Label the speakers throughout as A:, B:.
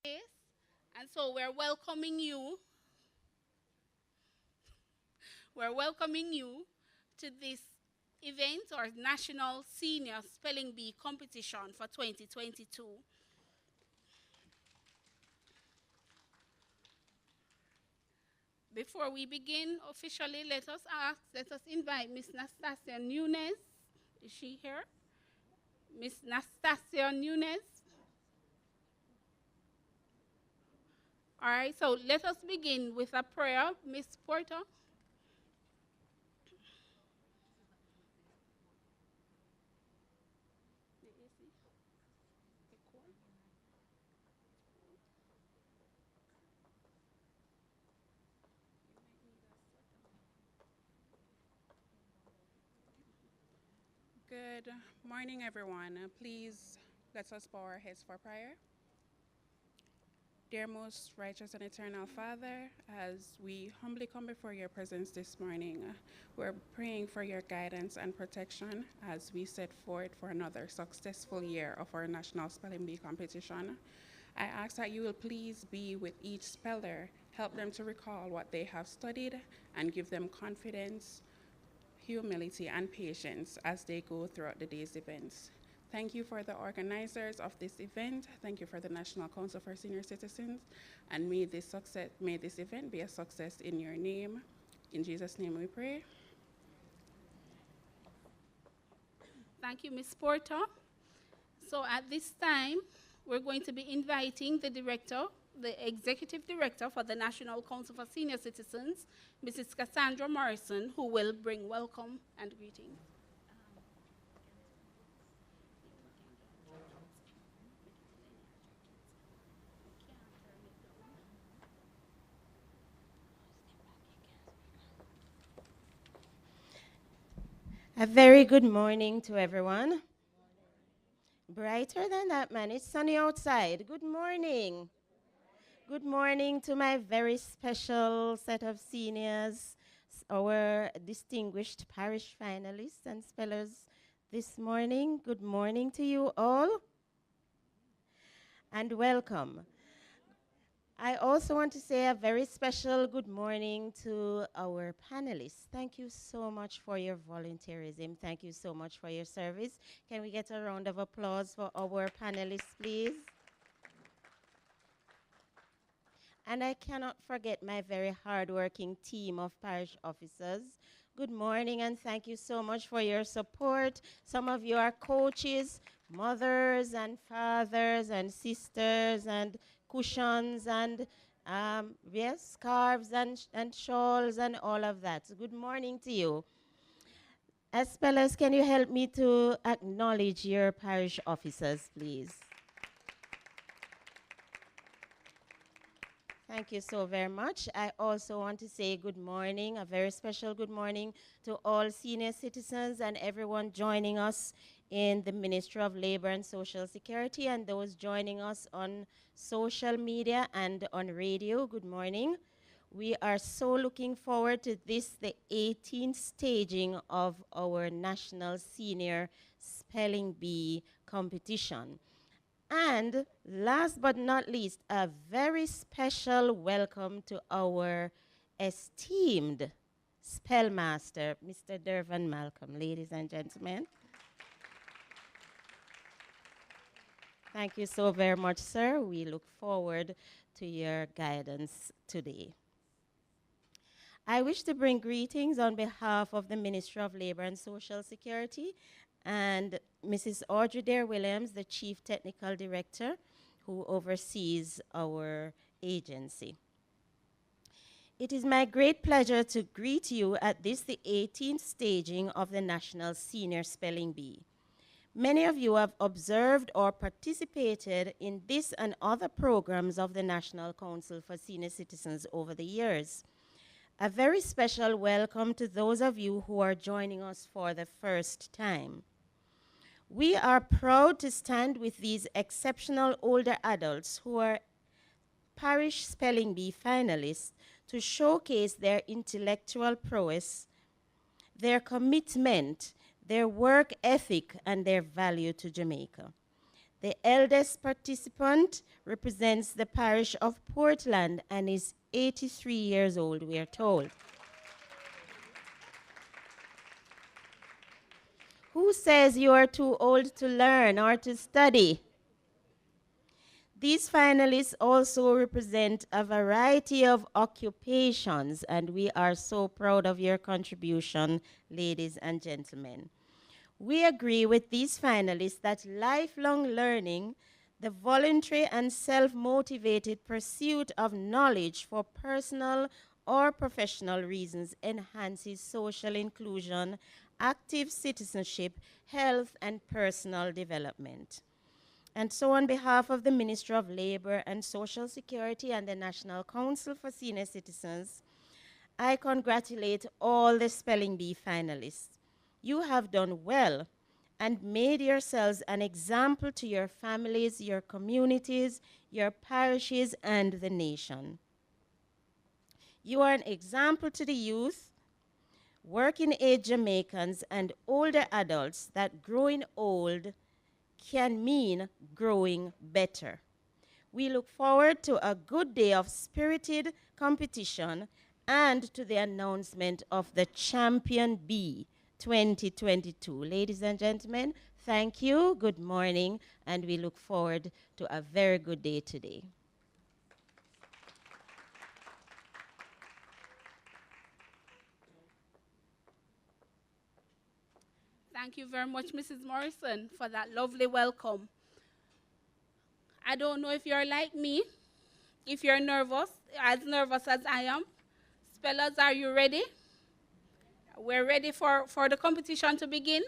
A: Yes. And so we're welcoming you. We're welcoming you to this event or National Senior Spelling Bee competition for 2022. Before we begin officially, let us invite Miss Nastasia Nunez. Is she here? Miss Nastasia Nunez. All right, so let us begin with a prayer. Miss Porter.
B: Good morning, everyone. Please let us bow our heads for prayer. Dear most righteous and eternal Father, as we humbly come before your presence this morning, we're praying for your guidance and protection as we set forth for another successful year of our National Spelling Bee competition. I ask that you will please be with each speller, help them to recall what they have studied, and give them confidence, humility, and patience as they go throughout the day's events. Thank you for the organizers of this event. Thank you for the National Council for Senior Citizens. And may this event be a success in your name. In Jesus' name we pray.
A: Thank you, Ms. Porter. So at this time, we're going to be inviting the director, the executive director for the National Council for Senior Citizens, Mrs. Cassandra Morrison, who will bring welcome and greetings.
C: A very good morning to everyone. Brighter than that, man. It's sunny outside. Good morning. Good morning to my very special set of seniors, our distinguished parish finalists and spellers this morning. Good morning to you all, and welcome. I also want to say a very special good morning to our panelists. Thank you so much for your volunteerism. Thank you so much for your service. Can we get a round of applause for our panelists, please? And I cannot forget my very hardworking team of parish officers. Good morning, and thank you so much for your support. Some of you are coaches, mothers and fathers and sisters and cushions and yes, scarves and shawls and all of that. So good morning to you. As spellers, can you help me to acknowledge your parish officers, please? Thank you so very much. I also want to say good morning, a very special good morning to all senior citizens and everyone joining us in the Ministry of Labor and Social Security and those joining us on social media and on radio. Good morning. We are so looking forward to this, the 18th staging of our National Senior Spelling Bee competition. And last but not least, a very special welcome to our esteemed spellmaster, Mr. Dervan Malcolm, ladies and gentlemen. Thank you so very much, sir. We look forward to your guidance today. I wish to bring greetings on behalf of the Ministry of Labor and Social Security and Mrs. Audrey Dare Williams, the Chief Technical Director, who oversees our agency. It is my great pleasure to greet you at this, the 18th staging of the National Senior Spelling Bee. Many of you have observed or participated in this and other programs of the National Council for Senior Citizens over the years. A very special welcome to those of you who are joining us for the first time. We are proud to stand with these exceptional older adults who are parish spelling bee finalists to showcase their intellectual prowess, their commitment, their work ethic, and their value to Jamaica. The eldest participant represents the parish of Portland and is 83 years old, we are told. Who says you are too old to learn or to study? These finalists also represent a variety of occupations, and we are so proud of your contribution, ladies and gentlemen. We agree with these finalists that lifelong learning, the voluntary and self-motivated pursuit of knowledge for personal or professional reasons enhances social inclusion, active citizenship, health, and personal development. And so on behalf of the Ministry of Labor and Social Security and the National Council for Senior Citizens, I congratulate all the Spelling Bee finalists. You have done well and made yourselves an example to your families, your communities, your parishes, and the nation. You are an example to the youth, working-age Jamaicans, and older adults that growing old can mean growing better. We look forward to a good day of spirited competition and to the announcement of the Champion Bee 2022. Ladies and gentlemen, thank you, good morning, and we look forward to a very good day today.
A: Thank you very much, Mrs. Morrison, for that lovely welcome. I don't know if you're like me, if you're nervous as I am. Spellers, are you ready? We're ready for the competition to begin?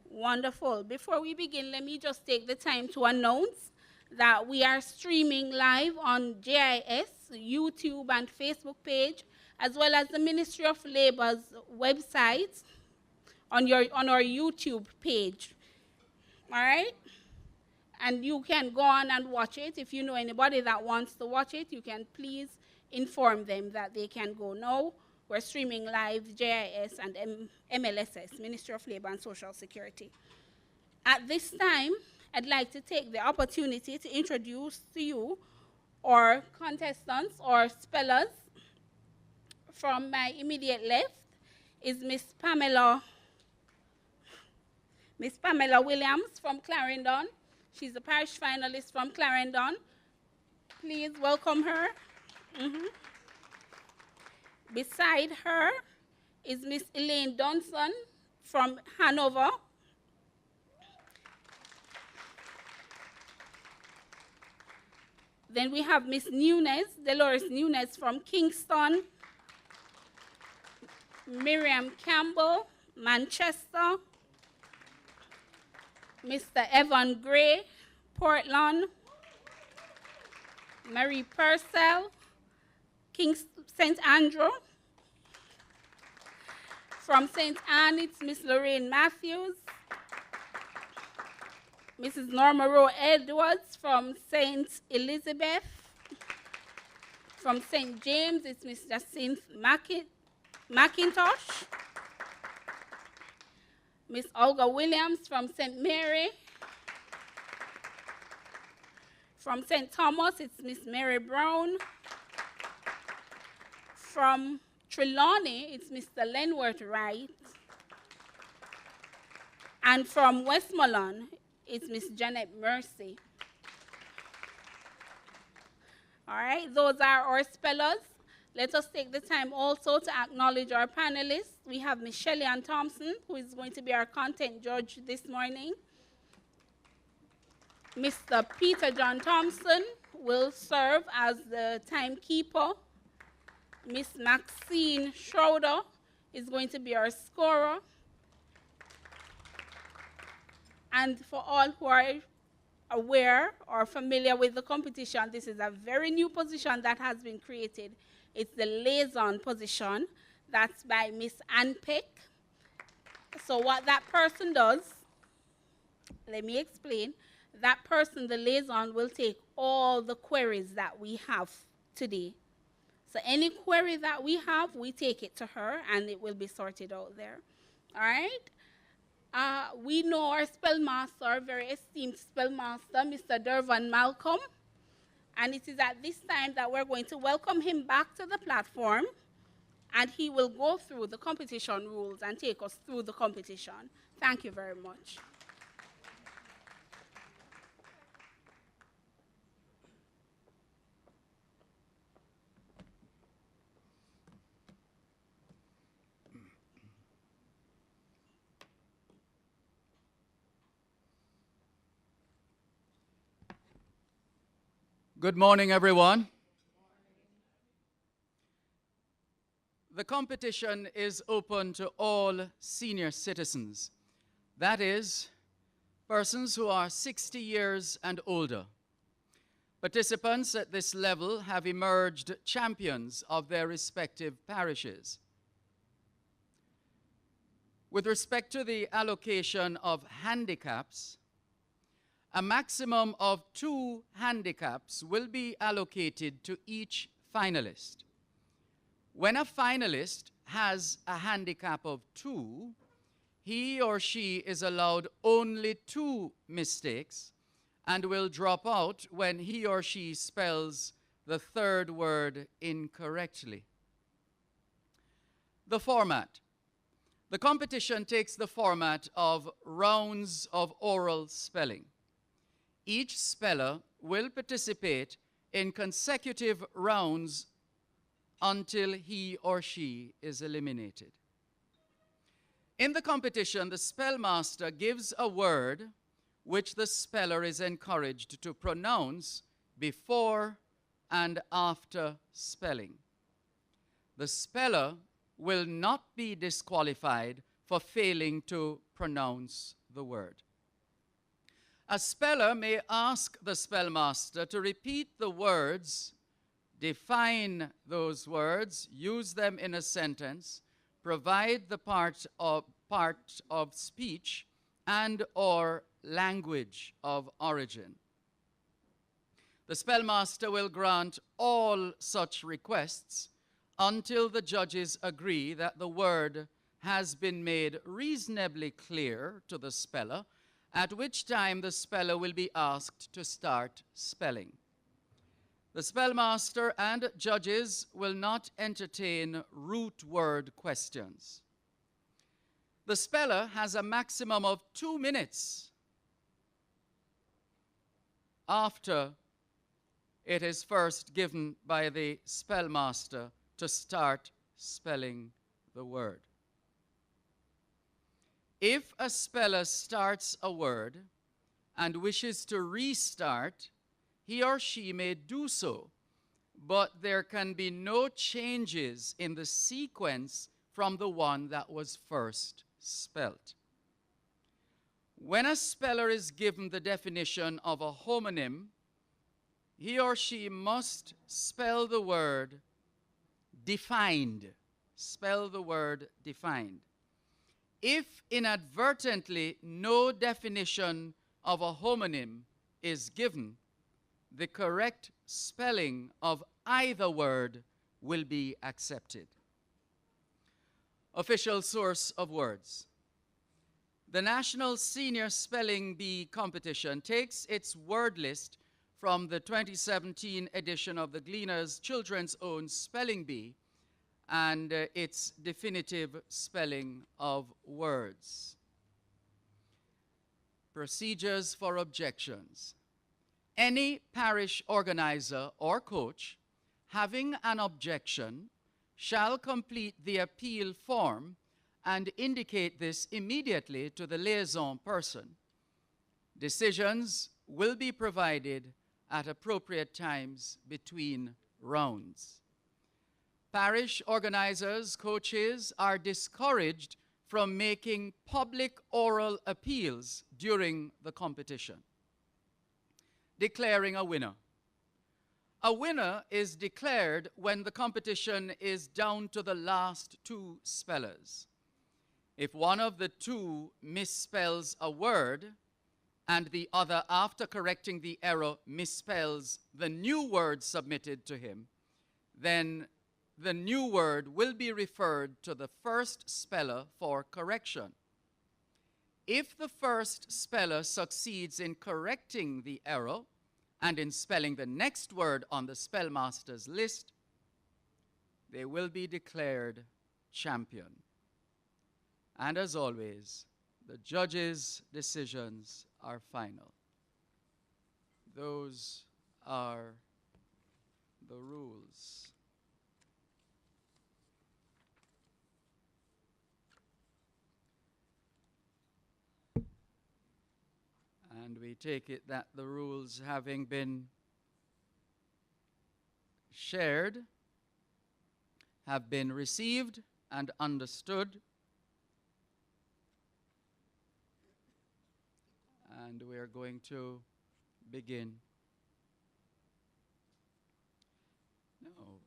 A: Wonderful. Before we begin, let me just take the time to announce that we are streaming live on JIS, YouTube, and Facebook page, as well as the Ministry of Labor's website on our YouTube page. All right? And you can go on and watch it. If you know anybody that wants to watch it, you can please inform them that they can go now. We're streaming live JIS and MLSS, Ministry of Labor and Social Security. At this time, I'd like to take the opportunity to introduce to you our contestants or spellers. From my immediate left is Miss Pamela Williams from Clarendon. She's a parish finalist from Clarendon. Please welcome her. Beside her is Miss Elaine Donson from Hanover. Then we have Miss Dolores Nunes from Kingston. Miriam Campbell, Manchester. Mr. Evan Gray, Portland. Mary Purcell, St. Andrew. From St. Anne, it's Miss Lorraine Matthews. Mrs. Norma Rowe Edwards from St. Elizabeth. From St. James, it's Miss Jacinth McIntosh. Miss Olga Williams from St. Mary. From St. Thomas, it's Miss Mary Brown. From Trelawney, it's Mr. Lenworth Wright. And from Westmoreland, it's Miss Janet Mercy. All right, those are our spellers. Let us take the time also to acknowledge our panelists. We have Miss Shelley-Ann Thompson, who is going to be our content judge this morning. Mr. Peter John Thompson will serve as the timekeeper. Miss Maxine Schroeder is going to be our scorer. And for all who are aware or familiar with the competition, this is a very new position that has been created. It's the liaison position. That's by Miss Ann Peck. So what that person does, let me explain. That person, the liaison, will take all the queries that we have today. So any query that we have, we take it to her, and it will be sorted out there. All right? We know our spellmaster, our very esteemed spellmaster, Mr. Dervan Malcolm. And it is at this time that we're going to welcome him back to the platform, and he will go through the competition rules and take us through the competition. Thank you very much.
D: Good morning, everyone. The competition is open to all senior citizens. That is, persons who are 60 years and older. Participants at this level have emerged champions of their respective parishes. With respect to the allocation of handicaps, a maximum of 2 handicaps will be allocated to each finalist. When a finalist has a handicap of 2, he or she is allowed only 2 mistakes and will drop out when he or she spells the 3rd word incorrectly. The format. The competition takes the format of rounds of oral spelling. Each speller will participate in consecutive rounds until he or she is eliminated. In the competition, the spellmaster gives a word which the speller is encouraged to pronounce before and after spelling. The speller will not be disqualified for failing to pronounce the word. A speller may ask the spellmaster to repeat the words, define those words, use them in a sentence, provide the part of speech and or language of origin. The spellmaster will grant all such requests until the judges agree that the word has been made reasonably clear to the speller, at which time the speller will be asked to start spelling. The spellmaster and judges will not entertain root word questions. The speller has a maximum of 2 minutes after it is first given by the spellmaster to start spelling the word. If a speller starts a word and wishes to restart, he or she may do so, but there can be no changes in the sequence from the one that was first spelt. When a speller is given the definition of a homonym, he or she must spell the word defined. Spell the word defined. If inadvertently no definition of a homonym is given, the correct spelling of either word will be accepted. Official source of words. The National Senior Spelling Bee Competition takes its word list from the 2017 edition of the Gleaner's Children's Own Spelling Bee and its definitive spelling of words. Procedures for objections. Any parish organizer or coach having an objection shall complete the appeal form and indicate this immediately to the liaison person. Decisions will be provided at appropriate times between rounds. Parish organizers, coaches are discouraged from making public oral appeals during the competition. Declaring a winner. A winner is declared when the competition is down to the last 2 spellers. If one of the 2 misspells a word and the other, after correcting the error, misspells the new word submitted to him, then the new word will be referred to the first speller for correction. If the first speller succeeds in correcting the error and in spelling the next word on the spellmaster's list, they will be declared champion. And as always, the judges' decisions are final. Those are the rules. And we take it that the rules, having been shared, have been received and understood. And we are going to begin. No.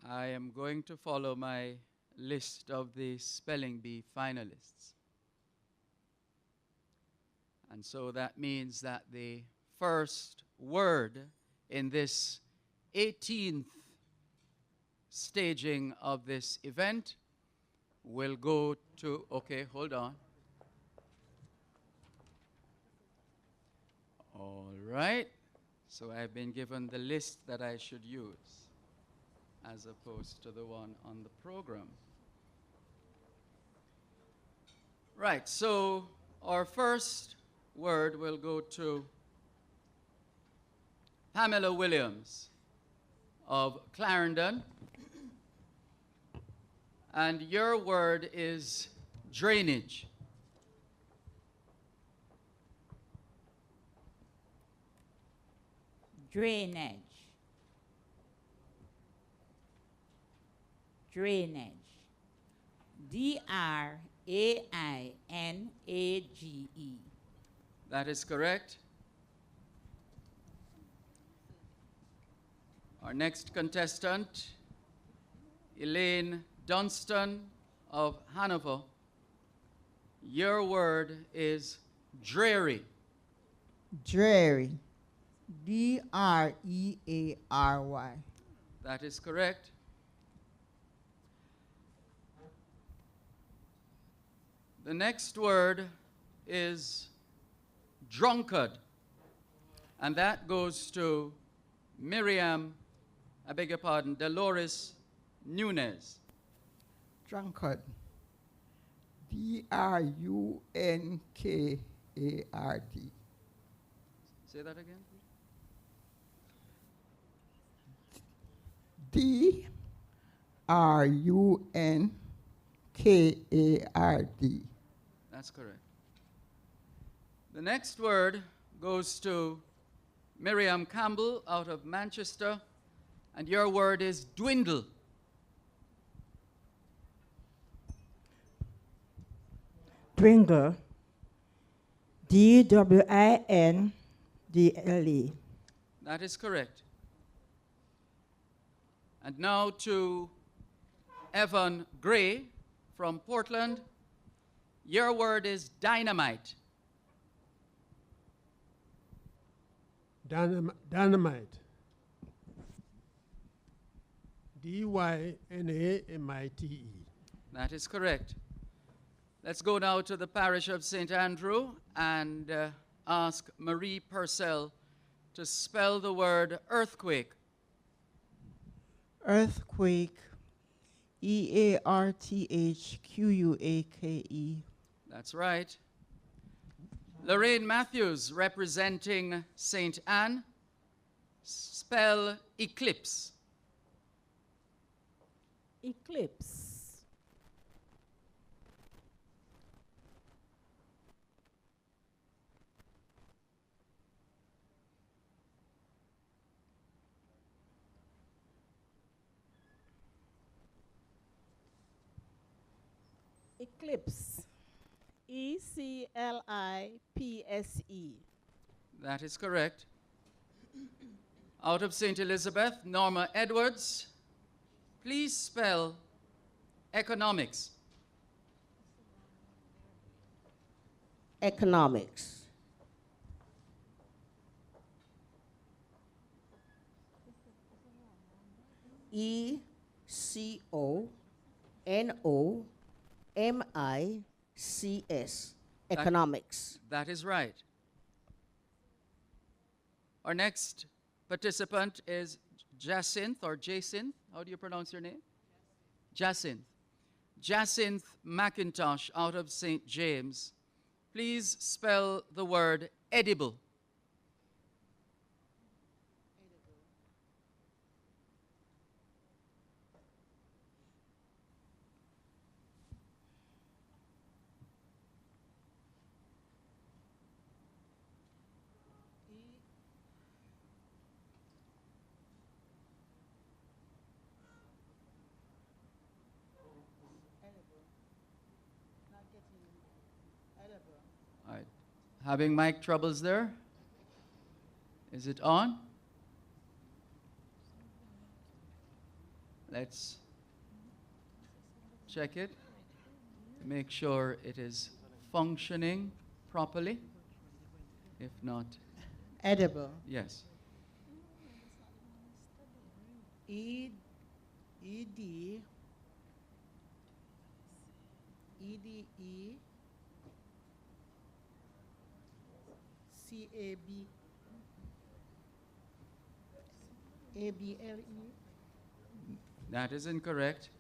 D: I am going to follow my list of the spelling bee finalists. And so that means that the first word in this 18th staging of this event will go to, okay, hold on. All right. So I've been given the list that I should use as opposed to the one on the program. Right, so our first word will go to Pamela Williams of Clarendon. And your word is drainage.
E: Drainage. Drainage. D-R-A-I-N-A-G-E.
D: That is correct. Our next contestant, Elaine Dunstan of Hanover. Your word is dreary.
F: Dreary. D-R-E-A-R-Y.
D: That is correct. The next word is drunkard, and that goes to Miriam, Dolores Nunez.
F: Drunkard. D-R-U-N-K-A-R-D.
D: Say that again.
F: D-R-U-N-K-A-R-D.
D: That's correct. The next word goes to Miriam Campbell out of Manchester, and your word is dwindle.
G: Dwindle. D-W-I-N-D-L-E.
D: That is correct. And now to Evan Gray from Portland. Your word is dynamite.
H: Dynamite. D-Y-N-A-M-I-T-E.
D: That is correct. Let's go now to the parish of St. Andrew and ask Marie Purcell to spell the word earthquake.
F: Earthquake. E-A-R-T-H-Q-U-A-K-E.
D: That's right. Lorraine Matthews, representing St. Anne, spell eclipse.
E: Eclipse. Eclipse. E-C-L-I-P-S-E.
D: That is correct. Out of St. Elizabeth, Norma Edwards, please spell economics.
I: Economics. E-C-O-N-O
E: MICS, economics.
D: That is right. Our next participant is Jacinth or Jacinth. How do you pronounce your name? Jacinth. Jacinth McIntosh out of St. James. Please spell the word edible. All right. Having mic troubles there? Is it on? Let's check it to make sure it is functioning properly. If not,
E: Edible.
D: yes.
E: E D E C A B L E.
D: That is incorrect.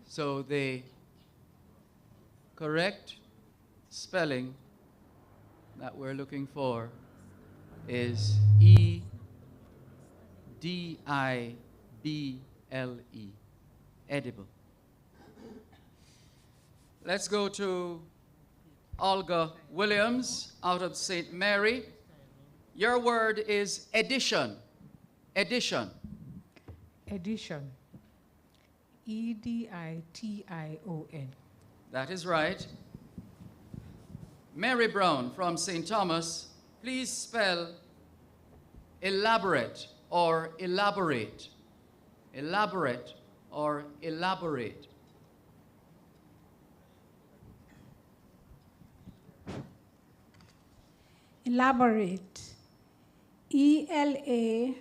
D: So the correct spelling that we're looking for is E-D-I-B-L-E, edible. Let's go to Olga Williams out of St. Mary. Your word is addition. Addition.
I: Edition. EDITION.
D: That is right. Mary Brown from St. Thomas, please spell elaborate or elaborate. Elaborate or elaborate.
J: Elaborate. ELABORATE.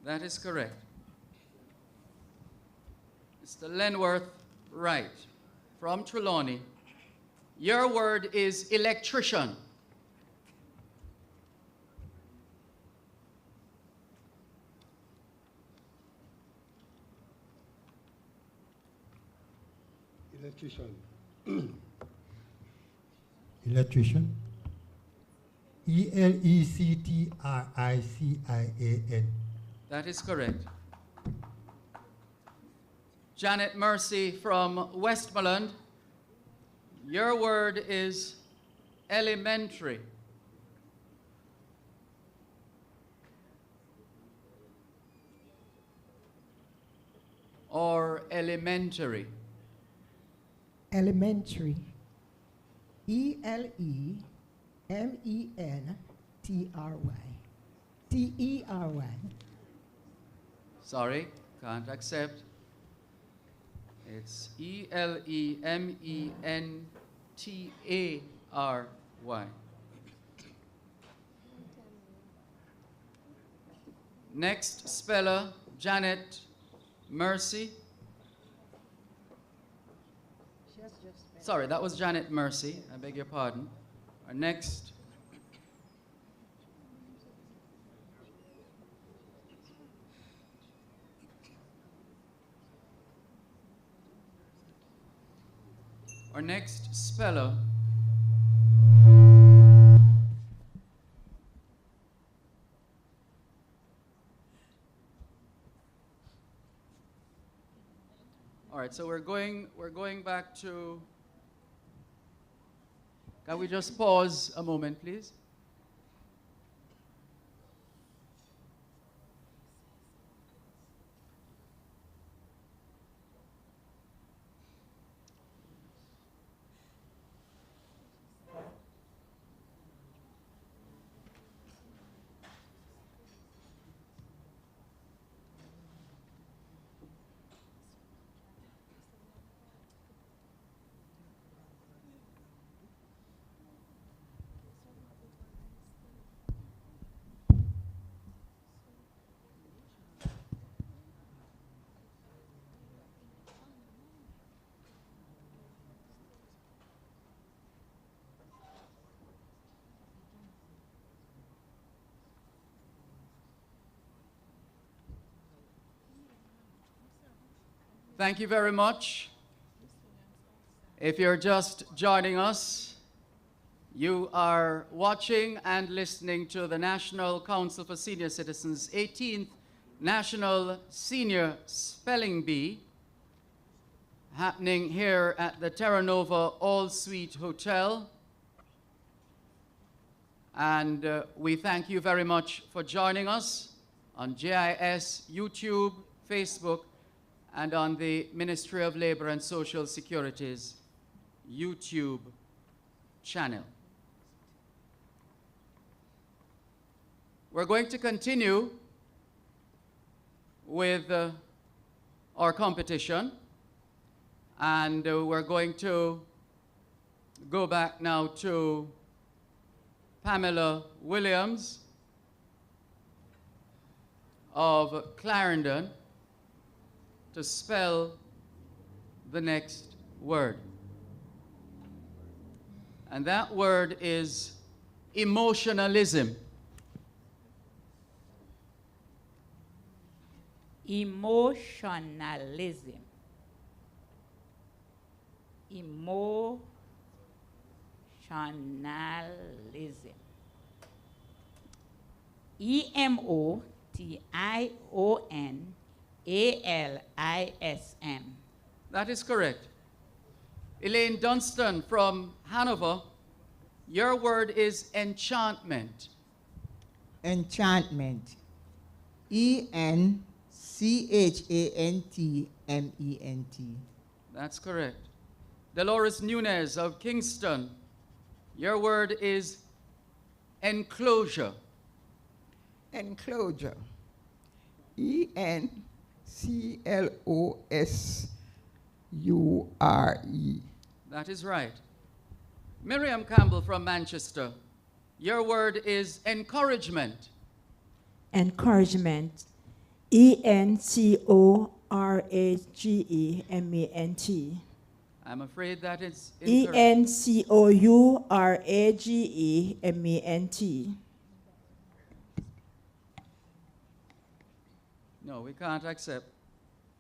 D: That is correct. Mr. Lenworth Wright from Trelawney. Your word is electrician.
H: Electrician. Electrician. ELECTRICIAN.
D: That is correct. Janet Mercy from Westmoreland. Your word is elementary. Or elementary.
F: Elementary. ELEMENTRY.
D: Sorry, can't accept. It's ELEMENTARY. Next speller, Janet Mercy. Sorry, that was Janet Mercy. I beg your pardon. Our next. Our next speller. All right, so we're going back to. Can we just pause a moment, please? Thank you very much. If you're just joining us, you are watching and listening to the National Council for Senior Citizens' 18th National Senior Spelling Bee, happening here at the Terra Nova All Suite Hotel. And we thank you very much for joining us on JIS, YouTube, Facebook, and on the Ministry of Labor and Social Security's YouTube channel. We're going to continue with our competition, and we're going to go back now to Pamela Williams of Clarendon to spell the next word. And that word is emotionalism.
K: Emotionalism. Emotionalism. EMOTIONALISM.
D: That is correct. Elaine Dunstan from Hanover, your word is enchantment.
F: Enchantment. ENCHANTMENT.
D: That's correct. Dolores Nunez of Kingston, your word is enclosure.
F: Enclosure. ENCLOSURE.
D: That is right. Miriam Campbell from Manchester, your word is encouragement.
J: Encouragement. ENCORAGEMENT.
D: I'm afraid that is incorrect.
J: ENCOURAGEMENT.
D: No, we can't accept.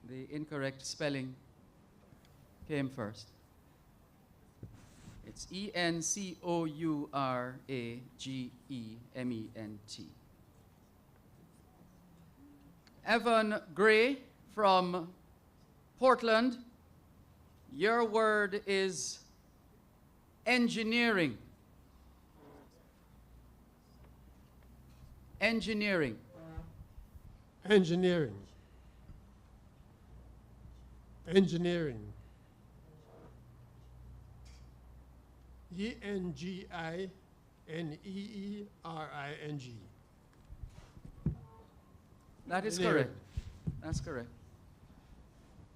D: The incorrect spelling came first. It's ENCOURAGEMENT. Evan Gray from Portland, your word is engineering. Engineering.
H: Engineering. Engineering. ENGINEERING.
D: That is correct. That's correct.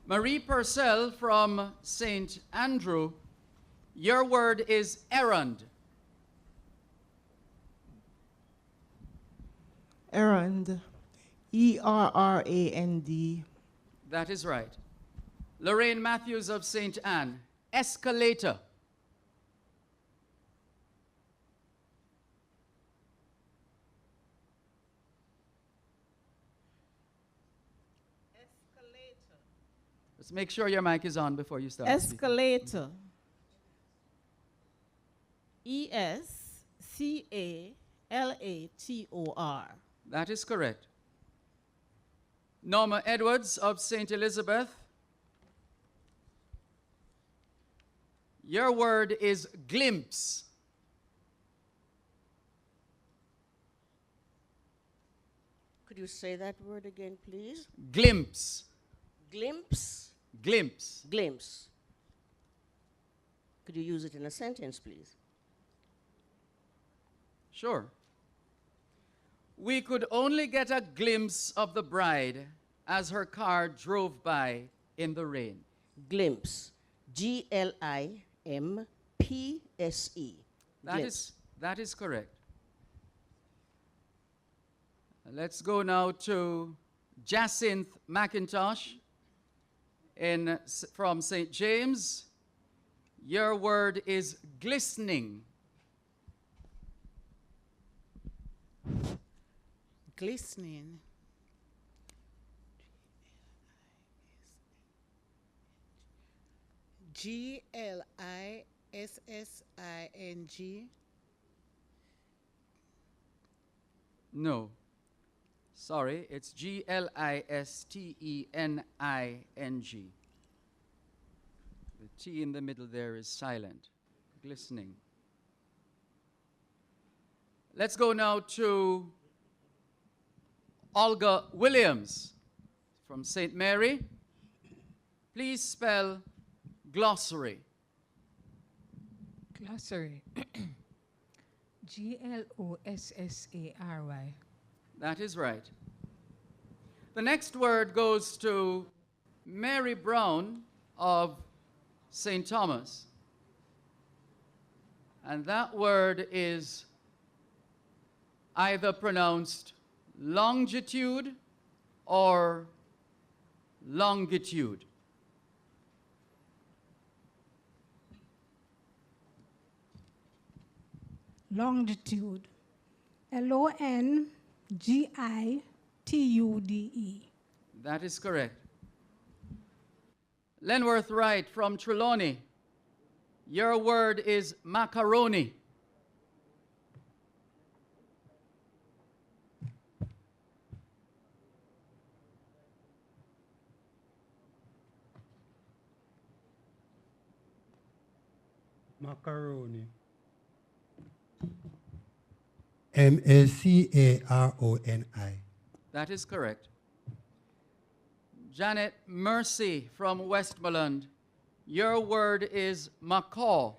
D: Marie Purcell from St. Andrew, your word is errand.
F: Errand. ERRAND.
D: That is right. Lorraine Matthews of St. Anne, escalator. Just make sure your mic is on before you start.
C: Escalator. ESCALATOR.
D: That is correct. Norma Edwards of St. Elizabeth, your word is glimpse.
L: Could you say that word again, please?
D: Glimpse.
L: Glimpse?
D: Glimpse.
L: Glimpse. Could you use it in a sentence, please?
D: Sure. We could only get a glimpse of the bride as her car drove by in the rain.
L: Glimpse. GLIMPSE.
D: That is correct. Let's go now to Jacinth McIntosh from St. James. Your word is glistening.
E: Glistening. Glissing.
D: No. Sorry, it's Glistening. The T in the middle there is silent. Glistening. Let's go now to Olga Williams from St. Mary. Please spell glossary.
I: Glossary. Glossary.
D: That is right. The next word goes to Mary Brown of St. Thomas. And that word is either pronounced longitude or longitude.
J: Longitude. Longitude.
D: That is correct. Lenworth Wright from Trelawney. Your word is macaroni.
H: Macaroni. Macaroni.
D: That is correct. Janet Mercy from Westmoreland. Your word is macaw.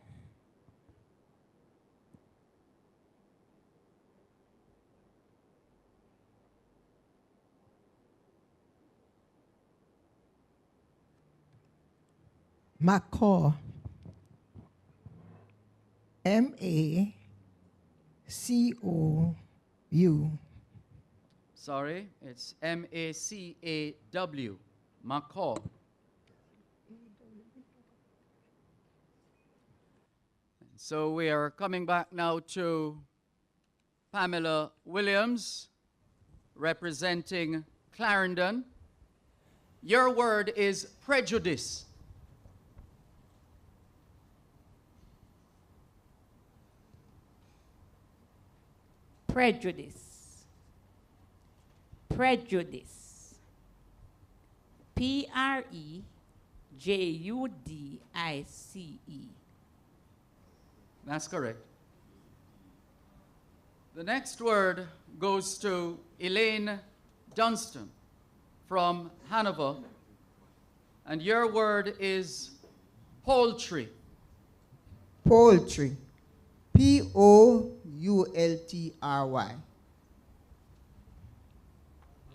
G: Macaw. MACOU.
D: Sorry, it's M-A-C-A-W. Macaw. So we are coming back now to Pamela Williams, representing Clarendon. Your word is prejudice.
K: Prejudice. Prejudice. Prejudice.
D: That's correct. The next word goes to Elaine Dunstan from Hanover, and your word is poultry.
F: Poultry. Poultry.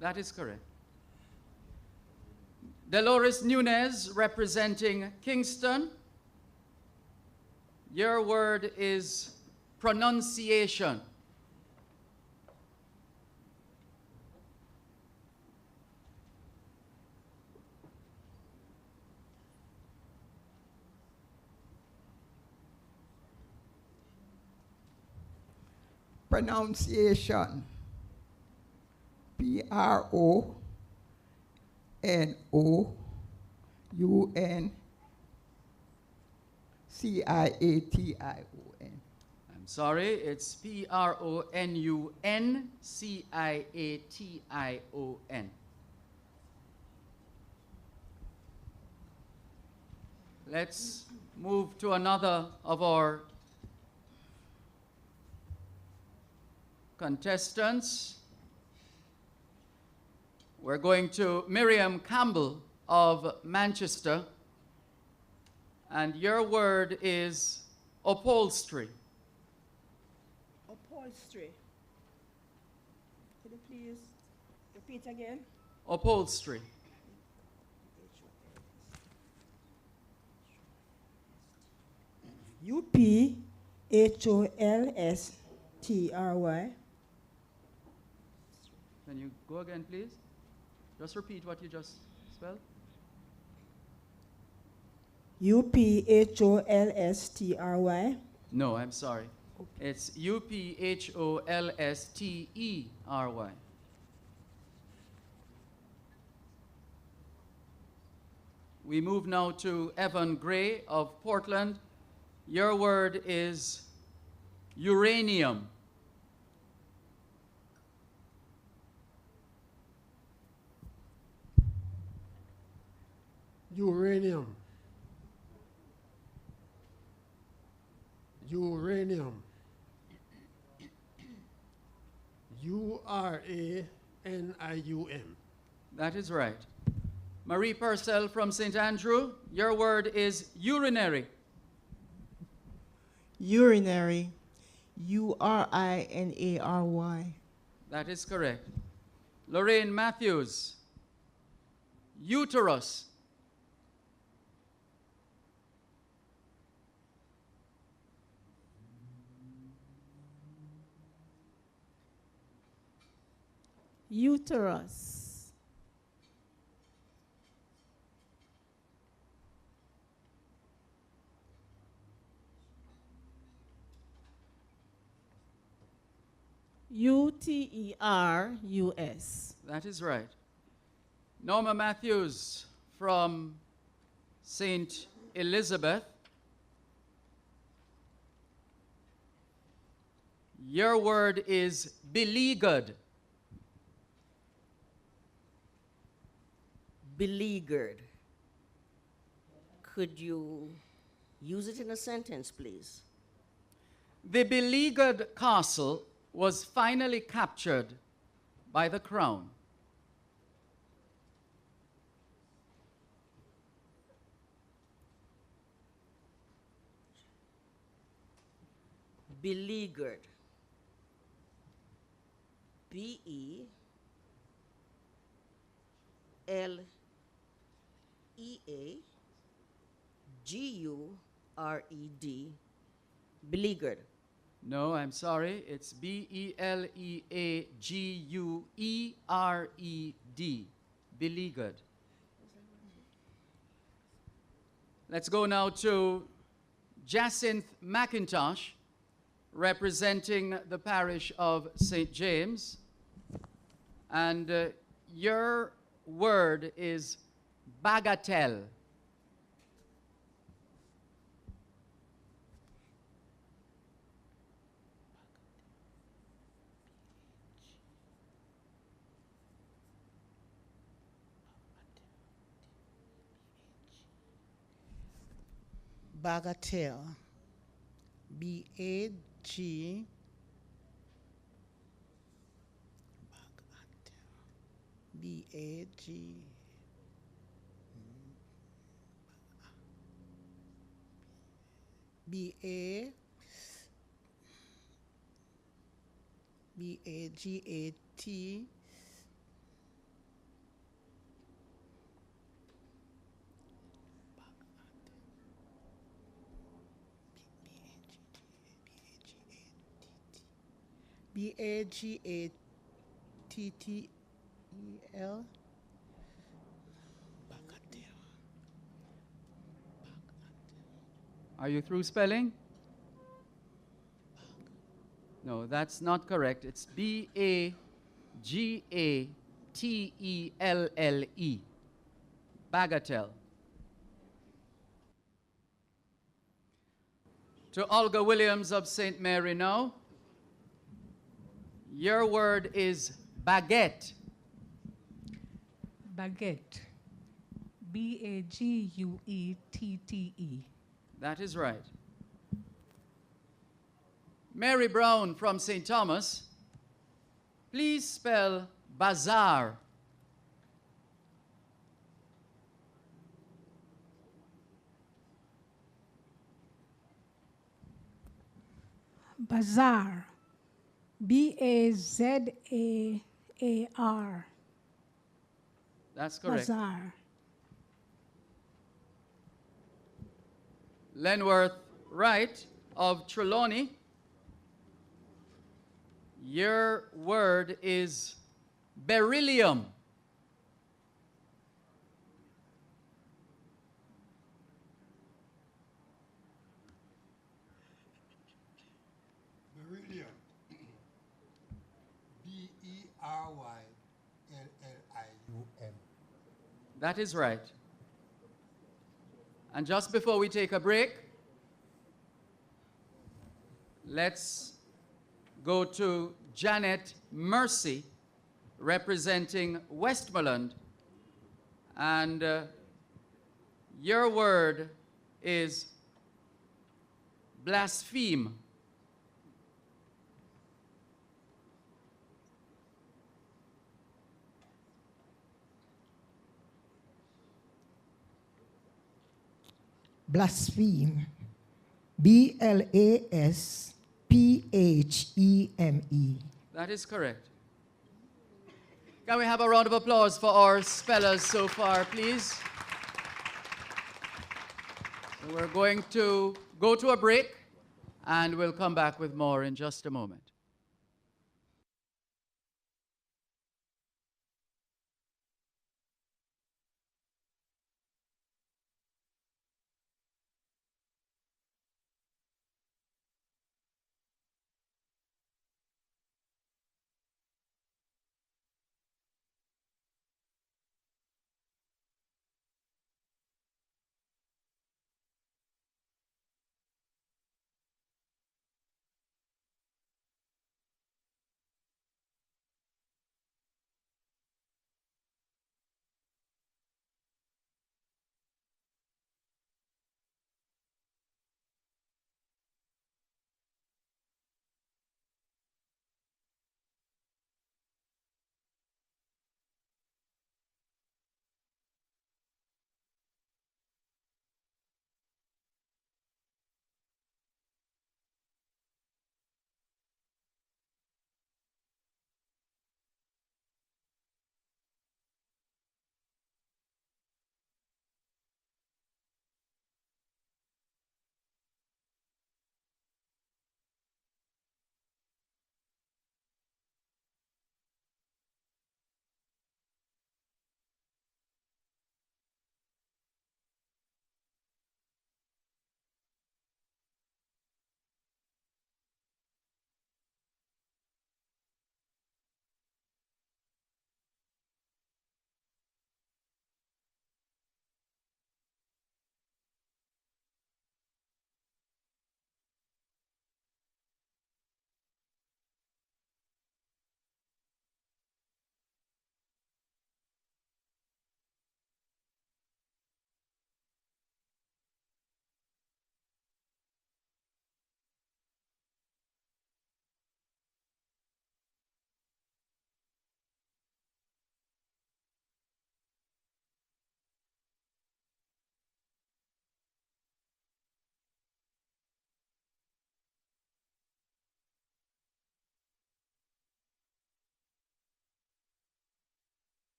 D: That is correct. Dolores Nunez, representing Kingston. Your word is pronunciation.
F: Pronunciation. Pronunciation.
D: I'm sorry, it's Pronunciation. Let's move to another of our contestants. We're going to Miriam Campbell of Manchester, and your word is upholstery.
L: Upholstery. Could you please repeat again?
D: Upholstery.
L: UPHOLSTRY.
D: Can you go again, please? Just repeat what you just spelled.
L: UPHOLSTRY.
D: No, I'm sorry. It's UPHOLSTERY. We move now to Evan Gray of Portland. Your word is uranium.
M: Uranium. Uranium. U-R-A-N-I-U-M.
D: That is right. Marie Purcell from St. Andrew, your word is urinary.
F: Urinary. U-R-I-N-A-R-Y.
D: That is correct. Lorraine Matthews, uterus.
E: Uterus. U-T-E-R-U-S.
D: That is right. Norma Matthews from St. Elizabeth. Your word is beleaguered.
L: Beleaguered. Could you use it in a sentence, please?
D: The beleaguered castle was finally captured by the crown.
L: Beleaguered. B-E-L-E-A-G-U-R-E-D. Beleaguered.
D: No, I'm sorry. It's B-E-L-E-A-G-U-E-R-E-D. Beleaguered. Let's go now to Jacinth McIntosh, representing the parish of St. James. And your word is bagatelle.
E: Bagatelle. B-A-G. B-A-G. B-A. B-A-G-A-T. B-A-G-A-T-T-E-L.
D: Are you through spelling? No, that's not correct. It's B-A-G-A-T-E-L-L-E. Bagatelle. To Olga Williams of St. Mary now. Your word is baguette.
I: Baguette. B-A-G-U-E-T-T-E.
D: That is right. Mary Brown from St. Thomas, please spell bazaar.
J: Bazaar. B-A-Z-A-A-R.
D: That's correct.
J: Bazaar.
D: Lenworth Wright of Trelawney, your word is beryllium.
H: Beryllium. B-E-R-Y-L-L-I-U-M.
D: That is right. And just before we take a break, let's go to Janet Mercy, representing Westmoreland. And your word is blaspheme.
G: Blaspheme. B-L-A-S-P-H-E-M-E.
D: That is correct. Can we have a round of applause for our spellers so far, please? So we're going to go to a break, and we'll come back with more in just a moment.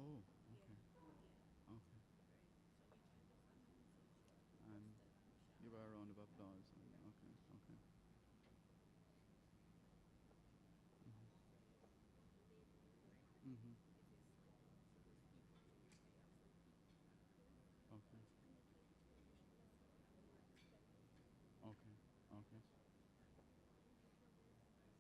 D: Oh, okay. Okay. And give her a round of applause. Okay, okay. Mm-hmm. Okay. Okay. Okay. One,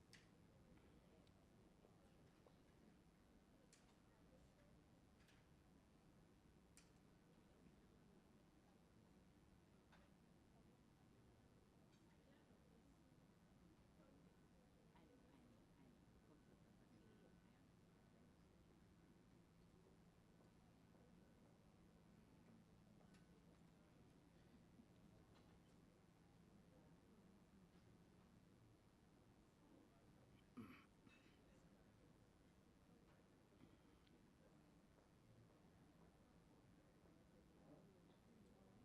D: two, three, four,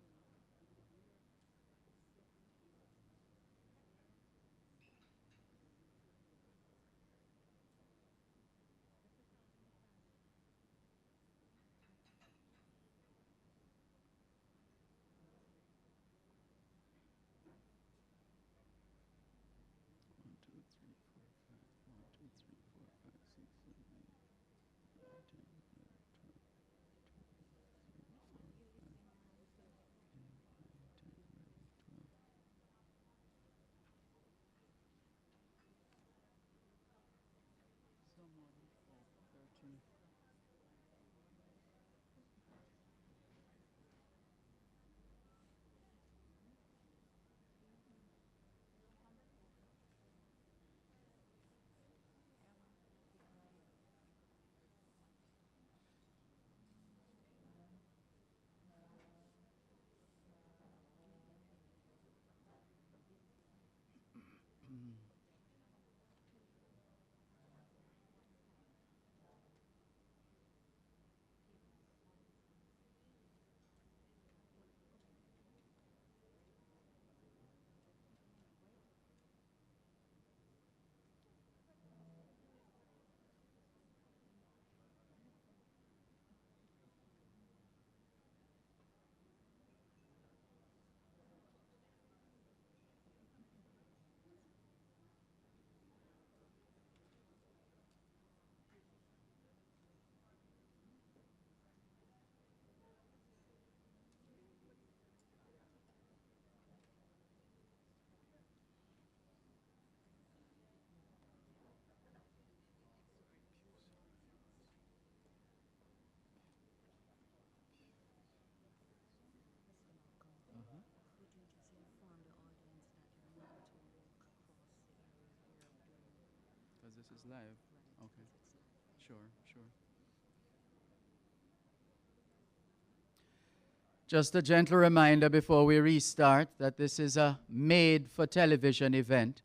D: five. 1, 2, 3, 4, 5, 6, 7, 8, 9, 10, 11, 12, 13, 14, 15, 16, 17, 18, 19, 20. Some more than 4, 13. Because this is live. Okay. Sure, sure. Just a gentle reminder before we restart that this is a made-for-television event.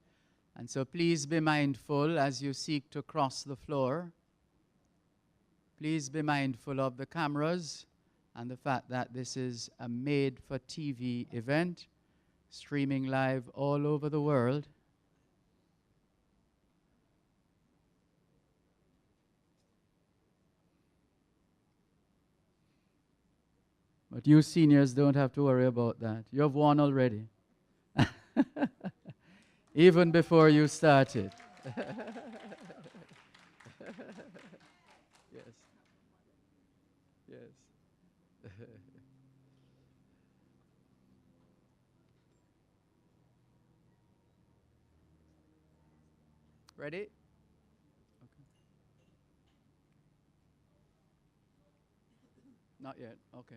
D: And so please be mindful as you seek to cross the floor. Please be mindful of the cameras and the fact that this is a made-for-TV event, streaming live all over the world. But you seniors don't have to worry about that. You have won already. Even before you started. Yes. Yes. Ready? Okay. Not yet. Okay.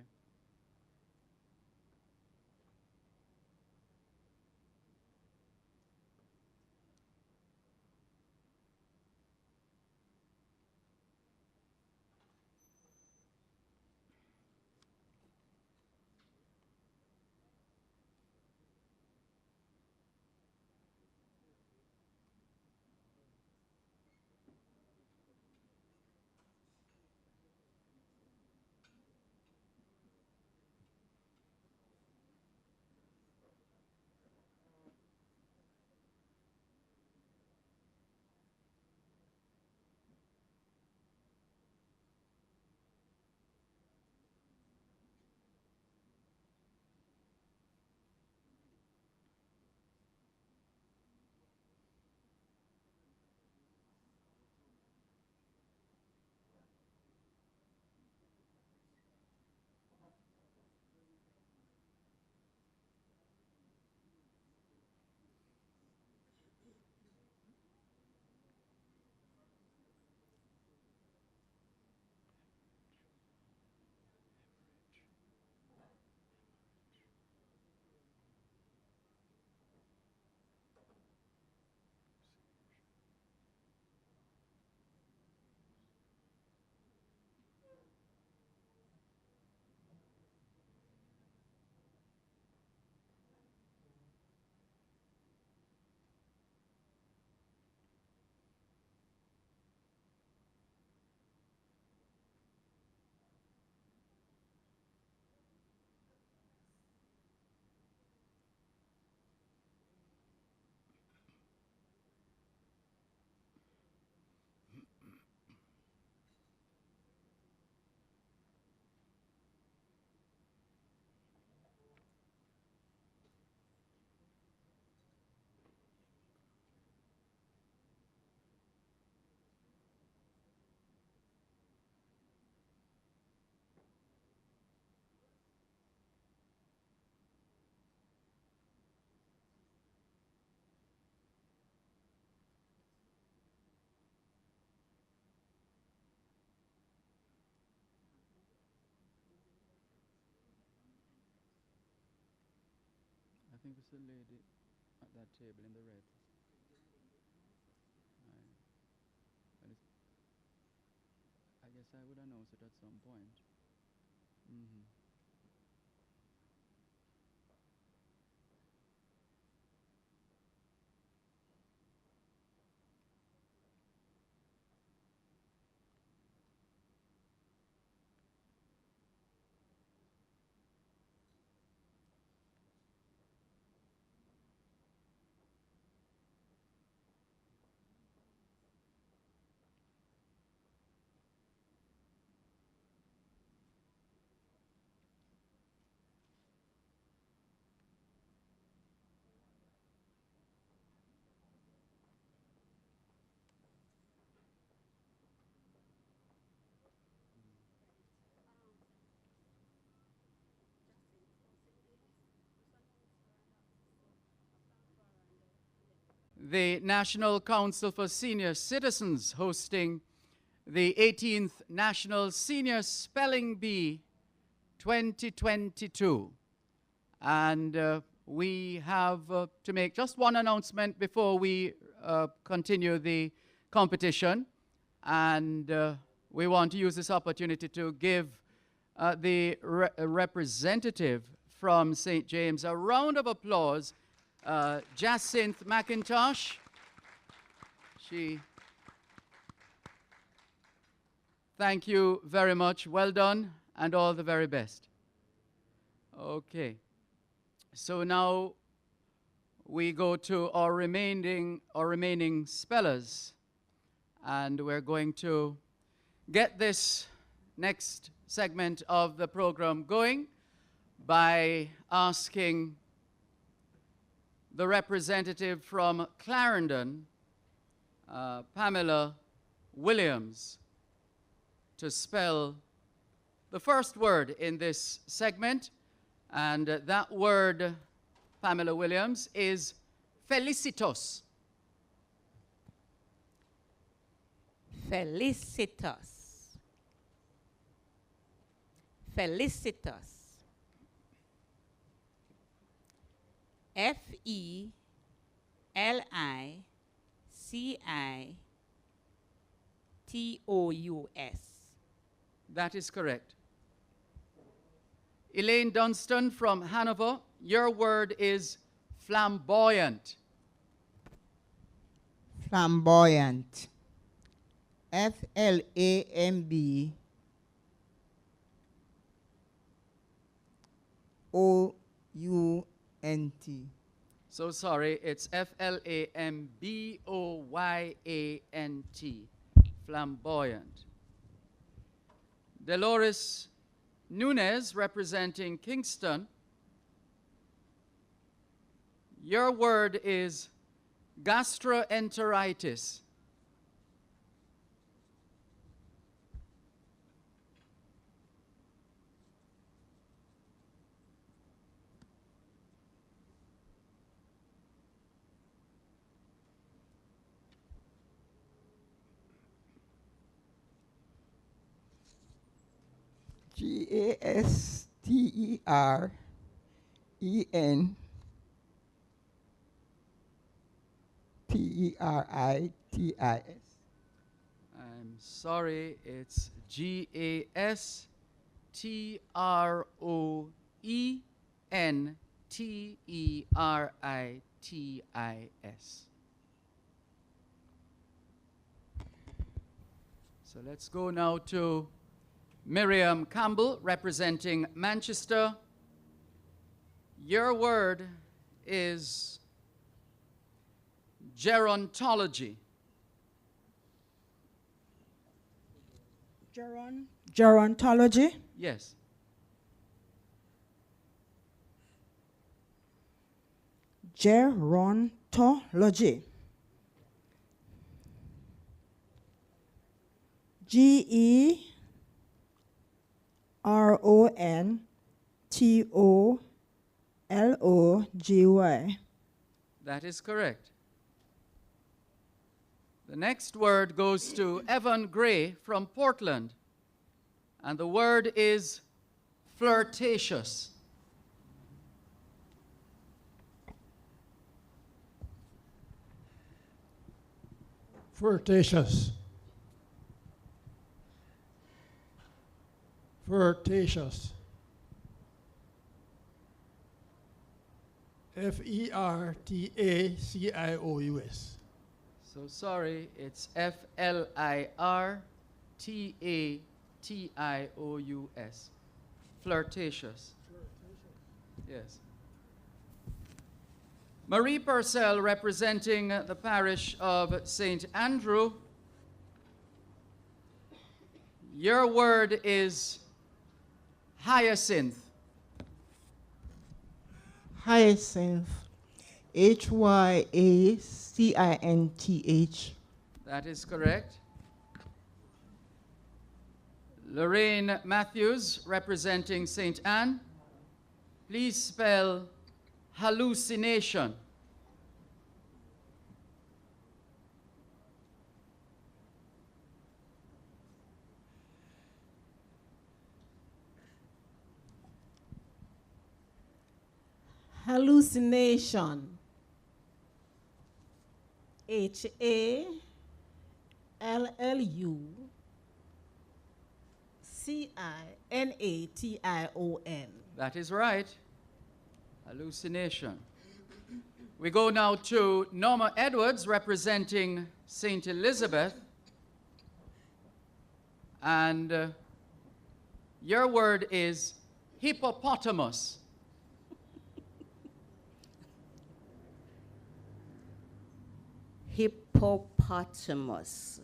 D: think it's the lady at that table in the red. I guess I would announce it at some point. The National Council for Senior Citizens hosting the 18th National Senior Spelling Bee 2022. And we have to make just one announcement before we continue the competition. And we want to use this opportunity to give the representative from St. James a round of applause. Jacinth McIntosh. Thank you very much. Well done and all the very best. Okay. So now we go to our remaining spellers. And we're going to get this next segment of the program going by asking the representative from Clarendon, Pamela Williams, to spell the first word in this segment. And that word, Pamela Williams, is felicitos.
K: Felicitos. Felicitos. Felicitos.
D: That is correct. Elaine Dunstan from Hanover, your word is flamboyant.
G: Flamboyant. F-L-A-M-B-O-U-N-T.
D: So sorry, it's F-L-A-M-B-O-Y-A-N-T. Flamboyant. Dolores Nunez, representing Kingston. Your word is gastroenteritis.
G: Gasterenitis.
D: I'm sorry, it's Gastroenteritis. So let's go now to Miriam Campbell, representing Manchester. Your word is gerontology.
J: Gerontology.
D: Yes.
J: Gerontology. Gerontology.
D: That is correct. The next word goes to Evan Gray from Portland. And the word is flirtatious.
M: Flirtatious. Flirtatious. F-E-R-T-A-C-I-O-U-S.
D: So sorry, it's F-L-I-R-T-A-T-I-O-U-S. Flirtatious. Yes. Marie Purcell, representing the parish of St. Andrew. Your word is hyacinth.
G: Hyacinth. Hyacinth.
D: That is correct. Lorraine Matthews, representing St. Anne. Please spell hallucination.
F: Hallucination. Hallucination.
D: That is right. Hallucination. We go now to Norma Edwards, representing St. Elizabeth. And your word is hippopotamus.
L: Hippopotamus.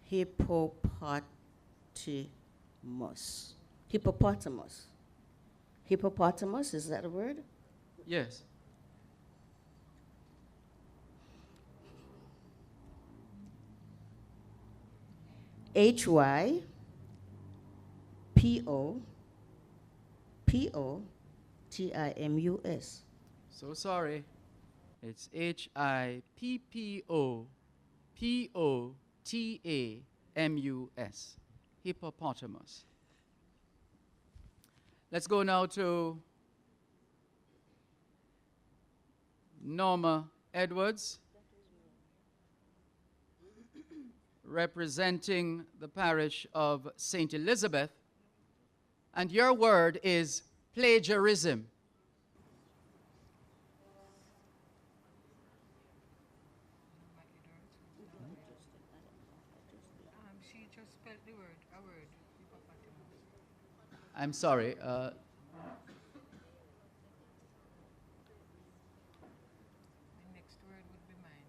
L: Hippopotamus. Hippopotamus. Hippopotamus, is that a word?
D: Yes.
L: Hippopotamus.
D: So sorry. It's Hippopotamus. Hippopotamus. Let's go now to Norma Edwards, representing the parish of St. Elizabeth. And your word is plagiarism.
I: She just spelled the word, a word.
D: I'm sorry.
I: The next word would be mine.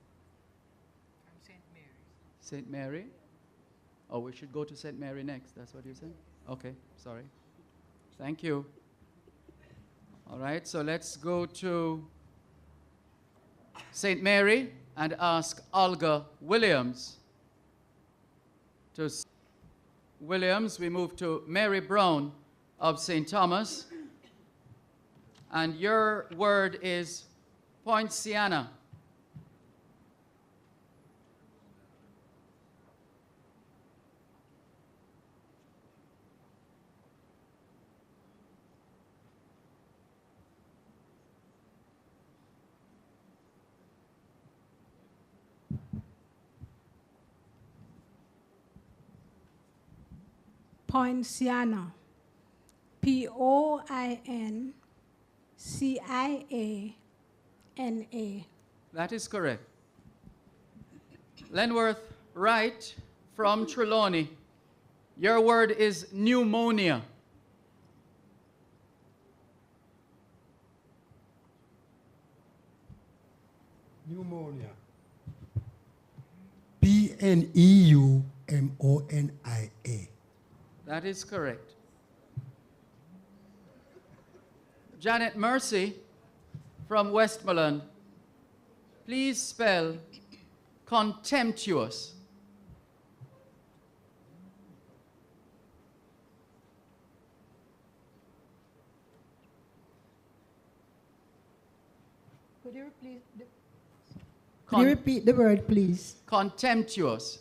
I: I'm St. Mary.
D: St. Mary? Oh, we should go to St. Mary next. That's what you said? Okay, sorry. Thank you. All right, so let's go to St. Mary and ask Olga Williams. To Williams, we move to Mary Brown of St. Thomas. And your word is poinciana.
N: Poinciana. Poinciana.
D: That is correct. Lenworth Wright from Trelawney. Your word is pneumonia.
H: Pneumonia. Pneumonia.
D: That is correct. Janet Mercy from Westmoreland. Please spell contemptuous.
F: Could you repeat the word, please?
D: Contemptuous.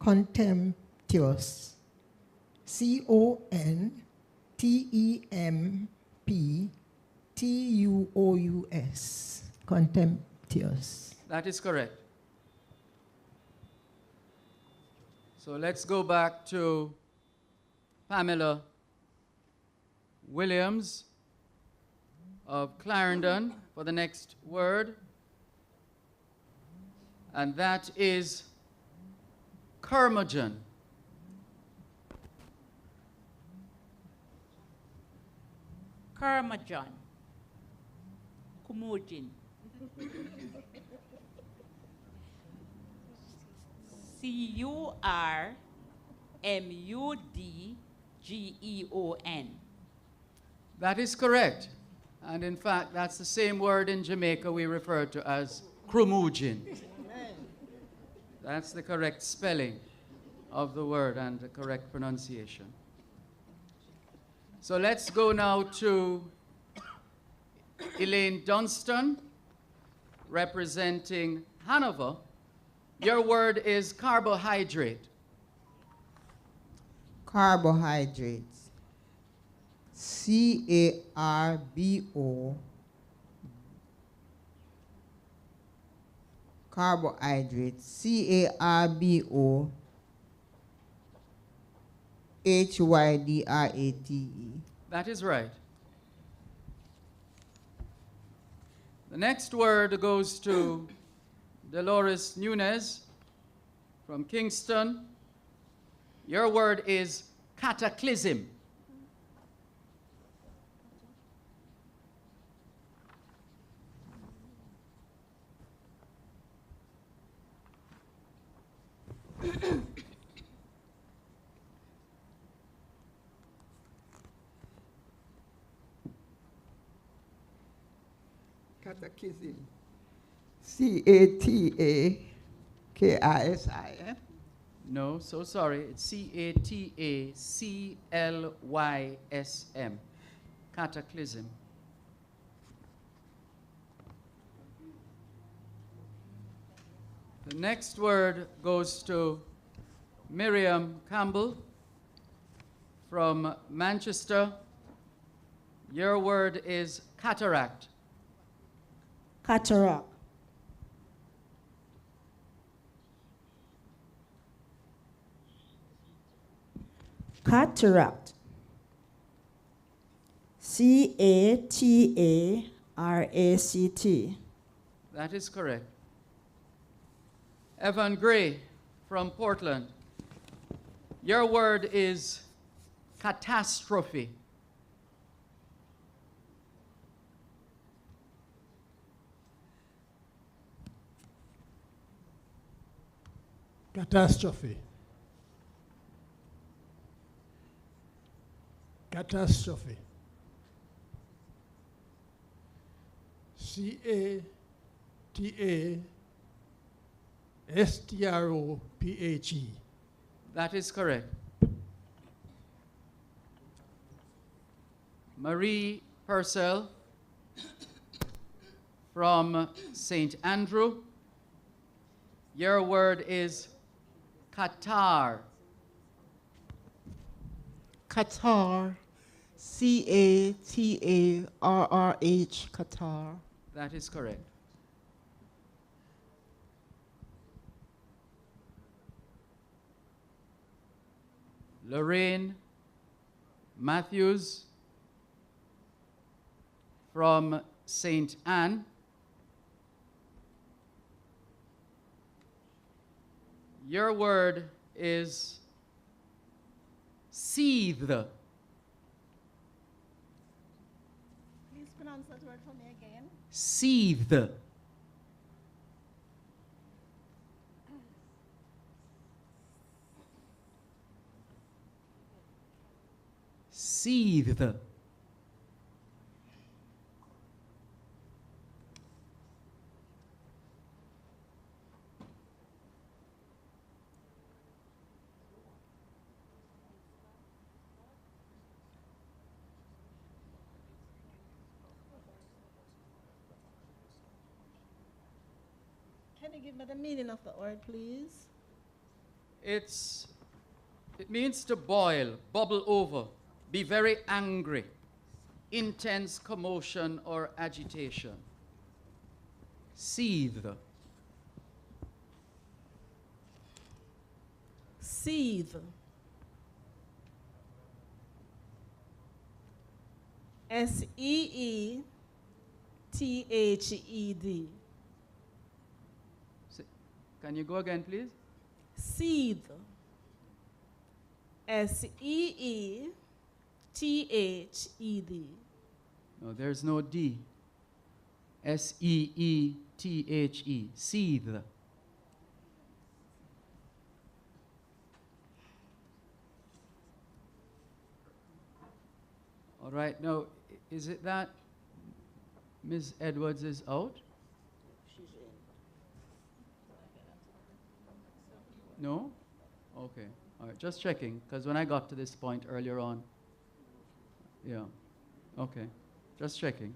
F: Contemptuous. Contemptuous. Contemptuous.
D: That is correct. So let's go back to Pamela Williams of Clarendon for the next word. And that is curmudgeon.
K: Curmudgeon. Curmudgeon. Curmudgeon.
D: That is correct. And in fact, that's the same word in Jamaica we refer to as curmudgeon. That's the correct spelling of the word and the correct pronunciation. So let's go now to Elaine Dunstan, representing Hanover. Your word is carbohydrate.
G: Carbohydrates. C-A-R-B-O. Carbohydrates. C-A-R-B-O. Hydrate.
D: That is right. The next word goes to Dolores Nunez from Kingston. Your word is cataclysm.
E: Catechism. C-A-T-A-K-I-S-I-M.
D: No, so sorry. It's C-A-T-A-C-L-Y-S-M. Cataclysm. The next word goes to Miriam Campbell from Manchester. Your word is cataract.
J: Cataract. Cataract. C-A-T-A-R-A-C-T.
D: That is correct. Evan Gray from Portland. Your word is catastrophe.
M: Catastrophe. Catastrophe. C-A-T-A-S-T-R-O-P-H-E.
D: That is correct. Marie Purcell from St. Andrew. Your word is Qatar.
G: Qatar. C-A-T-A-R-R-H. Qatar.
D: That is correct. Lorraine Matthews from St. Anne. Your word is seethe.
F: Please pronounce that word for me again.
D: Seethe. Seethe.
F: Can you give me the meaning of the word, please?
D: It means to boil, bubble over, be very angry, intense commotion or agitation. Seethe.
F: Seethe. S-E-E-T-H-E-D.
D: Can you go again, please?
F: Seethe. S-E-E-T-H-E-D.
D: No, there's no D. S-E-E-T-H-E. Seethe. All right, now, is it that Ms. Edwards is out?
L: She's in.
D: No? Okay. All right, just checking, because when I got to this point earlier on, yeah, okay, just checking.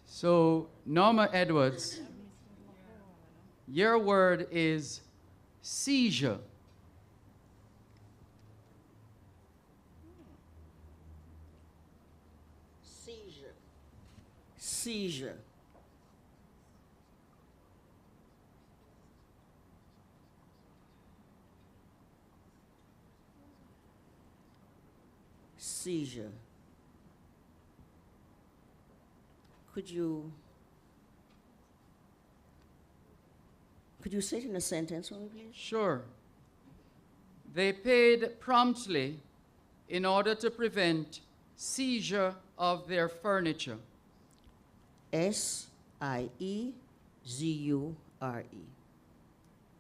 D: So, Norma Edwards, your word is seizure.
L: Seizure. Seizure. Seizure. Could you say it in a sentence for me, please?
D: Sure. They paid promptly in order to prevent seizure of their furniture.
L: S-I-E-Z-U-R-E.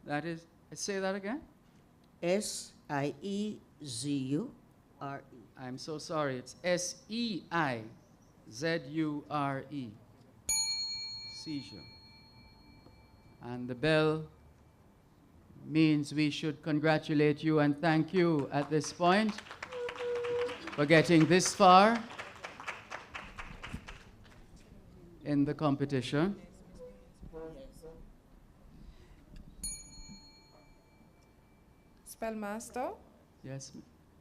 D: That is, say that again?
L: S-I-E-Z-U-R-E.
D: I'm so sorry. It's S-E-I-Z-U-R-E. Seizure. And the bell means we should congratulate you and thank you at this point for getting this far in the competition.
N: Spellmaster.
D: Yes.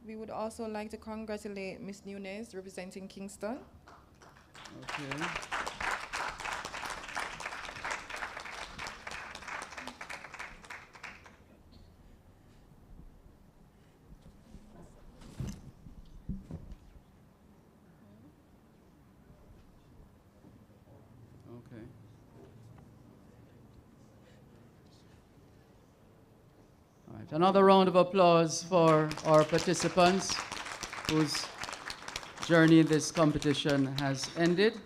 N: We would also like to congratulate Miss Nunez representing Kingston.
D: Okay. Okay. All right. Another round of applause for our participants whose journey in this competition has ended.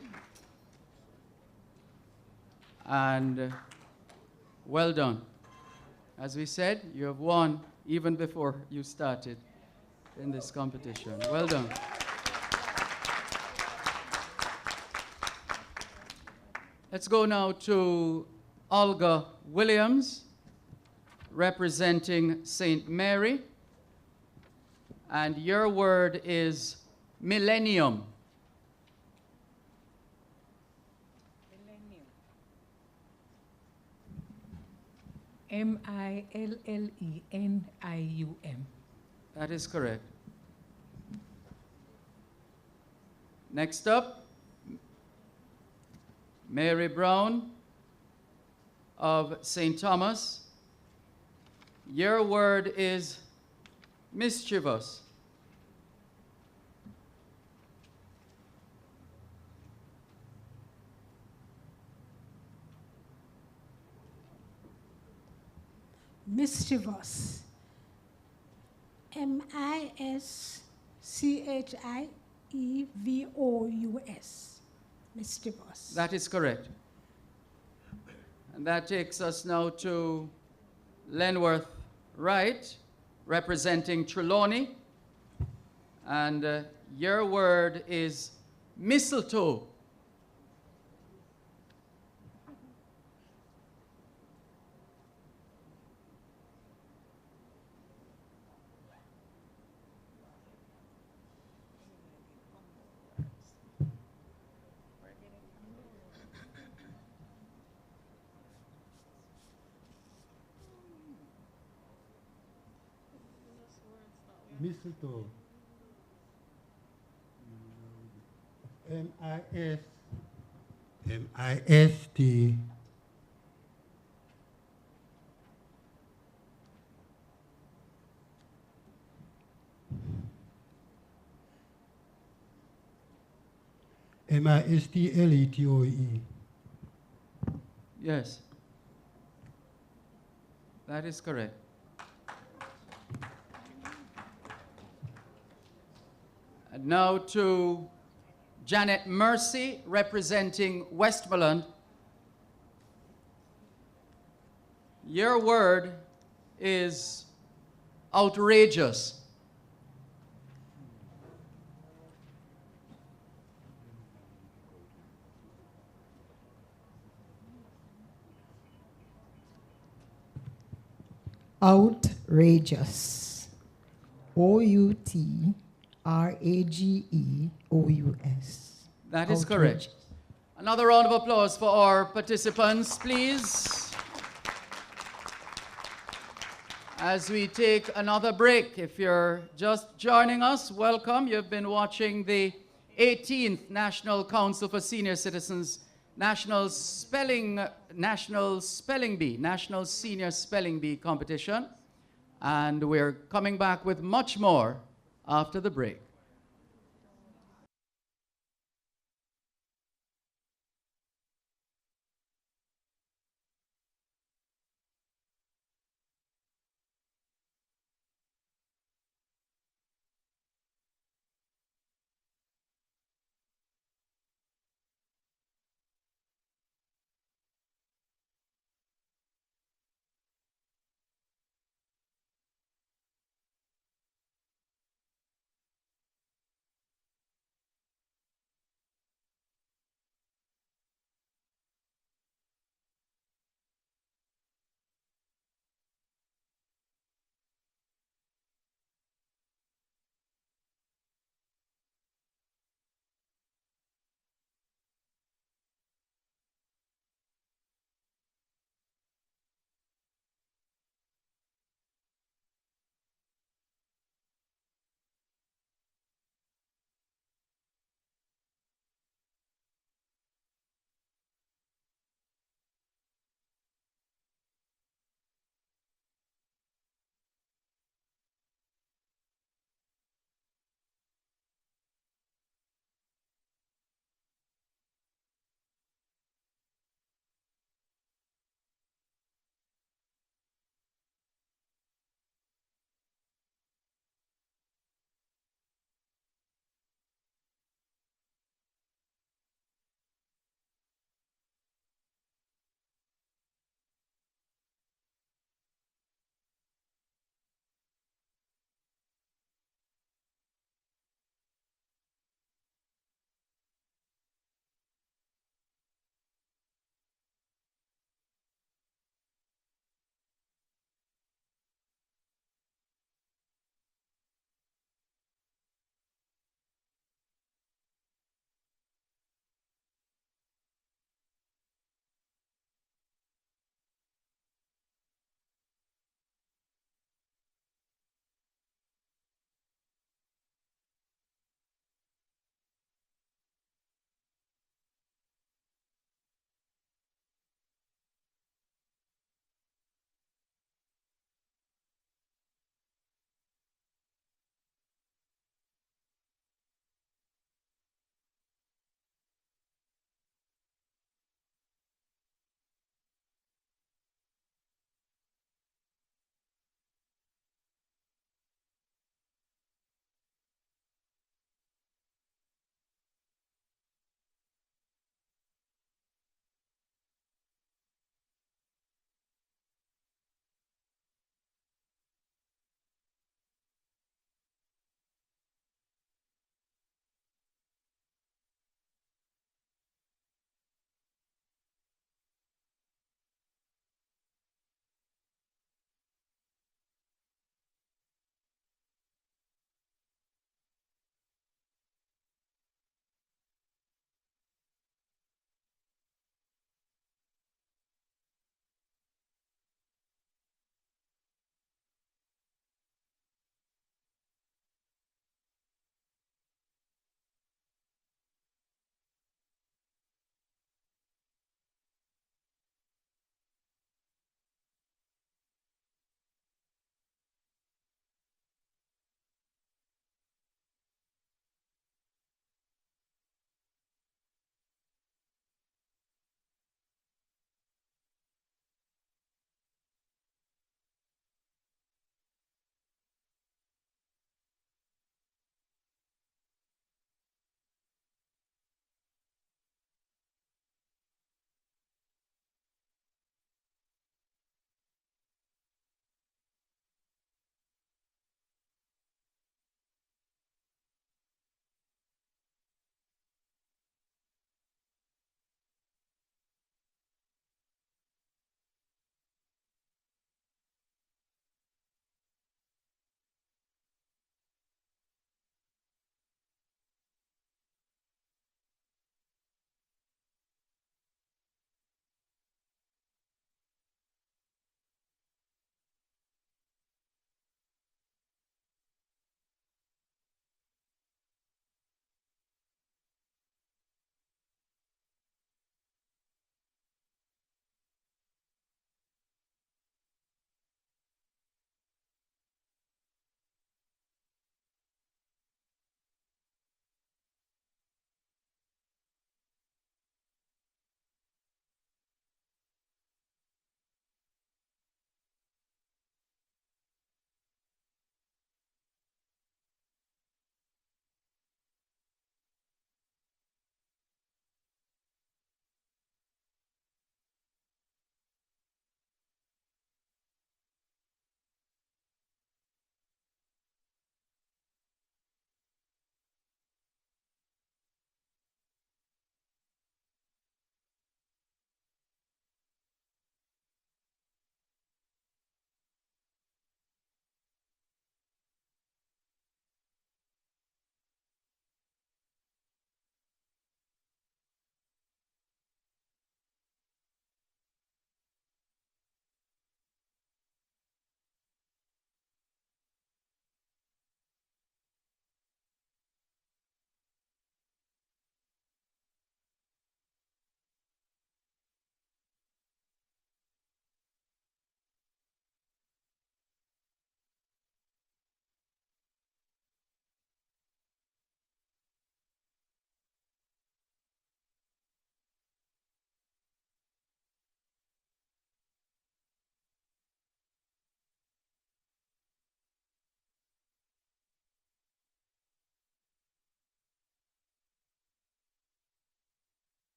D: And well done. As we said, you have won even before you started in this competition. Well done. Let's go now to Olga Williams, representing St. Mary. And your word is millennium.
I: M-I-L-L-E-N-I-U-M.
D: That is correct. Next up, Mary Brown of St. Thomas. Your word is mischievous.
F: Mischievous. M-I-S-C-H-I-E-V-O-U-S. Mischievous.
D: That is correct. And that takes us now to Lenworth Wright, representing Trelawney. And your word is mistletoe.
H: Mistletoe. M-I-S. M-I-S-T. M-I-S-T-L-E-T-O-E.
D: Yes. That is correct. And now to Janet Mercy, representing Westmoreland. Your word is outrageous.
G: Outrageous. O-U-T-R-A-G-E-O-U-S.
D: That is correct. Another round of applause for our participants, please. As we take another break, if you're just joining us, welcome. You've been watching the 18th National Council for Senior Citizens National Senior Spelling Bee competition. And we're coming back with much more after the break.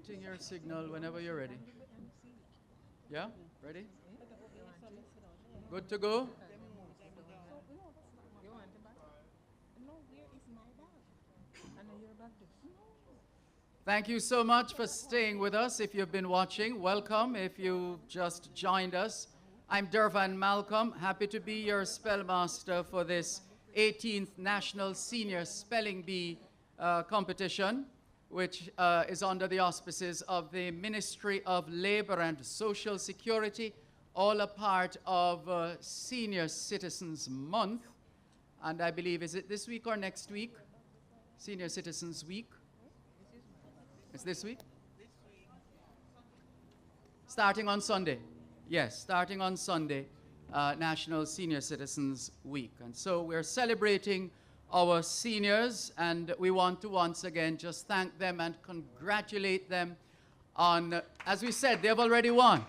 D: Awaiting your signal whenever you're ready. Yeah? Ready? Good to go? Thank you so much for staying with us. If you've been watching, welcome. If you just joined us, I'm Dervan Malcolm, happy to be your spellmaster for this 18th National Senior Spelling Bee competition, which is under the auspices of the Ministry of Labor and Social Security, all a part of Senior Citizens Month. And I believe, is it this week or next week? Senior Citizens Week. It's this week? Starting on Sunday. Yes, starting on Sunday, National Senior Citizens Week. And so we're celebrating our seniors, and we want to once again just thank them and congratulate them on, as we said, they've already won.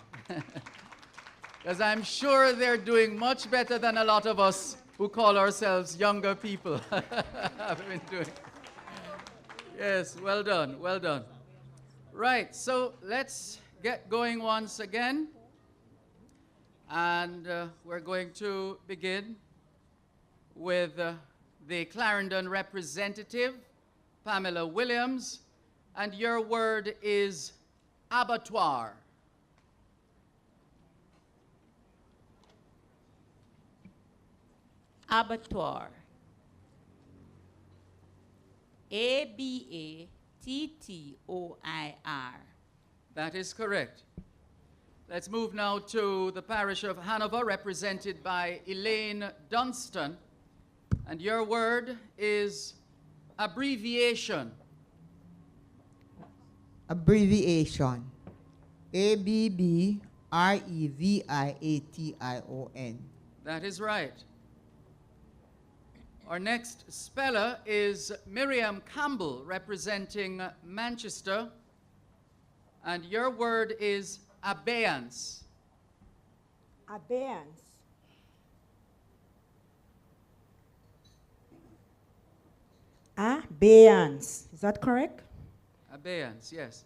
D: Because I'm sure they're doing much better than a lot of us who call ourselves younger people have been doing. Yes, well done, well done. Right, so let's get going once again. And we're going to begin with the Clarendon representative, Pamela Williams. And your word is abattoir.
K: Abattoir. A-B-A-T-T-O-I-R.
D: That is correct. Let's move now to the parish of Hanover, represented by Elaine Dunstan. And your word is abbreviation.
G: Abbreviation. A-B-B-R-E-V-I-A-T-I-O-N.
D: That is right. Our next speller is Miriam Campbell, representing Manchester. And your word is abeyance.
J: Abeyance. Abeyance. Is that correct?
D: Abeyance, yes.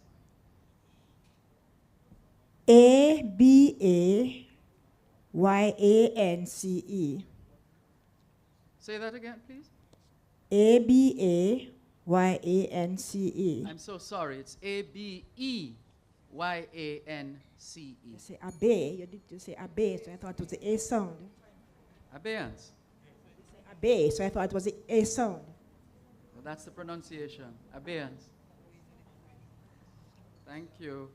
J: A-B-A-Y-A-N-C-E.
D: Say that again, please.
J: A-B-A-Y-A-N-C-E.
D: I'm so sorry. It's A-B-E-Y-A-N-C-E.
J: You say abey. You did say abey, so I thought it was the A sound.
D: Abeyance.
J: You say abey, so I thought it was the A sound.
D: Well, that's the pronunciation. Abeyance. Thank you.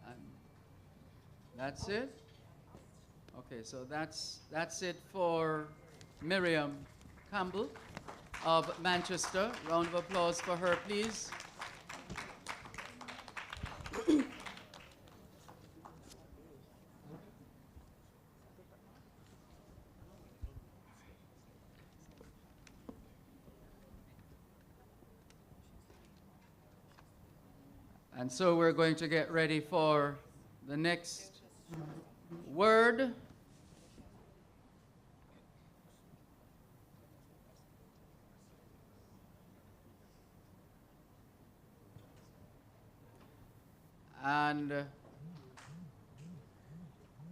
D: And that's it? Okay, so that's it for Miriam Campbell of Manchester. Round of applause for her, please. And so we're going to get ready for the next word. And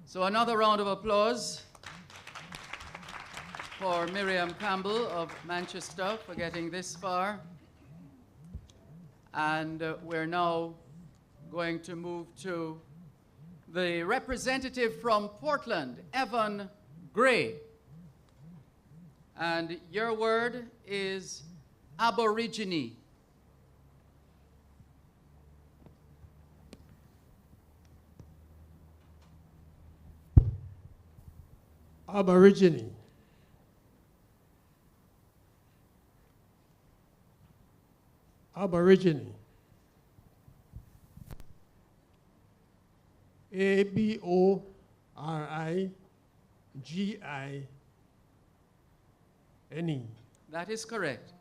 D: so another round of applause for Miriam Campbell of Manchester for getting this far. And we're now going to move to the representative from Portland, Evan Gray. And your word is aborigine.
M: Aborigine. Aborigine. A-B-O-R-I-G-I-N-E.
D: That is correct.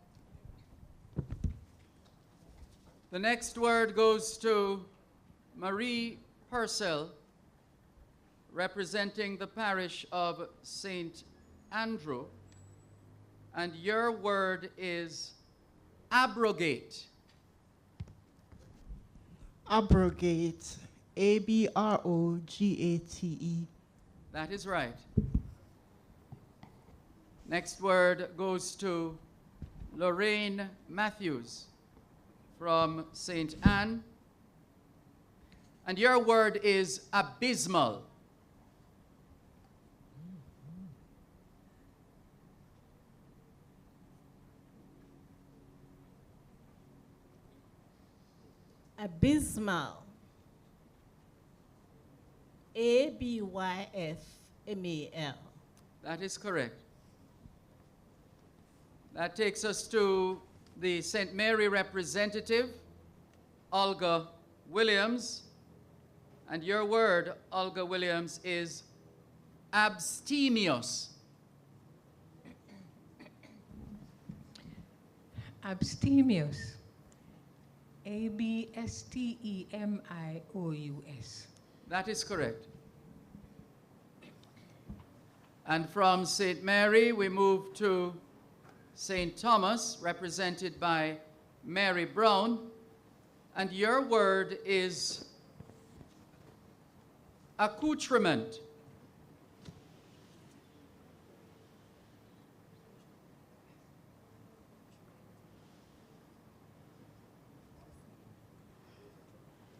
D: The next word goes to Marie Purcell, representing the parish of St. Andrew. And your word is abrogate.
E: Abrogate. ABROGATE.
D: That is right. Next word goes to Lorraine Matthews from St. Anne. And your word is abysmal.
F: Abysmal. ABYSMAL.
D: That is correct. That takes us to the St. Mary representative, Olga Williams. And your word, Olga Williams, is abstemious.
I: Abstemious. ABSTEMIOUS.
D: That is correct. And from St. Mary, we move to St. Thomas, represented by Mary Brown. And your word is accoutrement.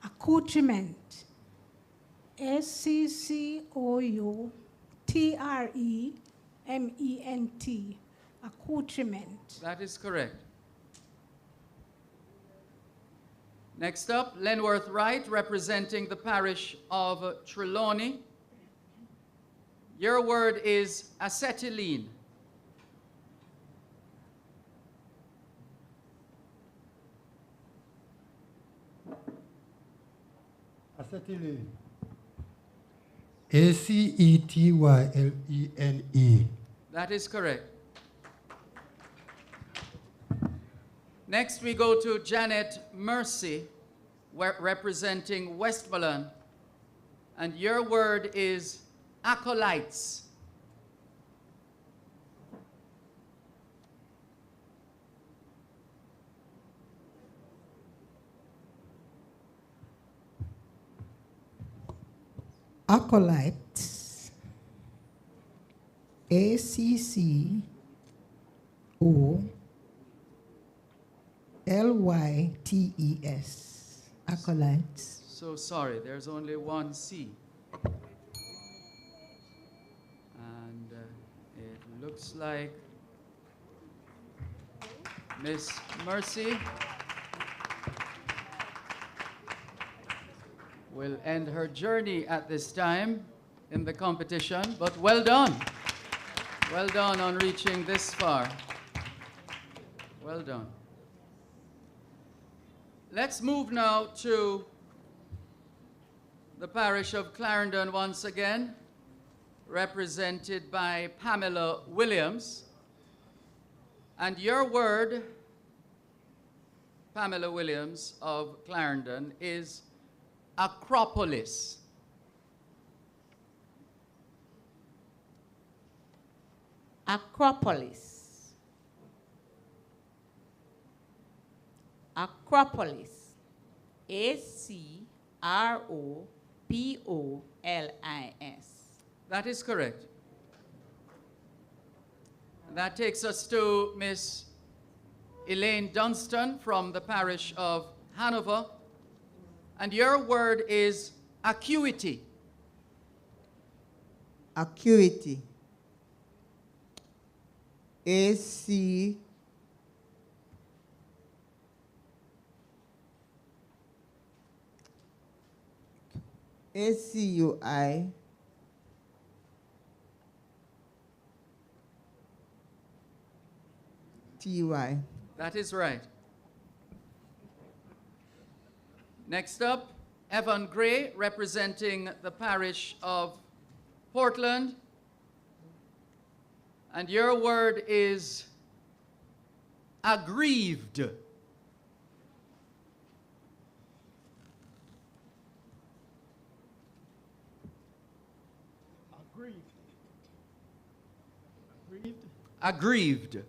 F: Accoutrement. ACCOUTREMENT. Accoutrement.
D: That is correct. Next up, Lenworth Wright, representing the parish of Trelawney. Your word is acetylene.
H: Acetylene. ACETYLENE.
D: That is correct. Next, we go to Janet Mercy, representing Westmoreland. And your word is acolytes.
J: Acolytes. ACCOLYTES. Acolytes.
D: So sorry, there's only one C. And it looks like Miss Mercy will end her journey at this time in the competition, but well done. Well done on reaching this far. Well done. Let's move now to the parish of Clarendon once again, represented by Pamela Williams. And your word, Pamela Williams of Clarendon, is Acropolis.
K: Acropolis. Acropolis. ACROPOLIS.
D: That is correct. And that takes us to Miss Elaine Dunstan from the parish of Hanover. And your word is acuity.
G: Acuity. AC ACUI TY.
D: That is right. Next up, Evan Gray, representing the parish of Portland. And your word is aggrieved. Aggrieved.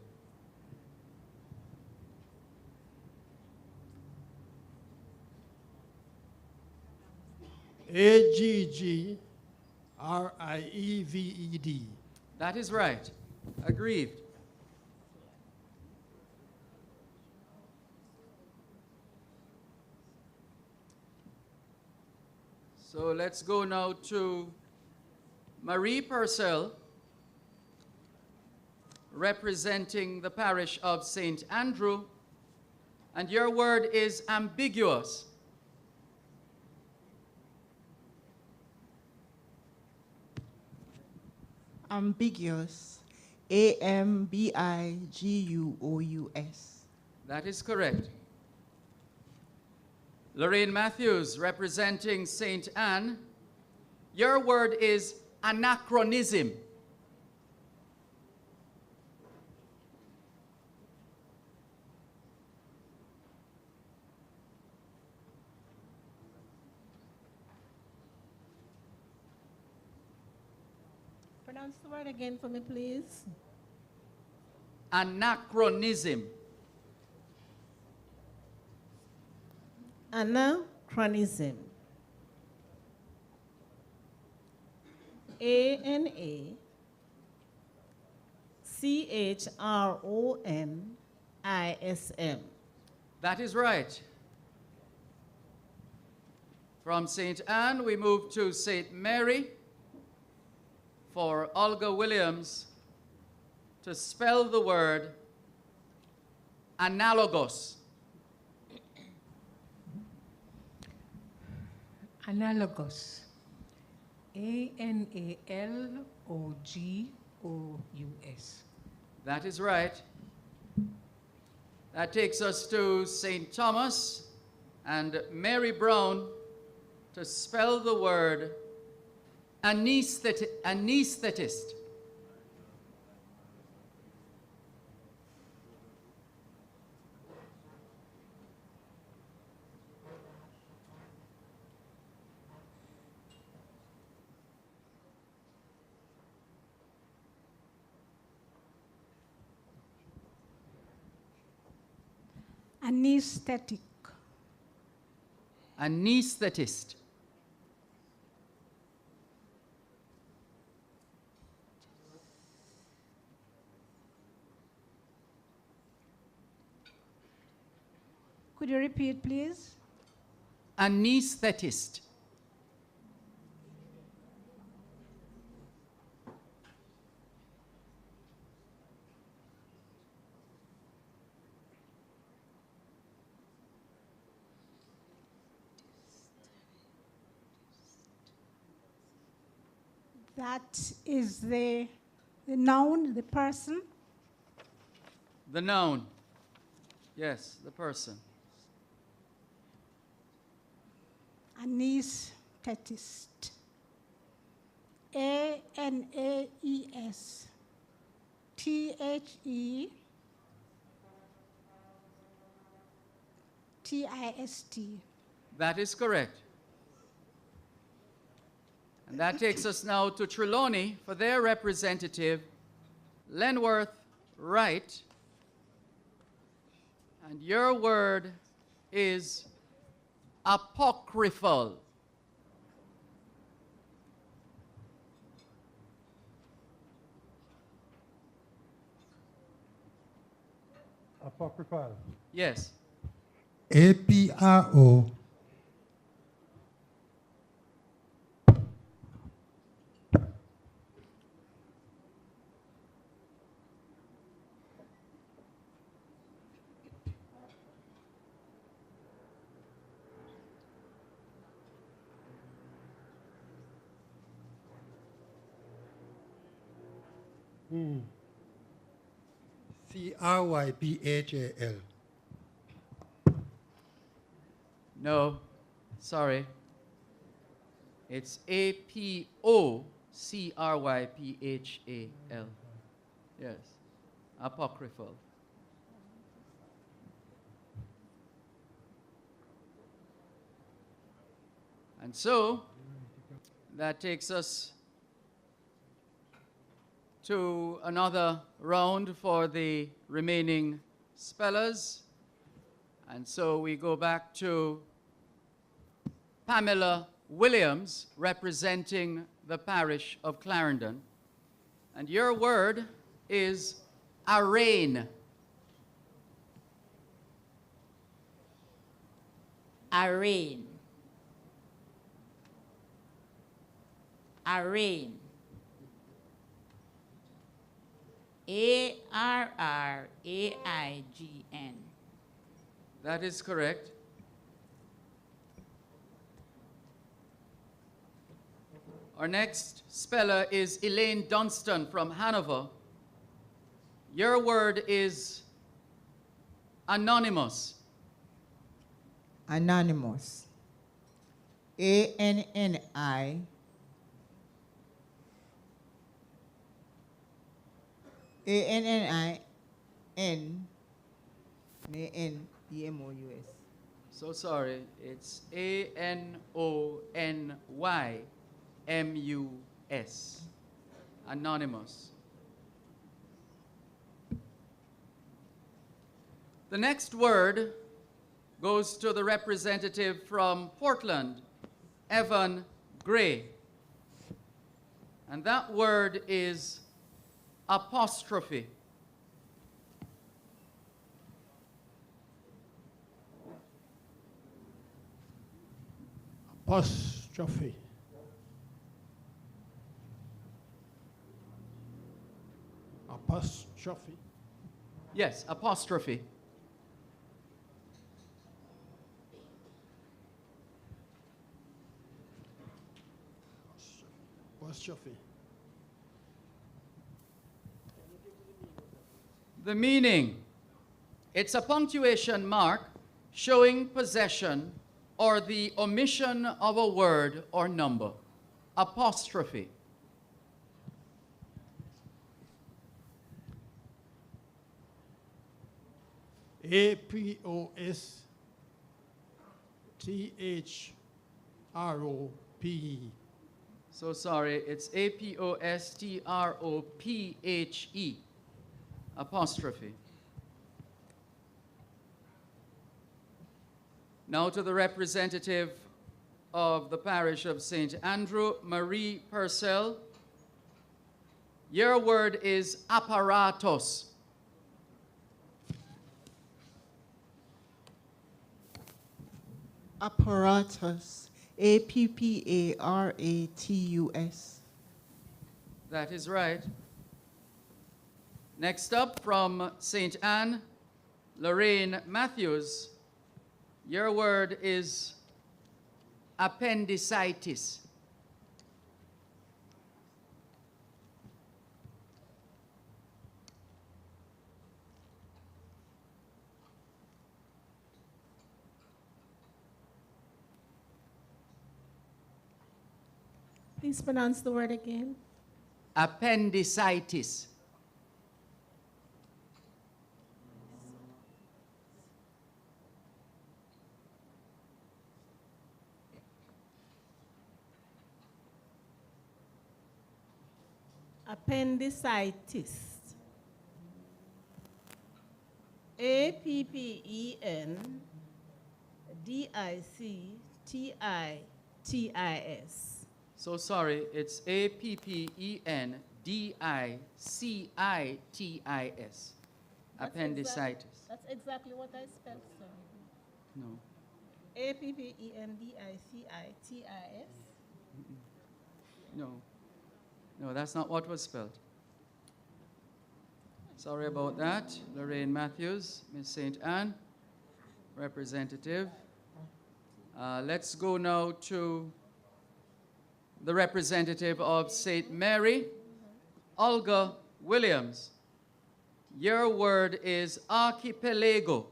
M: Aggrived.
D: That is right. Aggrieved. So let's go now to Marie Purcell, representing the parish of St. Andrew, and your word is ambiguous.
E: Ambiguous. Ambiguous.
D: That is correct. Lorraine Matthews, representing St. Anne, your word is anachronism.
F: Pronounce the word again for me, please.
D: Anachronism.
F: Anachronism. ANACHRONISM.
D: That is right. From St. Anne, we move to St. Mary for Olga Williams to spell the word analogous.
I: Analogous. ANALOGOUS.
D: That is right. That takes us to St. Thomas and Mary Brown to spell the word anesthetist.
F: Anesthetic.
D: Anesthetist.
F: Could you repeat, please?
D: Anesthetist.
F: That is the noun, the person.
D: The noun. Yes, the person.
F: Anesthetist. ANAESTHETIST.
D: That is correct. And that takes us now to Trelawney for their representative, Lenworth Wright. And your word is apocryphal.
H: Apocryphal.
D: Yes.
H: APRO. CRYPHAL.
D: No, sorry. It's APOCRYPHAL. Yes, apocryphal. And so, that takes us to another round for the remaining spellers. And so we go back to Pamela Williams, representing the parish of Clarendon. And your word is arraign.
K: Arraign. Arraign. A-R-R-A-I-G-N.
D: That is correct. Our next speller is Elaine Dunstan from Hanover. Your word is anonymous.
G: Anonymous. A-N-N-I. A-N-N-I-N. N-D-M-O-U-S.
D: So sorry, it's A-N-O-N-Y-M-U-S. Anonymous. The next word goes to the representative from Portland, Evan Gray. And that word is apostrophe.
M: Apostrophe. Apostrophe.
D: Yes, apostrophe.
M: Apostrophe.
D: The meaning. It's a punctuation mark showing possession or the omission of a word or number. Apostrophe.
M: A-P-O-S-T-H-R-O-P-E.
D: So sorry, it's A-P-O-S-T-R-O-P-H-E. Apostrophe. Now to the representative of the parish of St. Andrew, Marie Purcell. Your word is apparatus.
E: Apparatus. A-P-P-A-R-A-T-U-S.
D: That is right. Next up from St. Anne, Lorraine Matthews. Your word is appendicitis.
F: Please pronounce the word again.
D: Appendicitis.
F: Appendicitis. A-P-P-E-N-D-I-C-T-I-T-I-S.
D: So sorry, it's A-P-P-E-N-D-I-C-I-T-I-S. Appendicitis.
F: That's exactly what I spelled, sir.
D: No.
F: A-P-P-E-N-D-I-C-I-T-I-S.
D: No. No, that's not what was spelled. Sorry about that. Lorraine Matthews, Miss St. Anne, representative. Let's go now to the representative of St. Mary, Olga Williams. Your word is archipelago.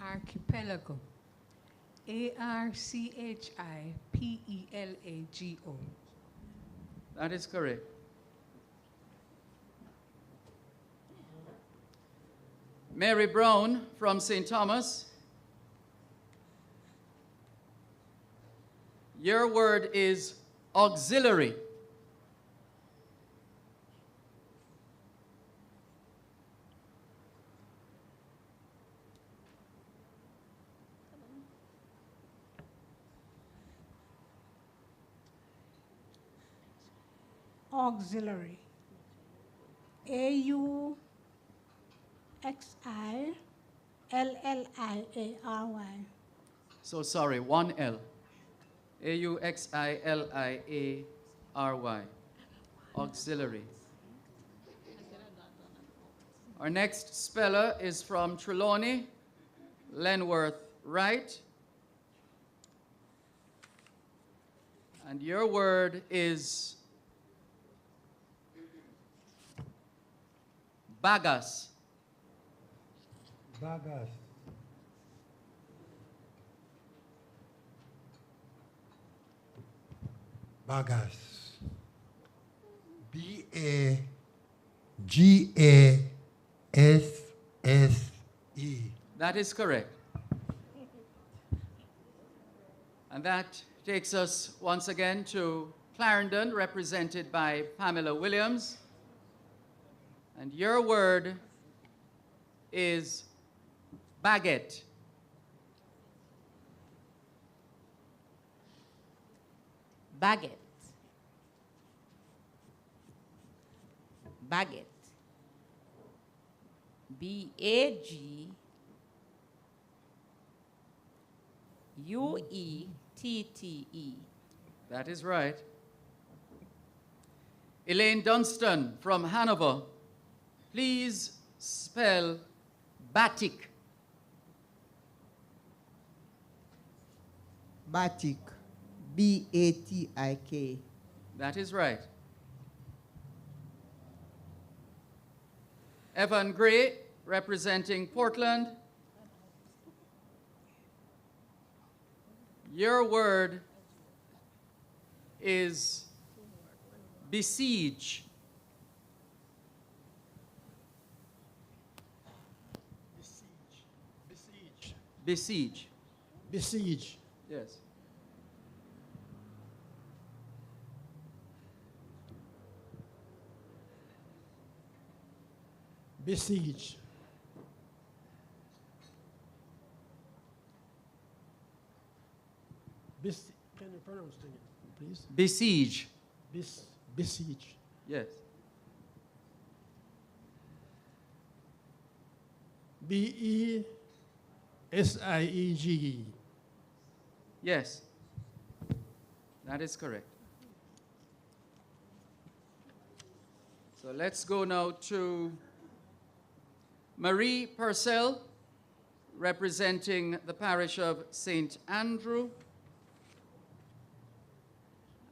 I: Archipelago. A-R-C-H-I-P-E-L-A-G-O.
D: That is correct. Mary Brown from St. Thomas. Your word is auxiliary.
F: Auxiliary. Auxiliary.
D: So sorry, one L. Auxiliary. Auxiliary. Our next speller is from Trelawney, Lenworth Wright. And your word is bagas.
H: Bagas. Bagas. B-A-G-A-S-S-E.
D: That is correct. And that takes us once again to Clarendon, represented by Pamela Williams. And your word is baguette.
K: Baguette. Baguette. B-A-G-U-E-T-T-E.
D: That is right. Elaine Dunstan from Hanover, please spell batik.
G: Batik. B-A-T-I-K.
D: That is right. Evan Gray, representing Portland. Your word is besiege. Besiege.
M: Besiege.
D: Yes.
M: Besiege. Can you pronounce it, please?
D: Besiege.
M: Besiege.
D: Yes.
M: B-E-S-I-E-G-E.
D: Yes. That is correct. So let's go now to Marie Purcell, representing the parish of St. Andrew.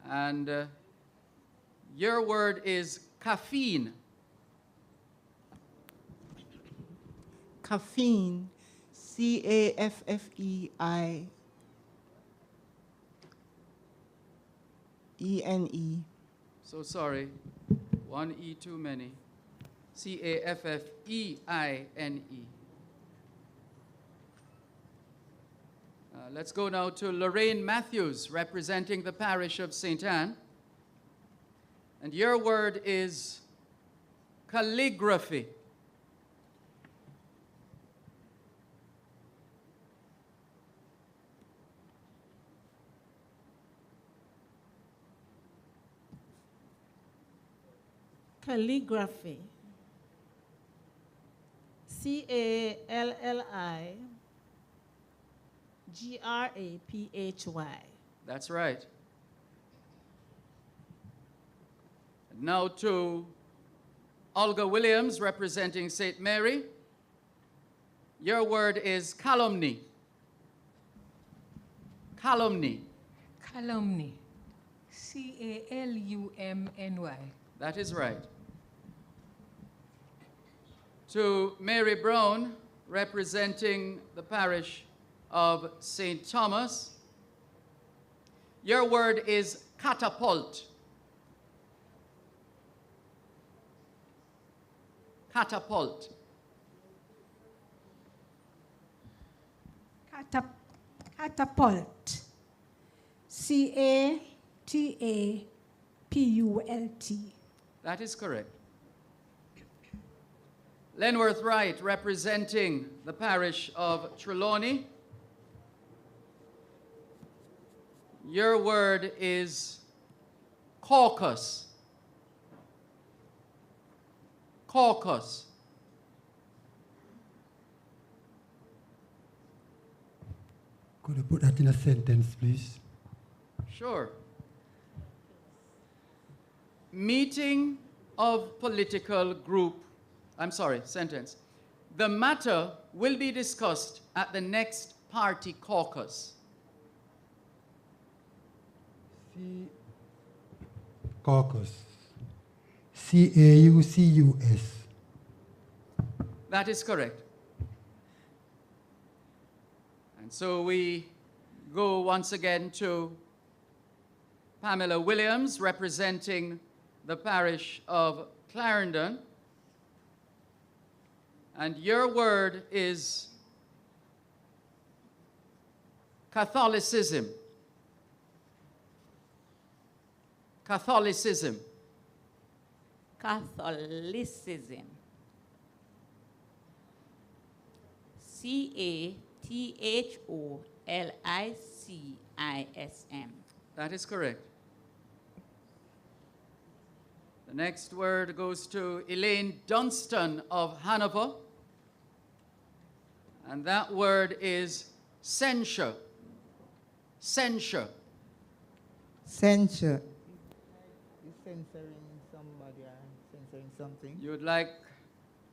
D: And your word is caffeine.
G: Caffeine. C-A-F-F-E-I-E-N-E.
D: So sorry, one E too many. C-A-F-F-E-I-N-E. Let's go now to Lorraine Matthews, representing the parish of St. Anne. And your word is calligraphy.
F: Calligraphy. C-A-L-L-I-G-R-A-P-H-Y.
D: That's right. And now to Olga Williams, representing St. Mary. Your word is calumny. Calumny.
I: Calumny. C-A-L-U-M-N-Y.
D: That is right. To Mary Brown, representing the parish of St. Thomas. Your word is catapult. Catapult.
F: Catapult. C-A-T-A-P-U-L-T.
D: That is correct. Lenworth Wright, representing the parish of Trelawney. Your word is caucus. caucus.
H: Could you put that in a sentence, please?
D: Sure. Meeting of political group, sentence. The matter will be discussed at the next party caucus.
H: Caucus. C-A-U-C-U-S.
D: That is correct. And so we go once again to Pamela Williams, representing the parish of Clarendon. And your word is Catholicism. Catholicism.
K: Catholicism. C-A-T-H-O-L-I-C-I-S-M.
D: That is correct. The next word goes to Elaine Dunstan of Hanover. And that word is censure. Censure.
G: Censure. You're censoring somebody or censoring something.
D: You would like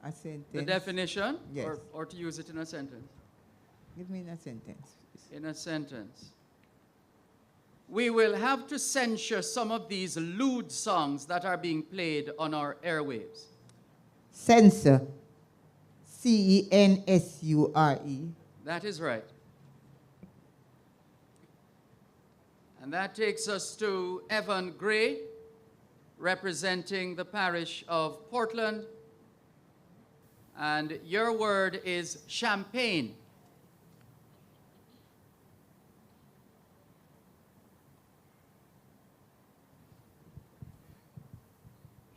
G: A sentence.
D: the definition?
G: Yes.
D: Or to use it in a sentence?
G: Give me in a sentence.
D: In a sentence. We will have to censure some of these lewd songs that are being played on our airwaves.
G: Censor. C-E-N-S-U-R-E.
D: That is right. And that takes us to Evan Gray, representing the parish of Portland. And your word is champagne.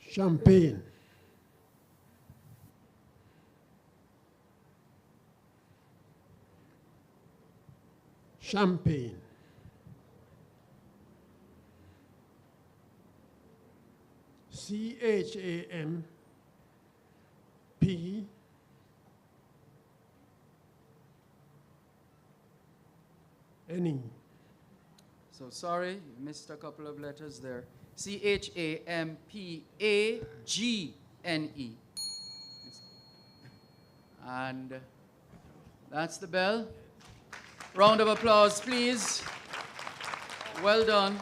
M: Champagne. Champagne. C-H-A-M-P-N-E.
D: So sorry, you missed a couple of letters there. C-H-A-M-P-A-G-N-E. And that's the bell. Round of applause, please. Well done.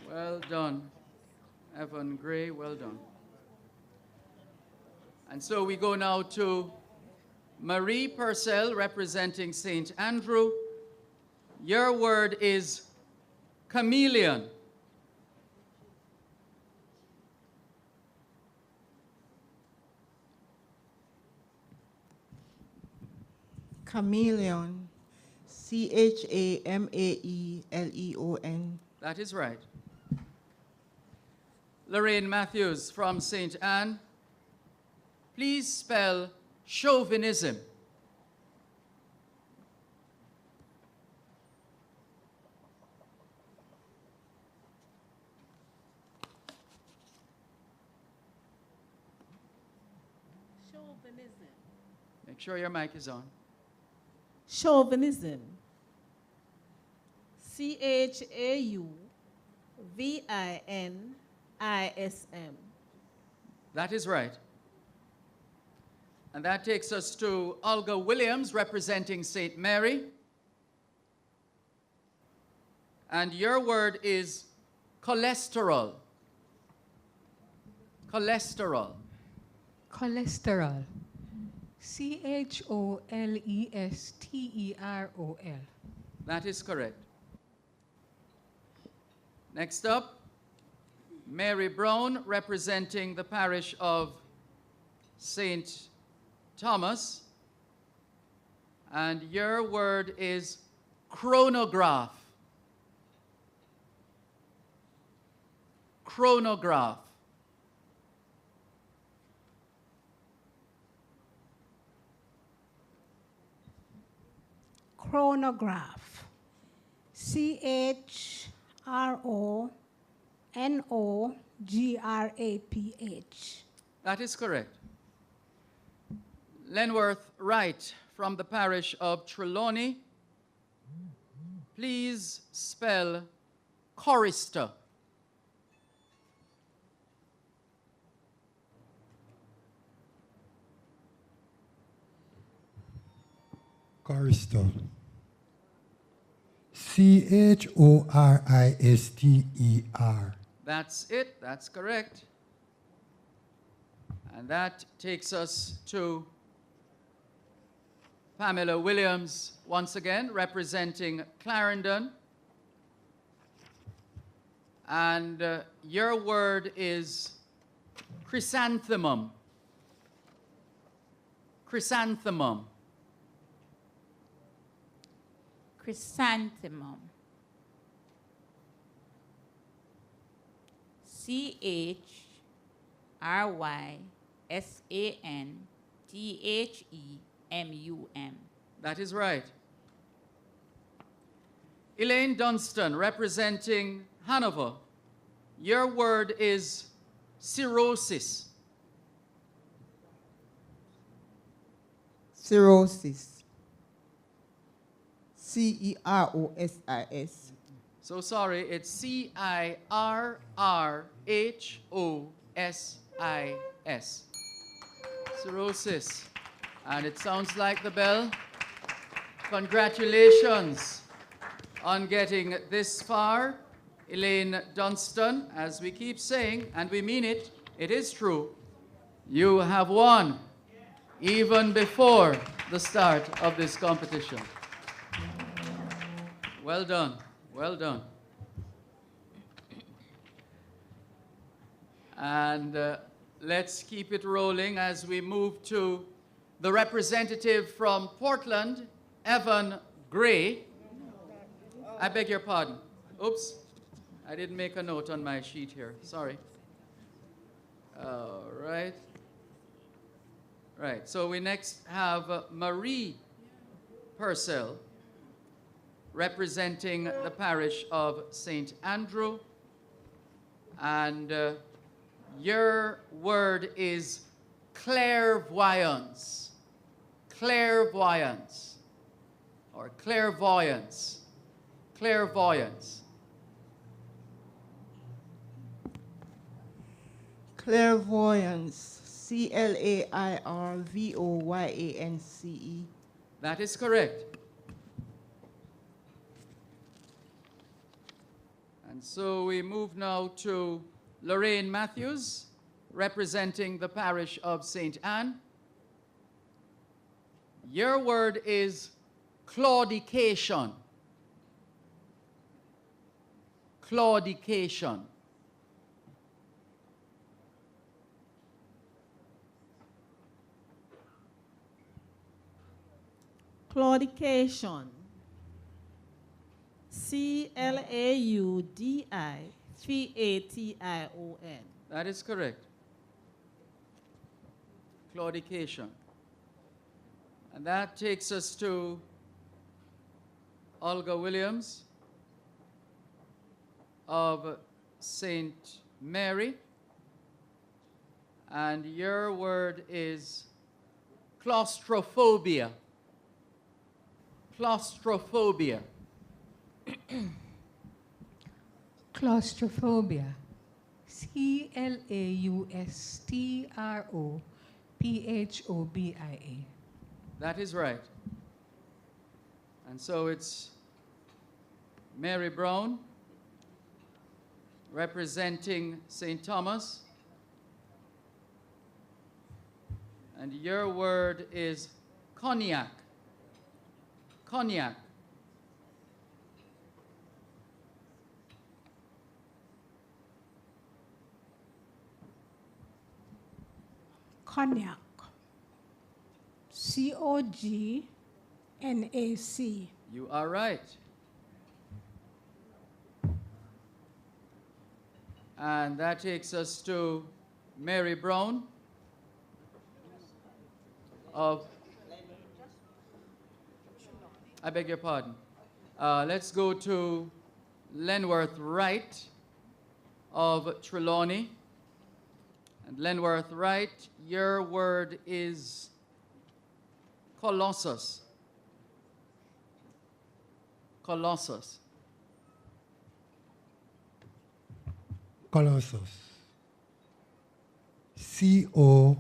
D: Well done. Evan Gray, well done. And so we go now to Marie Purcell, representing St. Andrew. Your word is chameleon.
G: Chameleon. C-H-A-M-A-E-L-E-O-N.
D: That is right. Lorraine Matthews from St. Anne. Please spell chauvinism.
F: Chauvinism.
D: Make sure your mic is on.
F: Chauvinism. C-H-A-U-V-I-N-I-S-M.
D: That is right. And that takes us to Olga Williams, representing St. Mary. And your word is cholesterol. Cholesterol.
I: Cholesterol. C-H-O-L-E-S-T-E-R-O-L.
D: That is correct. Next up, Mary Brown, representing the parish of St. Thomas. And your word is chronograph. Chronograph.
F: Chronograph. C-H-R-O-N-O-G-R-A-P-H. N-O-G-R-A-P-H.
D: That is correct. Lenworth Wright from the parish of Trelawney. Please spell chorister.
H: Chorister. C-H-O-R-I-S-T-E-R.
D: That's it. That's correct. And that takes us to Pamela Williams, once again, representing Clarendon. And your word is chrysanthemum. Chrysanthemum.
K: Chrysanthemum. CHRYSANTHEMUM.
D: That is right. Elaine Dunstan, representing Hanover. Your word is cirrhosis.
G: Cirrhosis. C-E-R-O-S-I-S.
D: So sorry, it's C-I-R-R-H-O-S-I-S. Cirrhosis. And it sounds like the bell. Congratulations on getting this far, Elaine Dunstan. As we keep saying, and we mean it, it is true, you have won even before the start of this competition. Well done, well done. And let's keep it rolling as we move to the representative from Portland, Evan Gray. I beg your pardon. Oops, I didn't make a note on my sheet here. Sorry. All right. Right, so we next have Marie Purcell, representing the parish of St. Andrew. And your word is clairvoyance. Clairvoyance. Or clairvoyance. Clairvoyance.
G: Clairvoyance. C-L-A-I-R-V-O-Y-A-N-C-E.
D: That is correct. And so we move now to Lorraine Matthews, representing the parish of St. Anne. Your word is claudication. Claudication.
F: Claudication. C-L-A-U-D-I-C-A-T-I-O-N.
D: That is correct. Claudication. And that takes us to Olga Williams of St. Mary. And your word is claustrophobia. Claustrophobia.
I: Claustrophobia. C-L-A-U-S-T-R-O-P-H-O-B-I-A.
D: That is right. And so it's Mary Brown, representing St. Thomas. And your word is cognac. Cognac.
F: Cognac. C-O-G-N-A-C.
D: You are right. And that takes us to Mary Brown of, I beg your pardon. Let's go to Lenworth Wright of Trelawney. And Lenworth Wright, your word is Colossus. Colossus.
H: Colossus. C-O-L-O-S-S-U-S.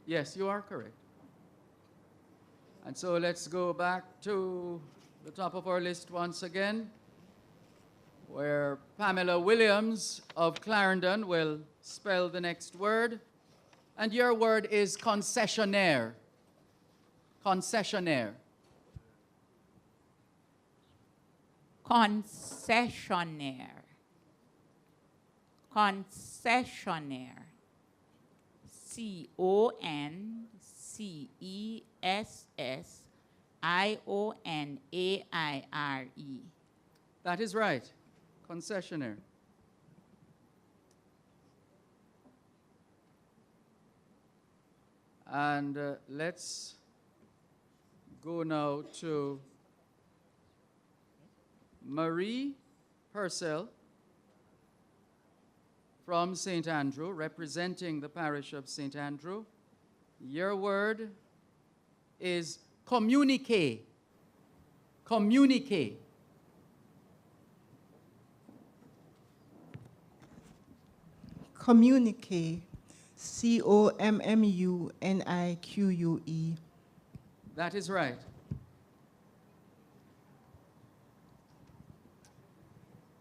D: Yes, you are correct. And so let's go back to the top of our list once again, where Pamela Williams of Clarendon will spell the next word. And your word is concessionaire. Concessionaire.
K: Concessionaire. Concessionaire. C-O-N-C-E-S-S-I-O-N-A-I-R-E.
D: That is right. Concessionaire. And let's go now to Marie Purcell from St. Andrew, representing the parish of St. Andrew. Your word is communique. Communique.
F: Communique. C-O-M-M-U-N-I-Q-U-E.
D: That is right.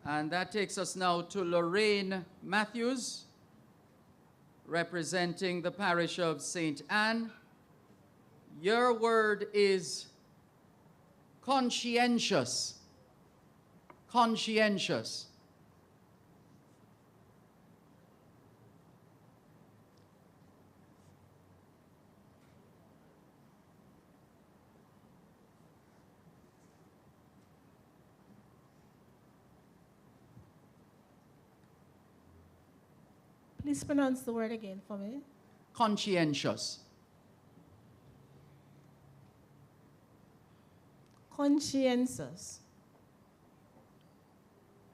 D: And that takes us now to Lorraine Matthews, representing the parish of St. Anne. Your word is conscientious. Conscientious.
F: Please pronounce the word again for me.
D: Conscientious.
F: Conscientious.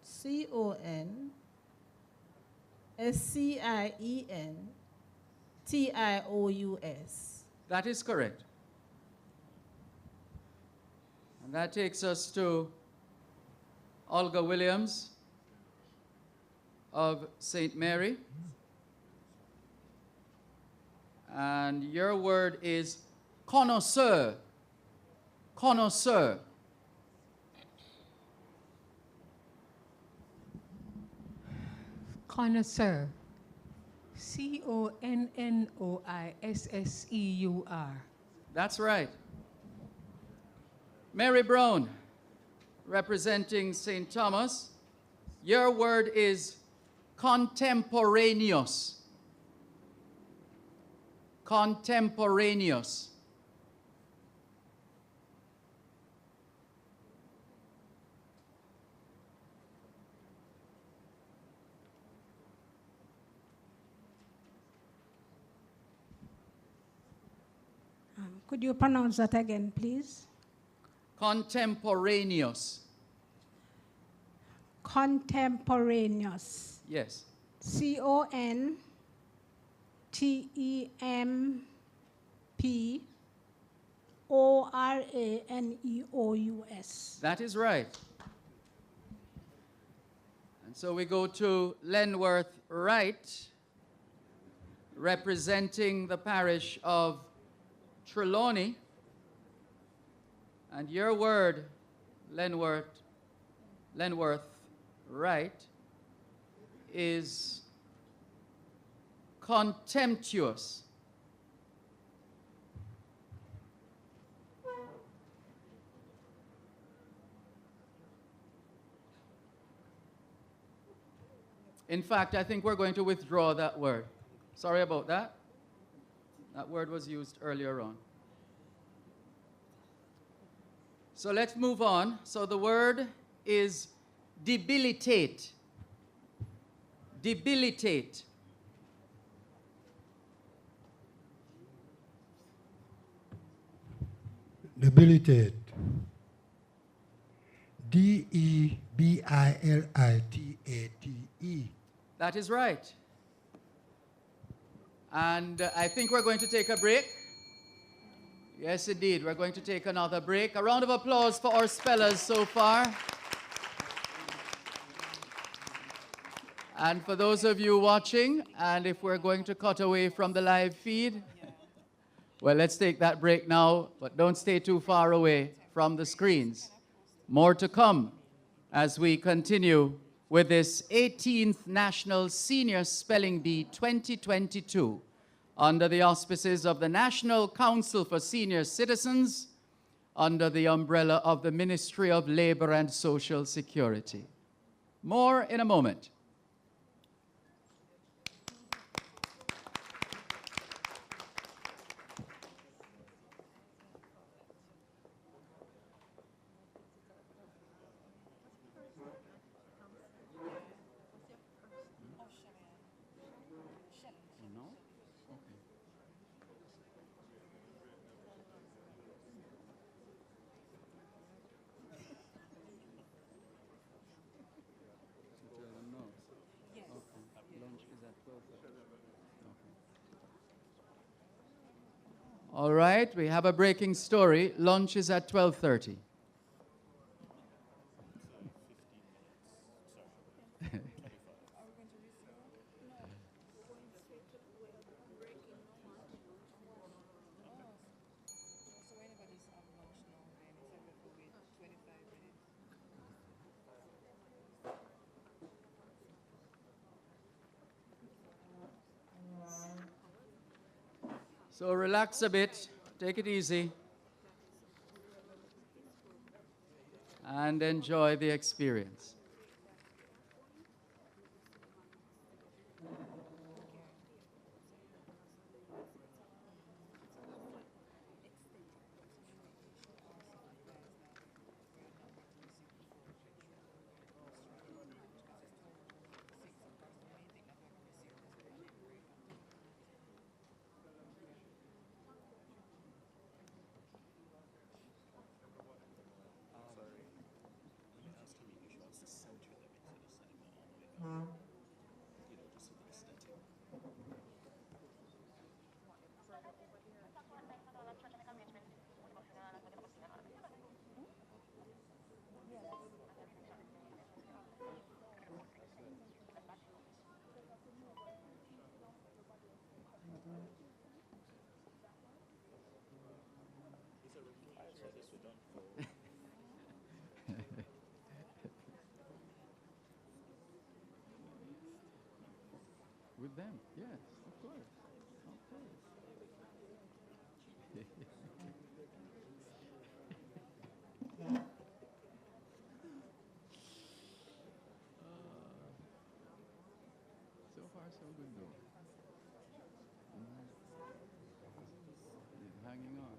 F: C-O-N-S-C-I-E-N-T-I-O-U-S.
D: That is correct. And that takes us to Olga Williams of St. Mary. And your word is connoisseur. Connoisseur.
I: Connoisseur. C-O-N-N-O-I-S-S-E-U-R.
D: That's right. Mary Brown, representing St. Thomas. Your word is contemporaneous. Contemporaneous.
F: Could you pronounce that again, please?
D: Contemporaneous.
F: Contemporaneous.
D: Yes.
F: C-O-N-T-E-M-P-O-R-A-N-E-O-U-S.
D: That is right. And so we go to Lenworth Wright, representing the parish of Trelawney. And your word, Lenworth Wright, is contemptuous. In fact, I think we're going to withdraw that word. Sorry about that. That word was used earlier on. So let's move on. So the word is debilitate. Debilitate.
H: Debilitate. Debilitatate.
D: That is right. And I think we're going to take a break. Yes, indeed. We're going to take another break. A round of applause for our spellers so far. And for those of you watching, and if we're going to cut away from the live feed, well, let's take that break now, but don't stay too far away from the screens. More to come as we continue with this 18th National Senior Spelling Bee 2022 under the auspices of the National Council for Senior Citizens under the umbrella of the Ministry of Labor and Social Security. More in a moment. All right, we have a breaking story. Lunch is at 12:30. So relax a bit, take it easy, and enjoy the experience. With them, yes, of course. Of course. So far, so good, though. He's hanging on.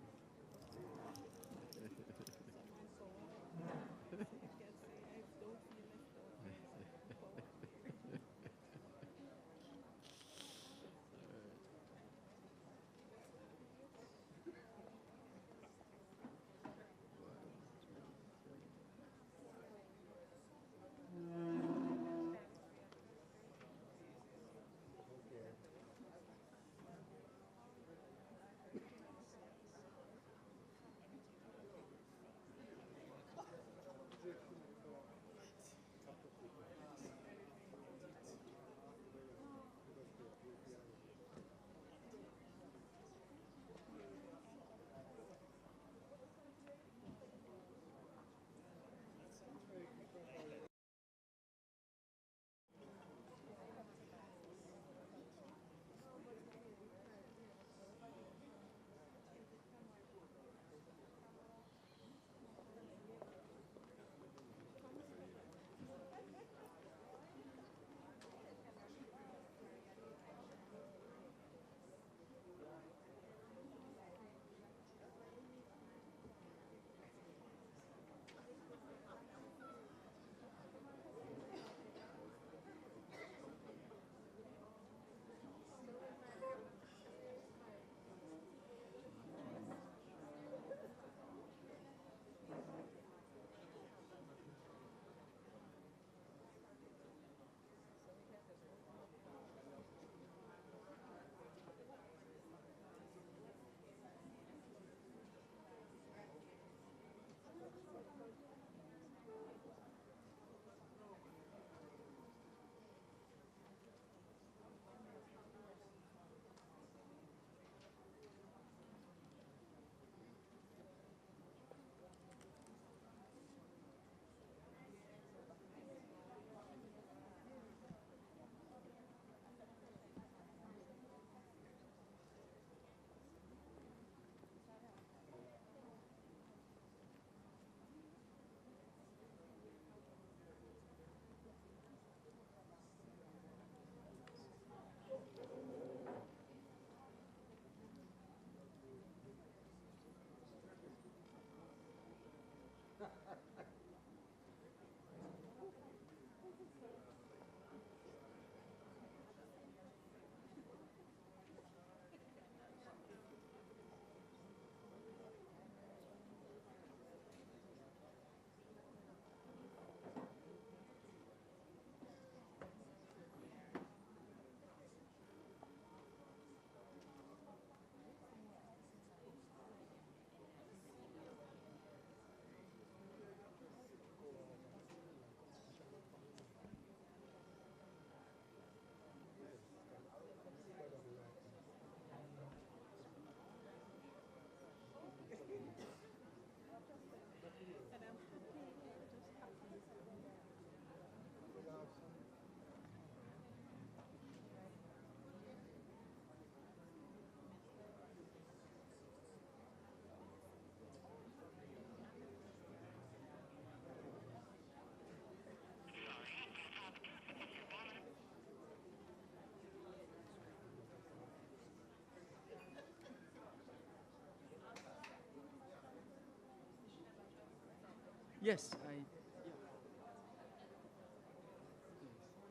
D: Yes,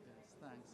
D: yes, thanks.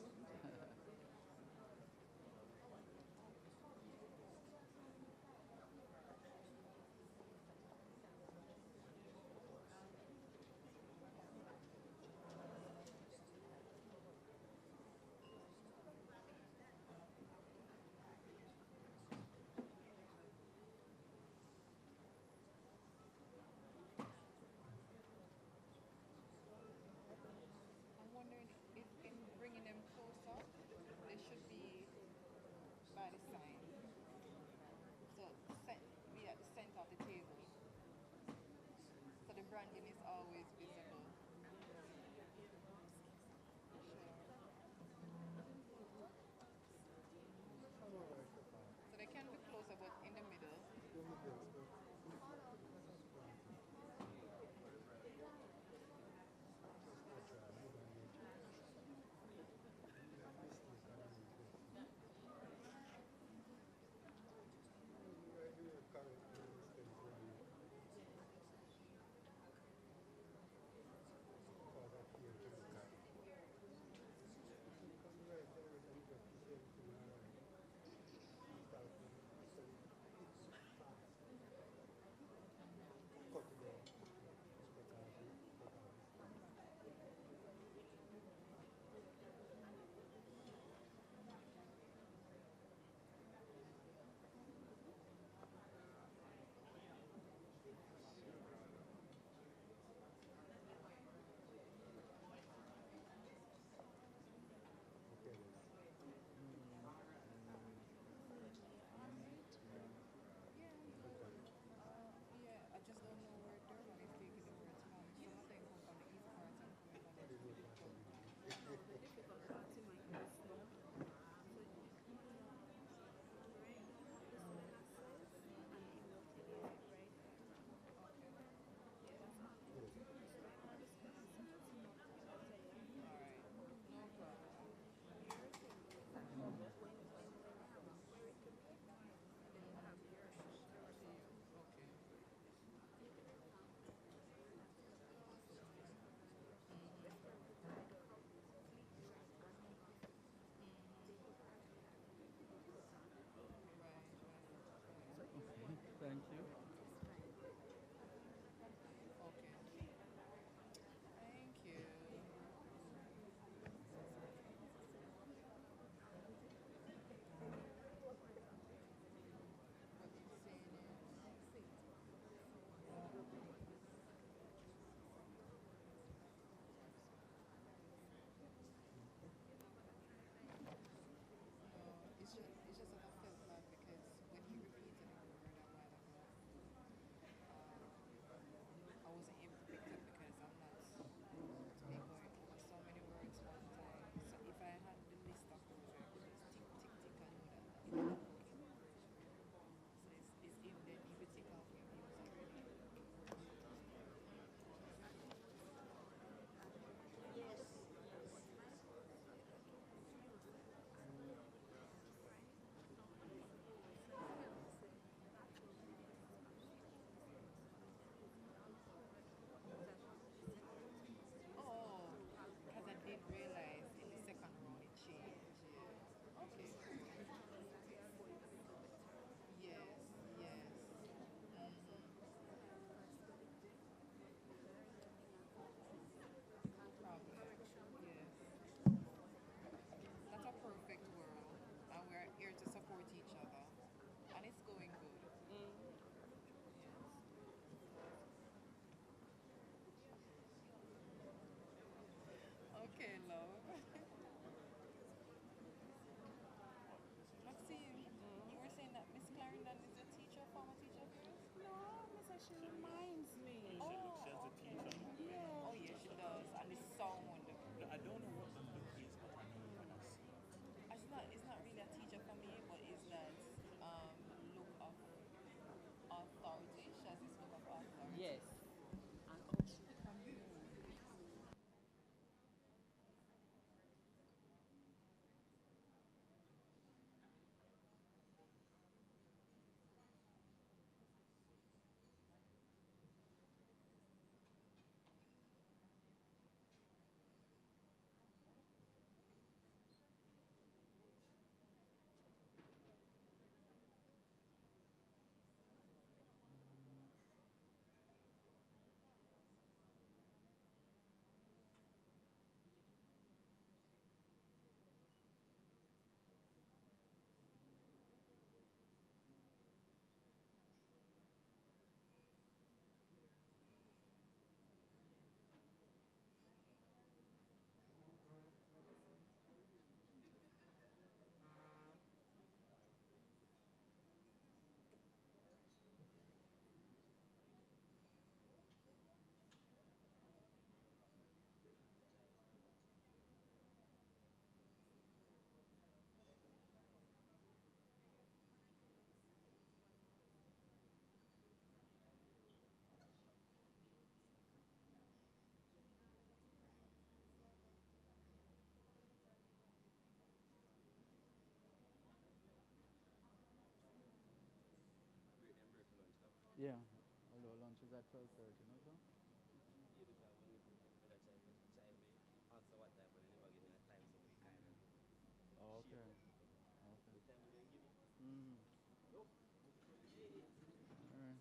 D: Yeah. Although lunch is at 12:30, no, sir? Oh, okay. Okay. Mm. All right.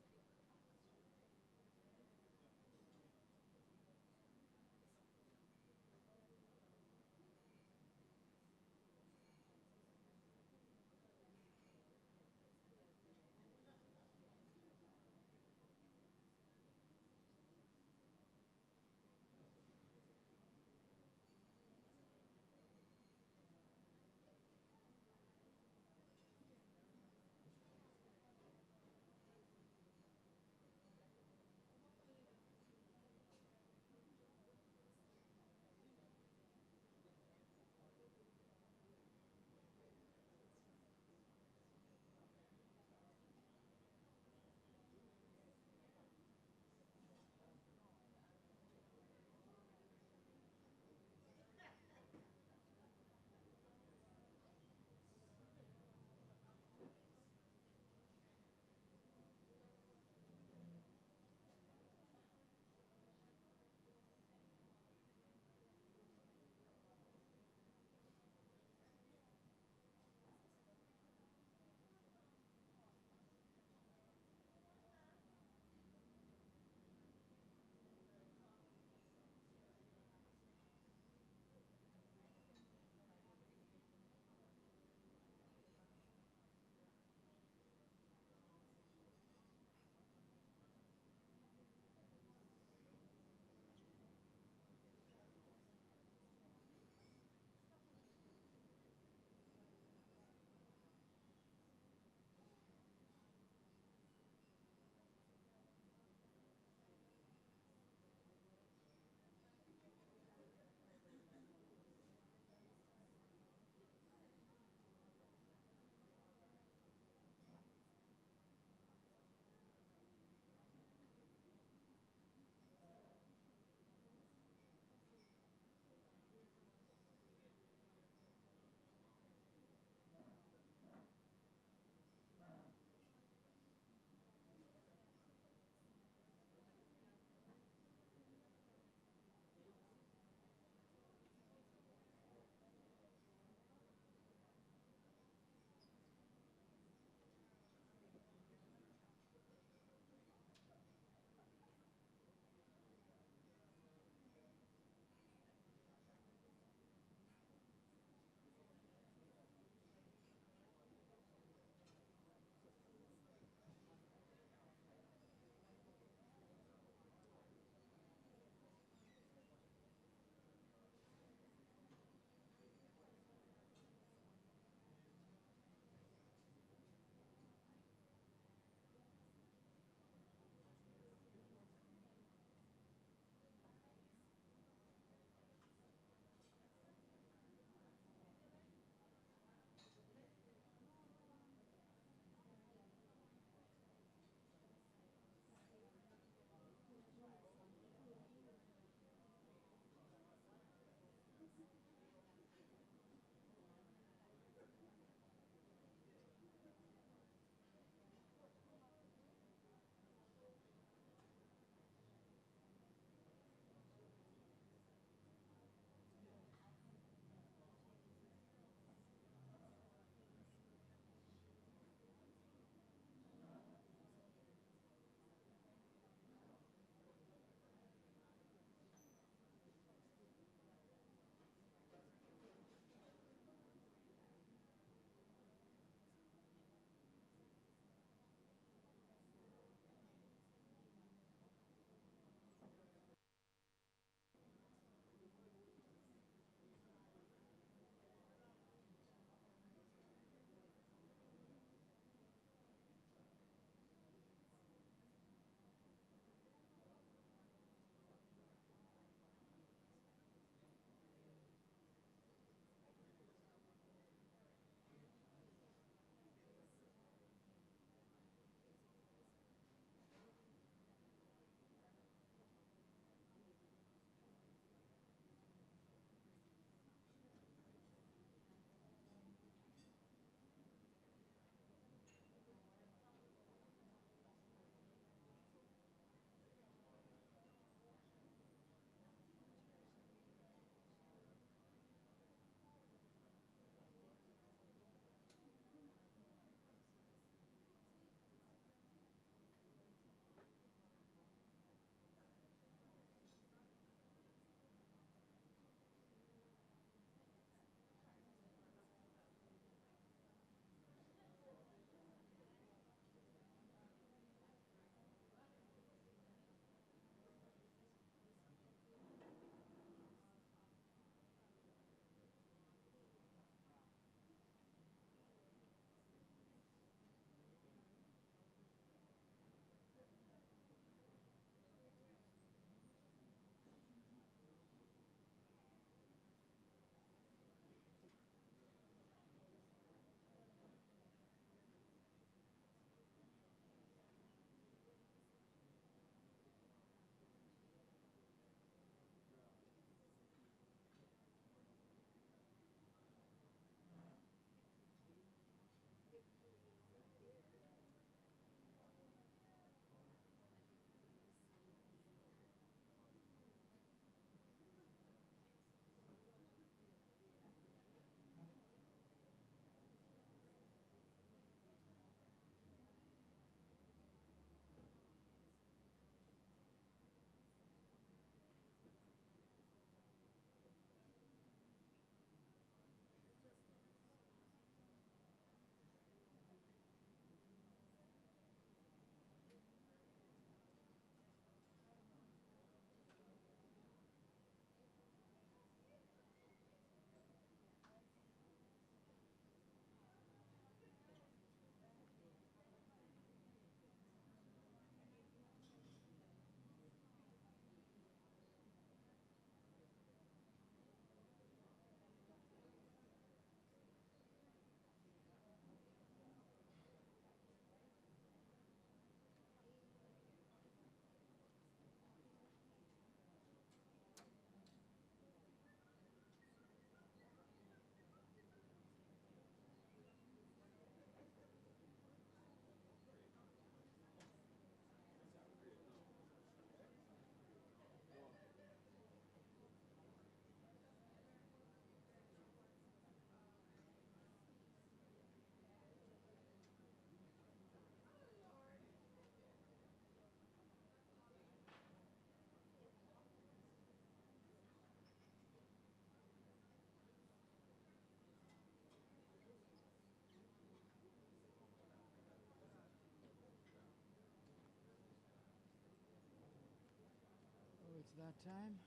D: that time.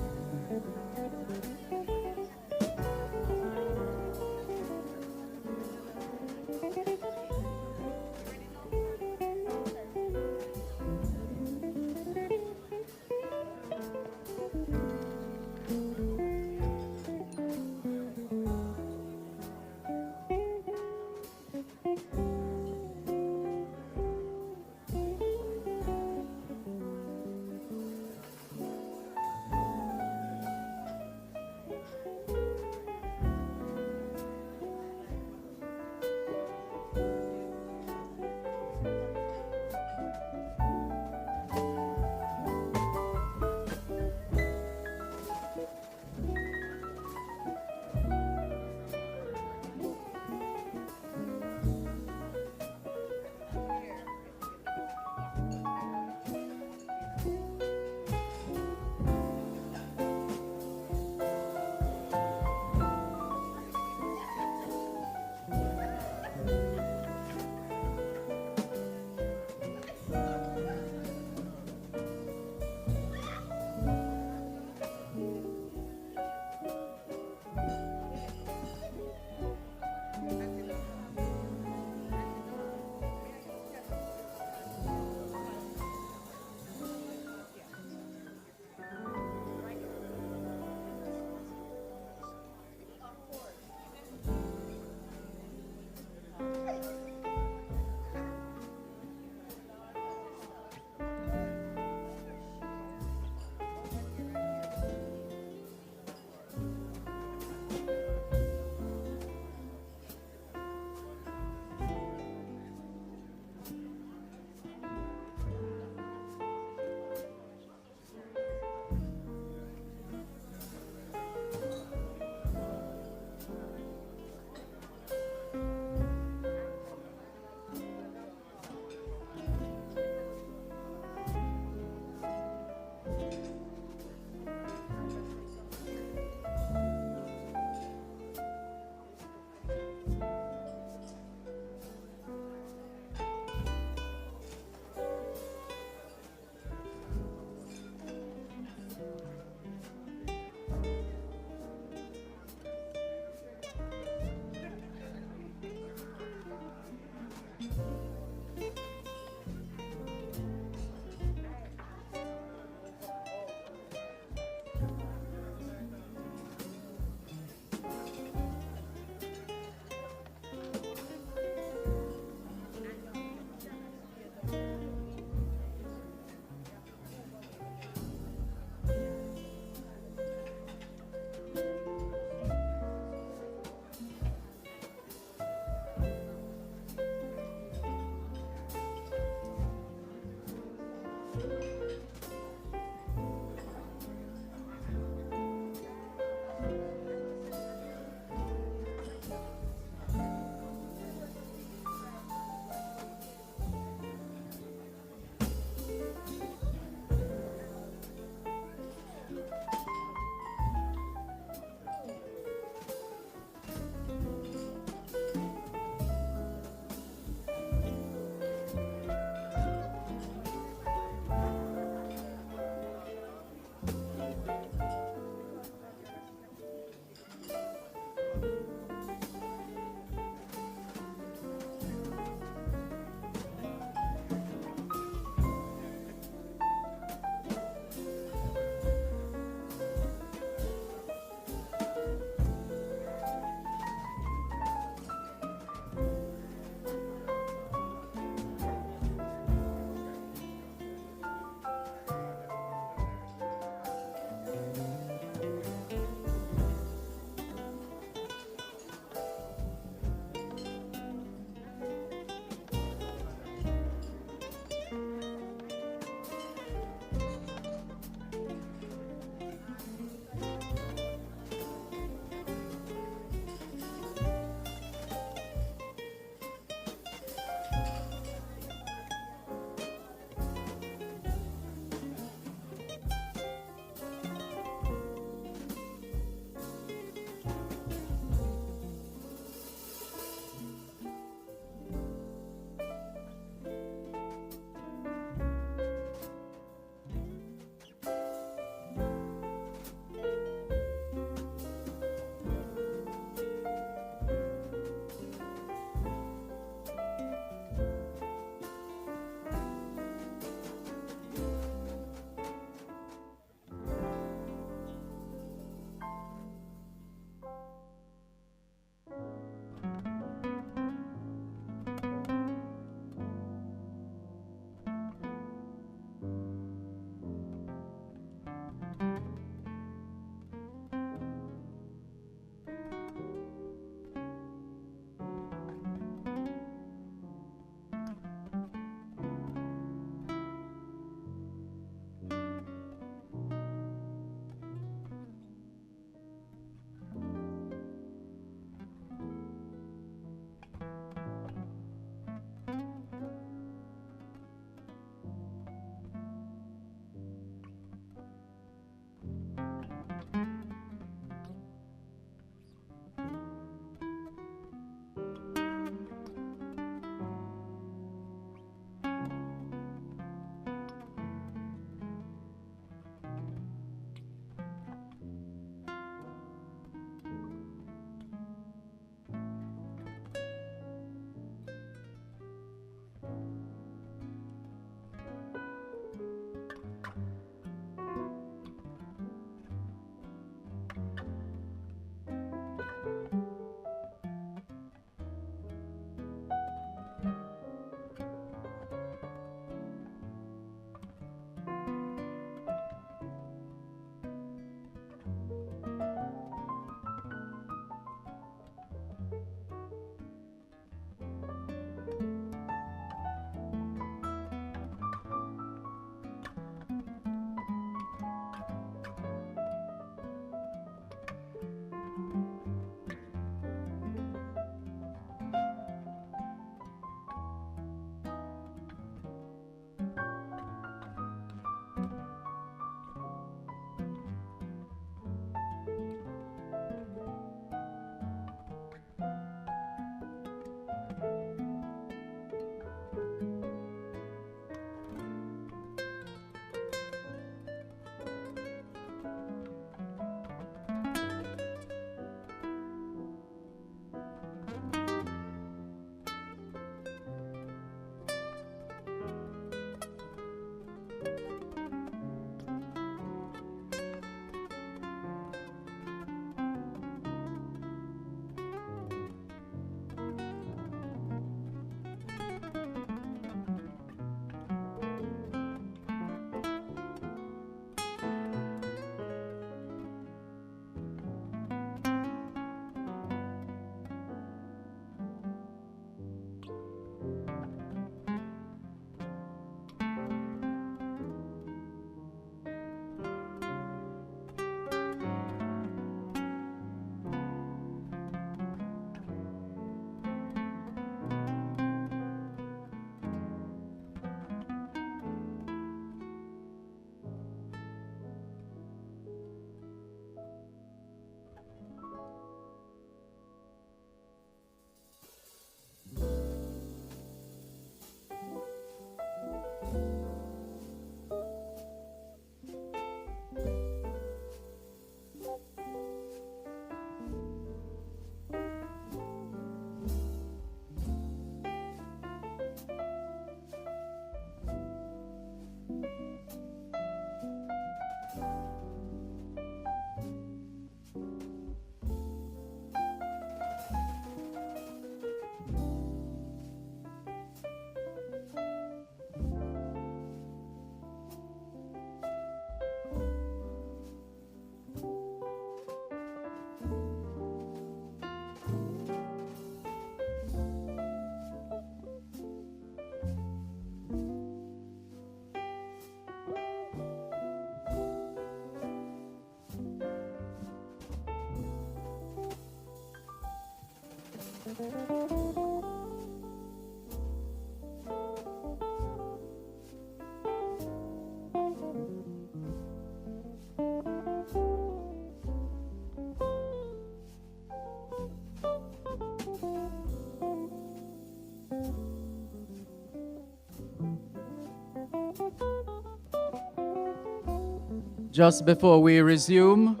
D: Just before we resume,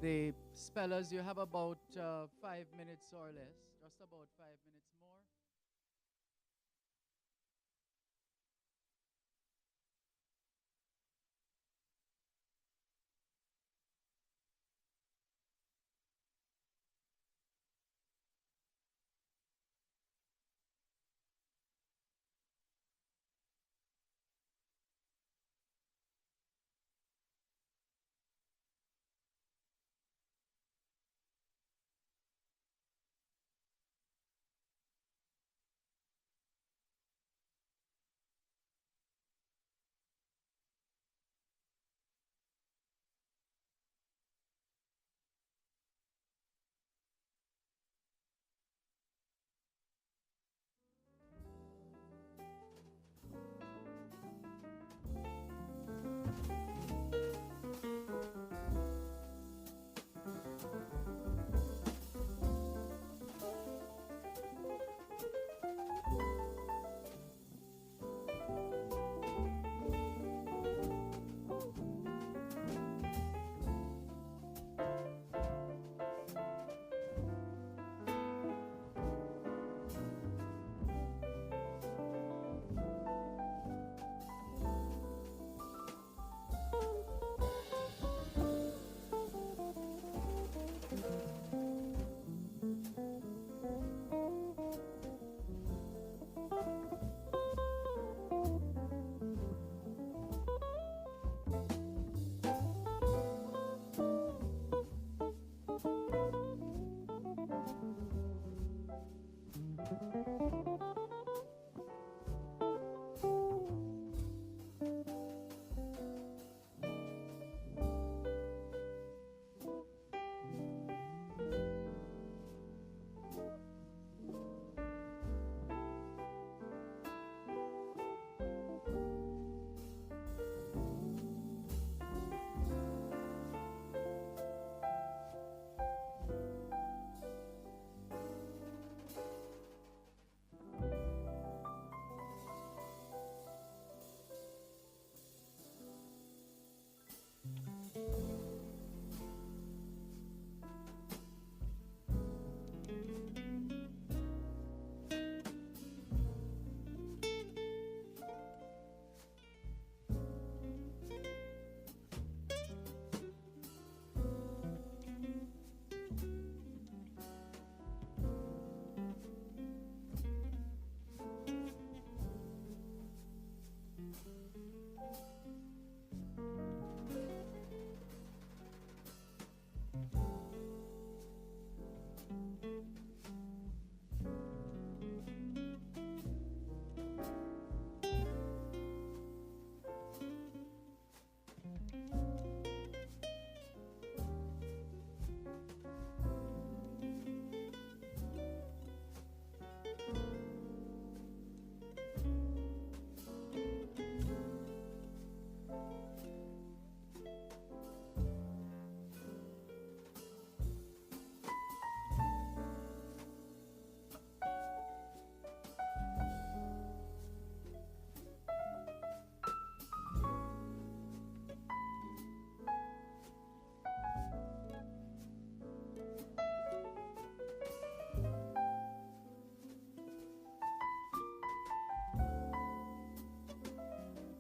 D: the spellers, you have about 5 minutes or less, just about 5 minutes more.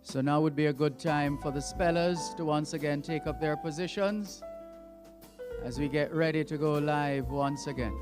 D: So now would be a good time for the spellers to once again take up their positions as we get ready to go live once again.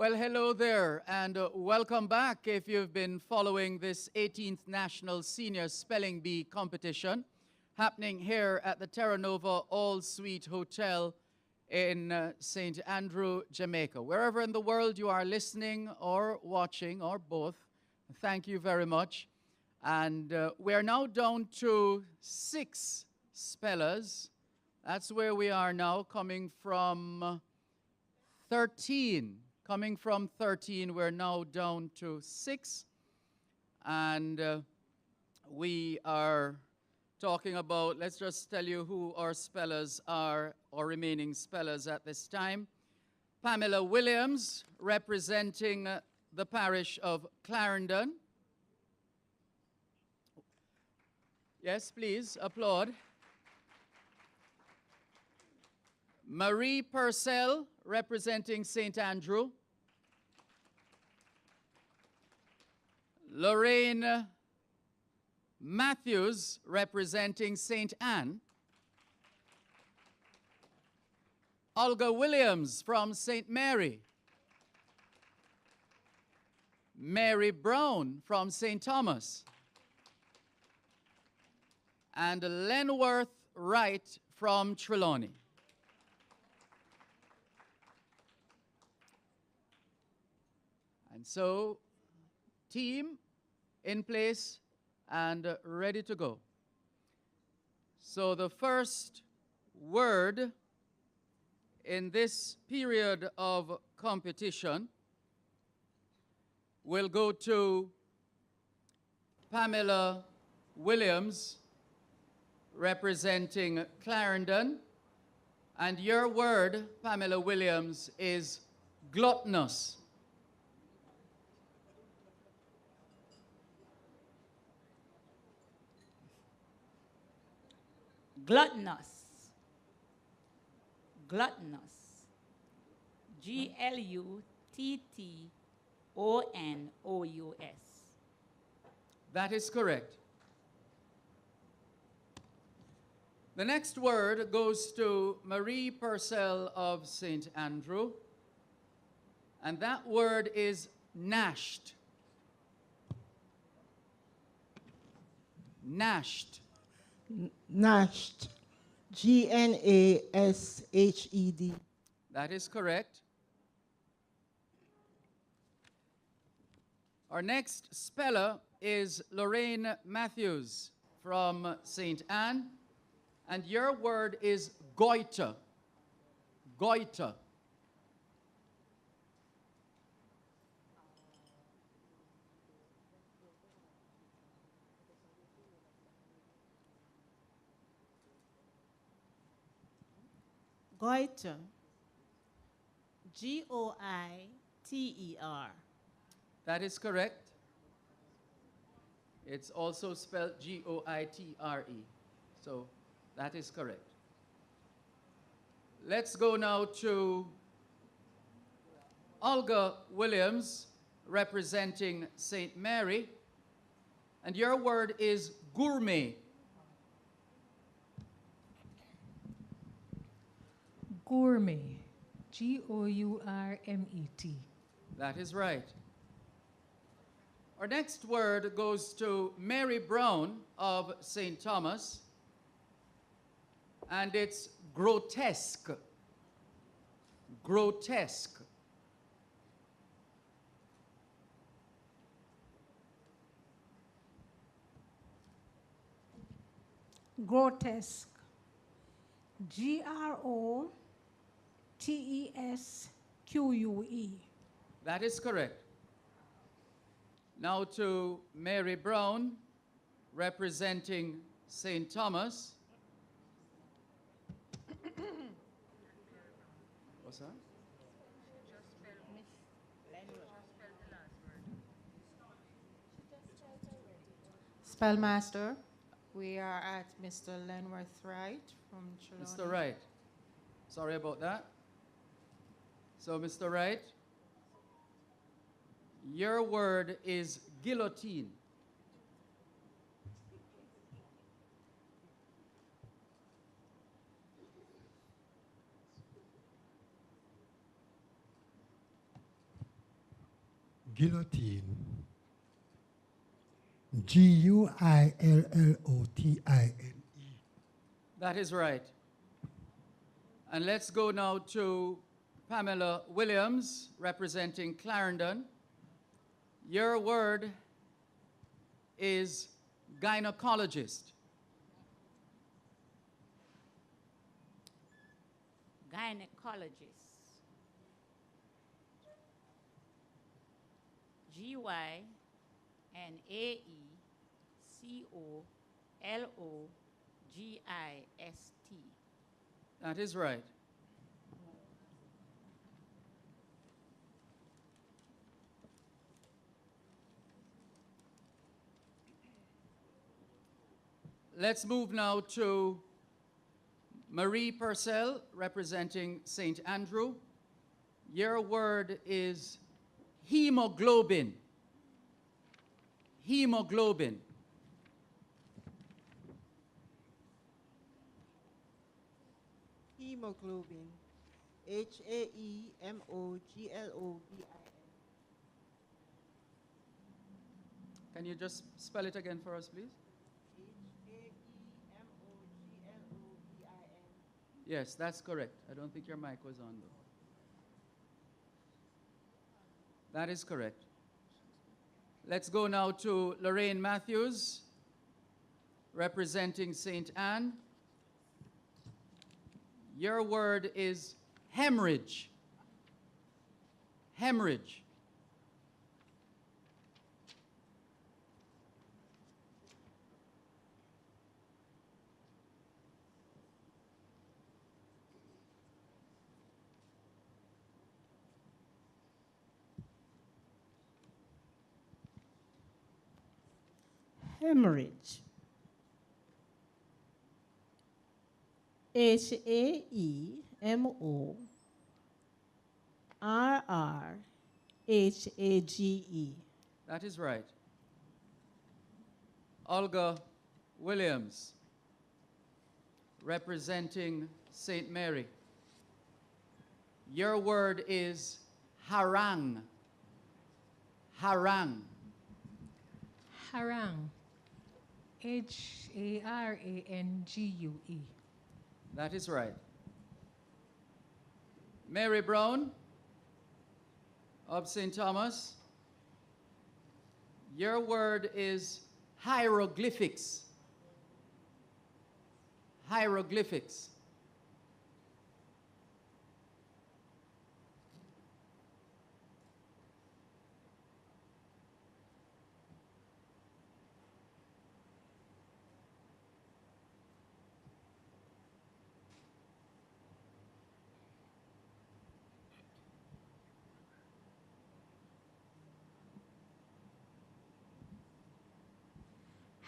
D: Well, hello there, and welcome back if you've been following this 18th National Senior Spelling Bee competition happening here at the Terra Nova All Suite Hotel in St. Andrew, Jamaica. Wherever in the world you are listening or watching, or both, thank you very much. And we're now down to 6 spellers. That's where we are now, coming from 13. Coming from 13, we're now down to 6. And we are talking about, let's just tell you who our spellers are, or remaining spellers at this time. Pamela Williams, representing the parish of Clarendon. Yes, please, applaud. Marie Purcell, representing St. Andrew. Lorraine Matthews, representing St. Anne. Olga Williams from St. Mary. Mary Brown from St. Thomas. And Lenworth Wright from Trelawney. And so, team in place and ready to go. So the first word in this period of competition will go to Pamela Williams, representing Clarendon. And your word, Pamela Williams, is gluttonous.
K: Gluttonous. Gluttonous. Gluttonous.
D: That is correct. The next word goes to Marie Purcell of St. Andrew, and that word is gnashed. Gnashed.
E: Gnashed. Gnashed.
D: That is correct. Our next speller is Lorraine Matthews from St. Anne, and your word is goiter. Goiter.
F: Goiter. Goiter.
D: That is correct. It's also spelled Goitre. So that is correct. Let's go now to Olga Williams, representing St. Mary. And your word is gourmet.
I: Gourmet. Gourmet.
D: That is right. Our next word goes to Mary Brown of St. Thomas, and it's grotesque. Grotesque.
F: Grotesque. Grotesque.
D: That is correct. Now to Mary Brown, representing St. Thomas. What's that?
I: Spellmaster, we are at Mr. Lenworth Wright from Trelawney.
D: Mr. Wright. Sorry about that. So, Mr. Wright, your word is guillotine.
H: Guillotine. Guillotine.
D: That is right. And let's go now to Pamela Williams, representing Clarendon. Your word is gynecologist.
K: Gynecologist. Gynaecologist.
D: That is right. Let's move now to Marie Purcell, representing St. Andrew. Your word is hemoglobin. Hemoglobin.
F: Hemoglobin. Hemoglobin.
D: Can you just spell it again for us, please? Yes, that's correct. I don't think your mic was on, though. That is correct. Let's go now to Lorraine Matthews, representing St. Anne. Your word is hemorrhage. Hemorrhage.
F: Hemorrhage. Heemorrhage.
D: That is right. Olga Williams, representing St. Mary. Your word is harang. Harang.
I: Harang. Harangue.
D: That is right. Mary Brown of St. Thomas. Your word is hieroglyphics. Hieroglyphics.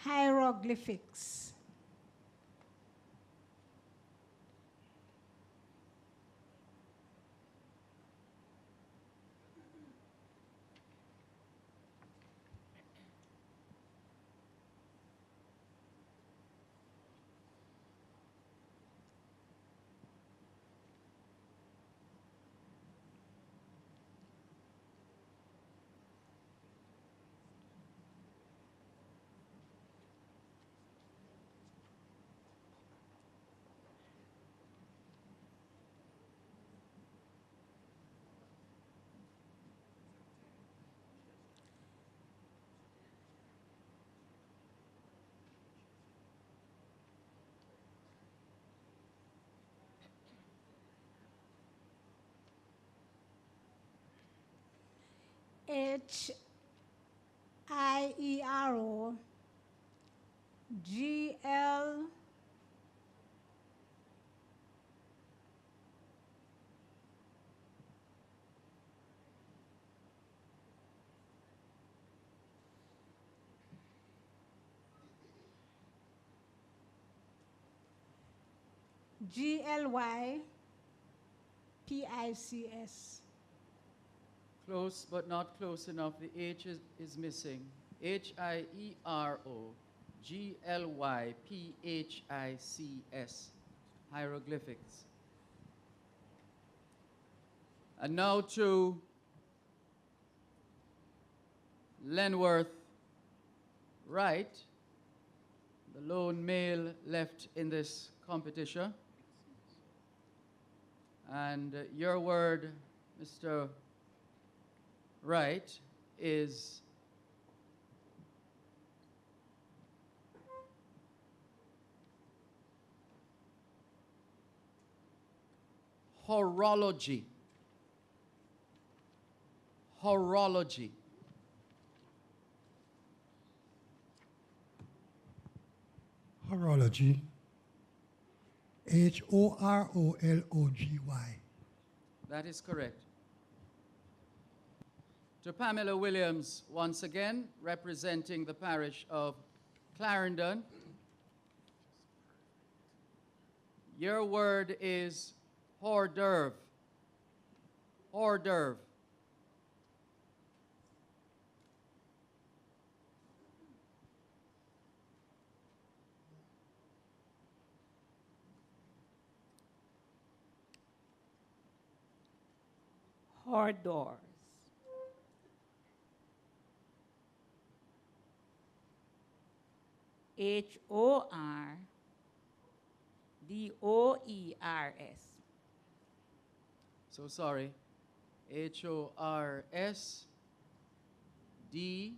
F: Hieroglyphics. Hiero GL GLYPICS.
D: Close, but not close enough. The H is missing. HIEROGLYPHICS. Hieroglyphics. And now to Lenworth Wright, the lone male left in this competition. And your word, Mr. Wright, is horology. Horology.
H: Horology. Horology.
D: That is correct. To Pamela Williams, once again, representing the parish of Clarendon. Your word is hors d'oeuvre. Hors d'oeuvre.
F: Hors d'oeuvres.
K: HORDOERS.
D: So sorry. HORS D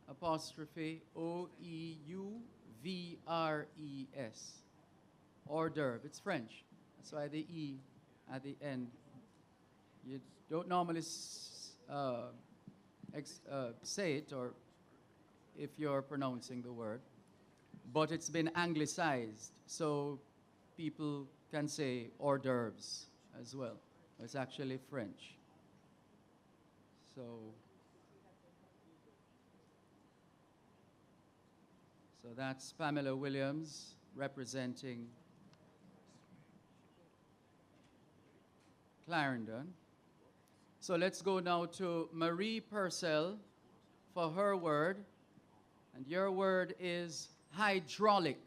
D: apostrophe OEUVRES. Hors d'oeuvre. It's French. That's why the E at the end. You don't normally say it, or if you're pronouncing the word, but it's been anglicized, so people can say hors d'oeuvres as well. It's actually French. So that's Pamela Williams representing Clarendon. So let's go now to Marie Purcell for her word. And your word is hydraulic.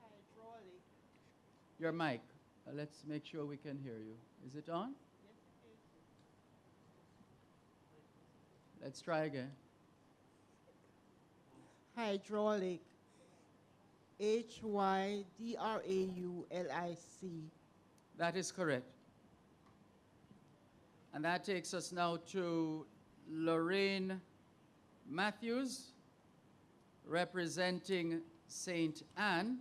G: Hydraulic.
D: Your mic. Let's make sure we can hear you. Is it on?
G: Yes, it is.
D: Let's try again.
G: Hydraulic. HYDRAULIC.
D: That is correct. And that takes us now to Lorraine Matthews, representing St. Anne.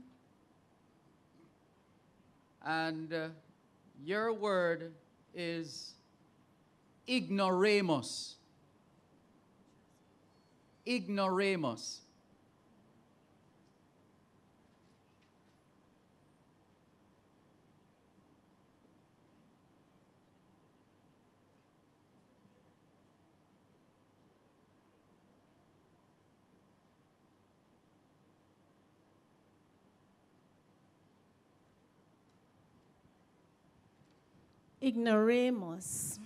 D: And your word is ignoramus. Ignoramus.
F: Ignoramus.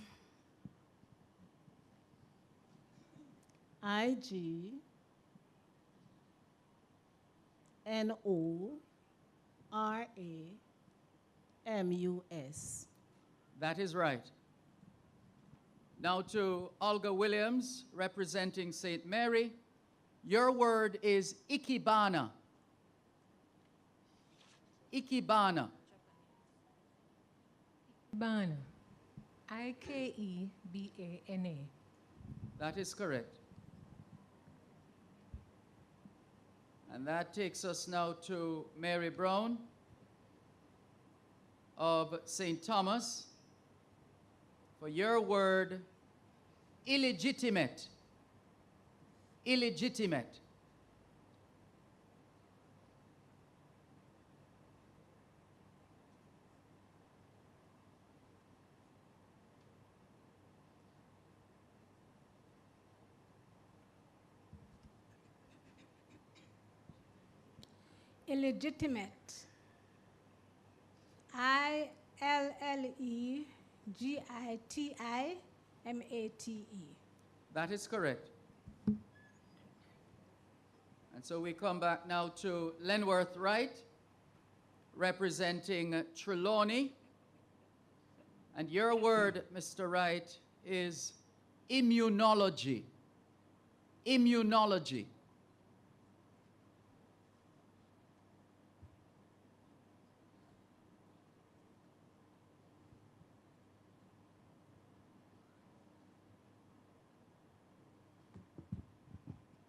F: IGNORAMUS.
D: That is right. Now to Olga Williams, representing St. Mary. Your word is ikebana. Ikebana.
I: Ikebana. IKEBANA.
D: That is correct. And that takes us now to Mary Brown of St. Thomas for your word, illegitimate. Illegitimate.
F: Illegitimate. ILLEGITIMATE.
D: That is correct. And so we come back now to Lenworth Wright, representing Trelawney. And your word, Mr. Wright, is immunology. Immunology.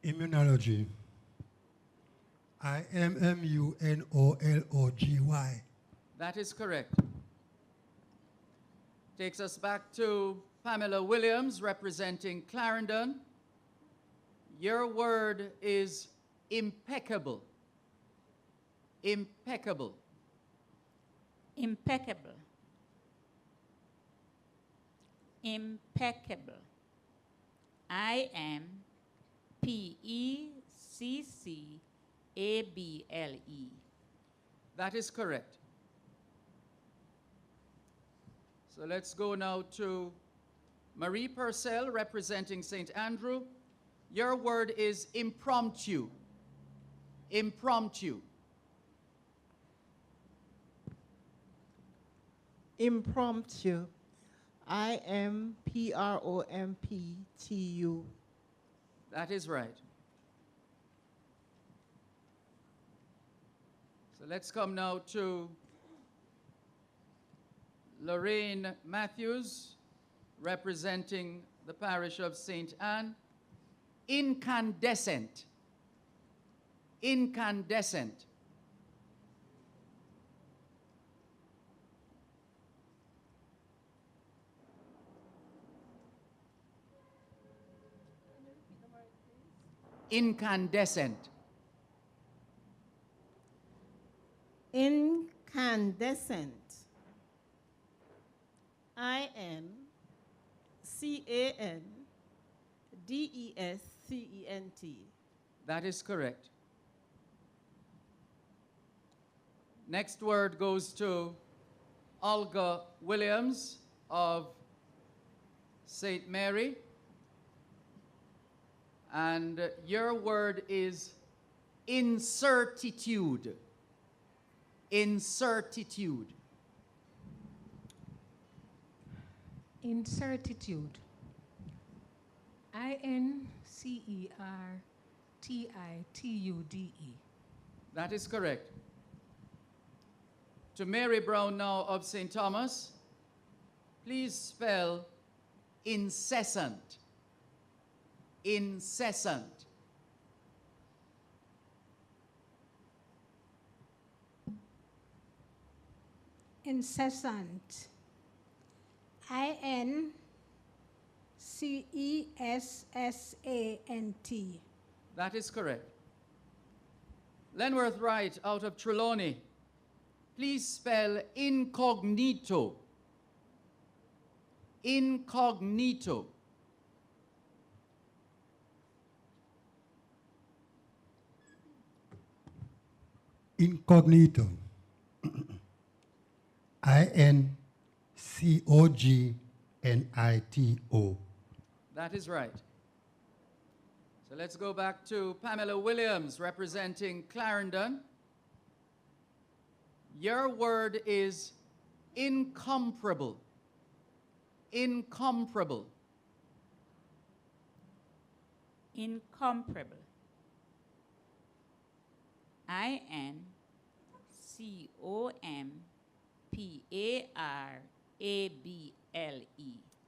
H: Immunology. IMMUNOLOGY.
D: That is correct. Takes us back to Pamela Williams representing Clarendon. Your word is impeccable. Impeccable.
K: Impeccable. Impeccable. IMPECCABLE.
D: That is correct. So let's go now to Marie Purcell representing St. Andrew. Your word is impromptu. Impromptu.
G: Impromptu. IMPROMPTU.
D: That is right. So let's come now to Lorraine Matthews, representing the parish of St. Anne. Incandescent. Incandescent. Incandescent.
F: Incandescent. INCANDESCENT.
D: That is correct. Next word goes to Olga Williams of St. Mary. And your word is incertitude. Incertitude.
I: Incertitude. INCERTITUDE.
D: That is correct. To Mary Brown now of St. Thomas, please spell incessant. Incessant.
F: Incessant. INCESSANT.
D: That is correct. Lenworth Wright out of Trelawney, please spell incognito. Incognito.
H: Incognito. INCOGNITO.
D: That is right. So let's go back to Pamela Williams representing Clarendon. Your word is incomparable. Incomparable.
K: Incomparable. INCOMPARABLE.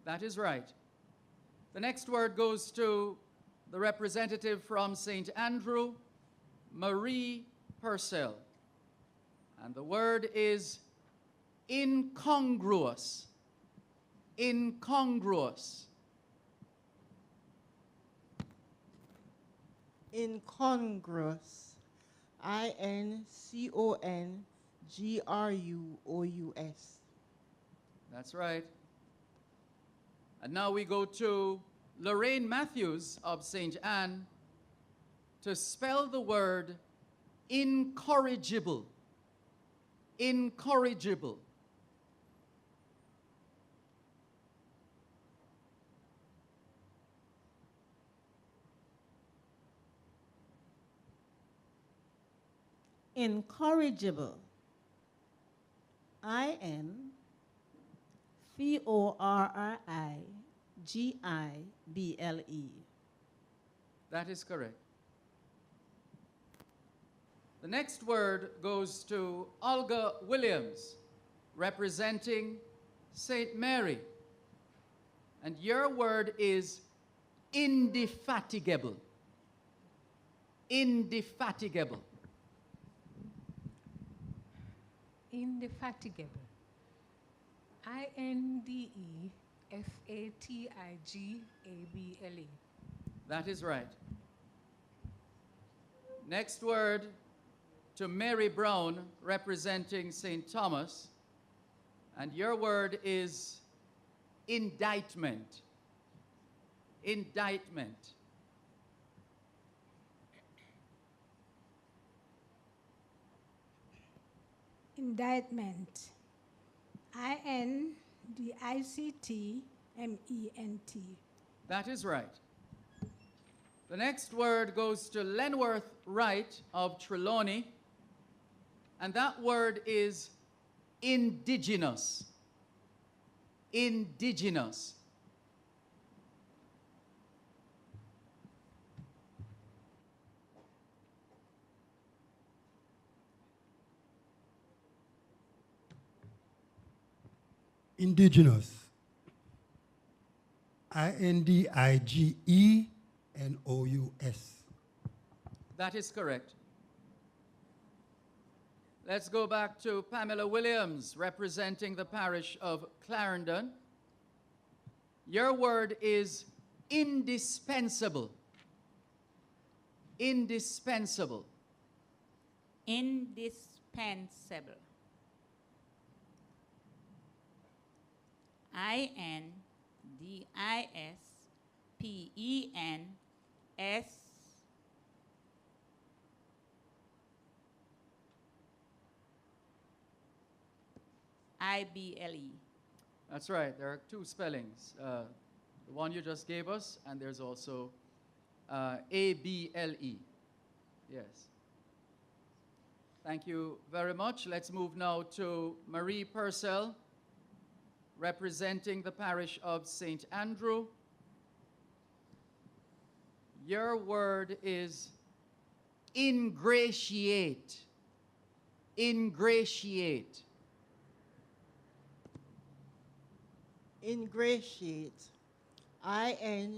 D: That is right. The next word goes to the representative from St. Andrew, Marie Purcell. And the word is incongruous. Incongruous.
G: Incongruous. INCONGRUOUS.
D: That's right. And now we go to Lorraine Matthews of St. Anne to spell the word incorrigible. Incorrigible.
F: Incorrigible.
E: Forrigible.
D: That is correct. The next word goes to Olga Williams, representing St. Mary. And your word is indefatigable. Indefatigable.
I: Indefatigable. Indefatigable.
D: That is right. Next word to Mary Brown, representing St. Thomas. And your word is indictment. Indictment.
F: Indictment. INDICTMENT.
D: That is right. The next word goes to Lenworth Wright of Trelawney, and that word is indigenous. Indigenous.
H: Indigenous. INDIGENOUS.
D: That is correct. Let's go back to Pamela Williams, representing the parish of Clarendon. Your word is indispensable. Indispensable.
K: Indispensable. INDISPENS. IBLE.
D: That's right. There are two spellings. The one you just gave us, and there's also ABLE. Yes. Thank you very much. Let's move now to Marie Purcell, representing the parish of St. Andrew. Your word is ingratiate. Ingratiate.
E: Ingratiate. INGRATIATE.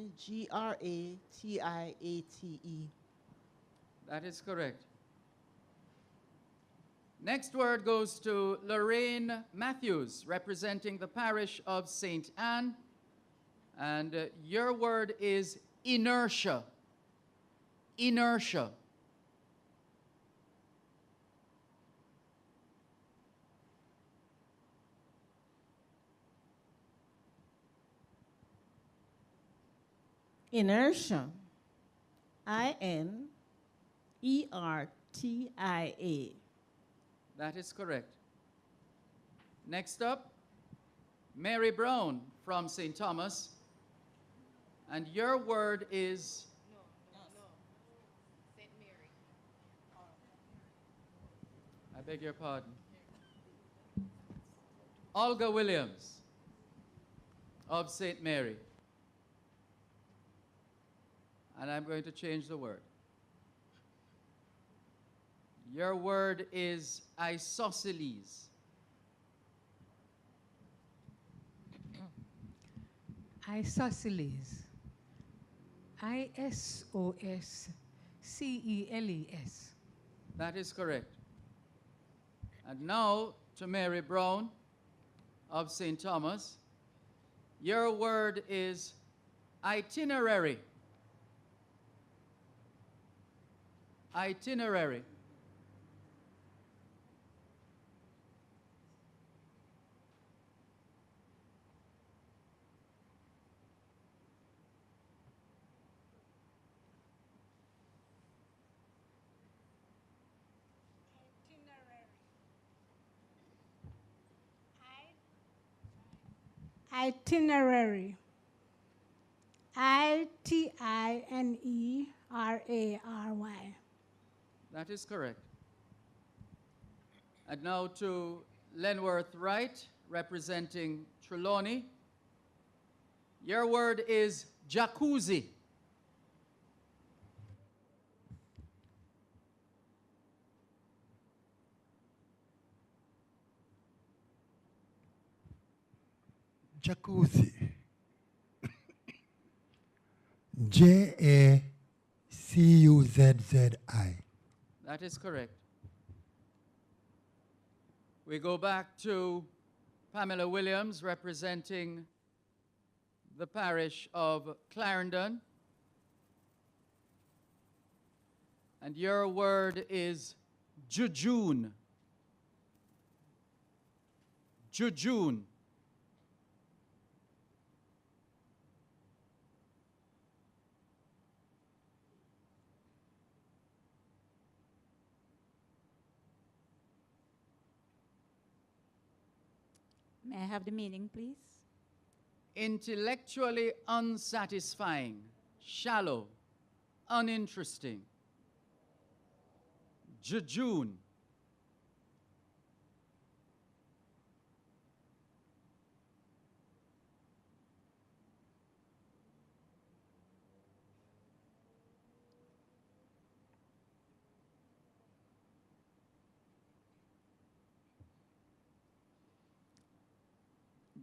D: That is correct. Next word goes to Lorraine Matthews, representing the parish of St. Anne. And your word is inertia. Inertia.
E: Inertia. INERTIA.
D: That is correct. Next up, Mary Brown from St. Thomas. And your word is...
N: St. Mary.
D: I beg your pardon. Olga Williams of St. Mary. And I'm going to change the word. Your word is isosceles.
I: Isosceles. ISOSCELES.
D: That is correct. And now to Mary Brown of St. Thomas. Your word is itinerary. Itinerary.
F: Itinerary. ITINERARY.
D: That is correct. And now to Lenworth Wright representing Trelawney. Your word is jacuzzi.
H: Jacuzzi. Jacuzzzi.
D: That is correct. We go back to Pamela Williams, representing the parish of Clarendon. And your word is jejune. Jejune.
K: May I have the meaning, please?
D: Intellectually unsatisfying, shallow, uninteresting. Jejune.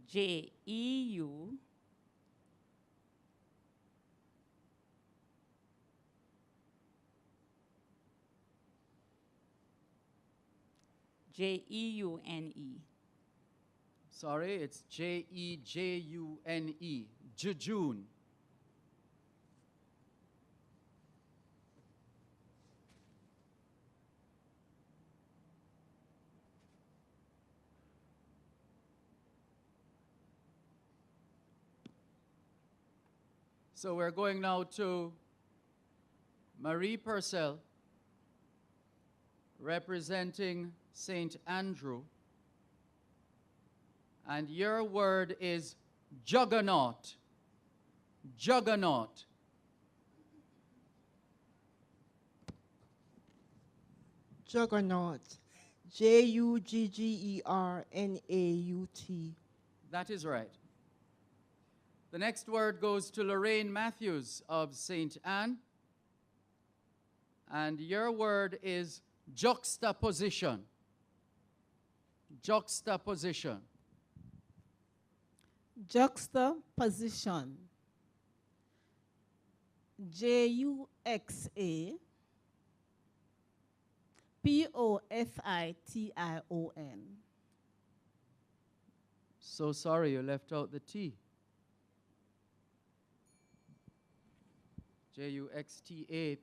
K: J-E-U J-E-U-N-E.
D: Sorry, it's J-E-J-U-N-E. Jejune. So we're going now to Marie Purcell, representing St. Andrew. And your word is juggernaut. Juggernaut.
J: Juggernaut. Juggernaut.
D: That is right. The next word goes to Lorraine Matthews of St. Anne. And your word is juxtaposition. Juxtaposition.
F: Juxtaposition. Juxtaposition.
D: So sorry you left out the T. Juxtaposition.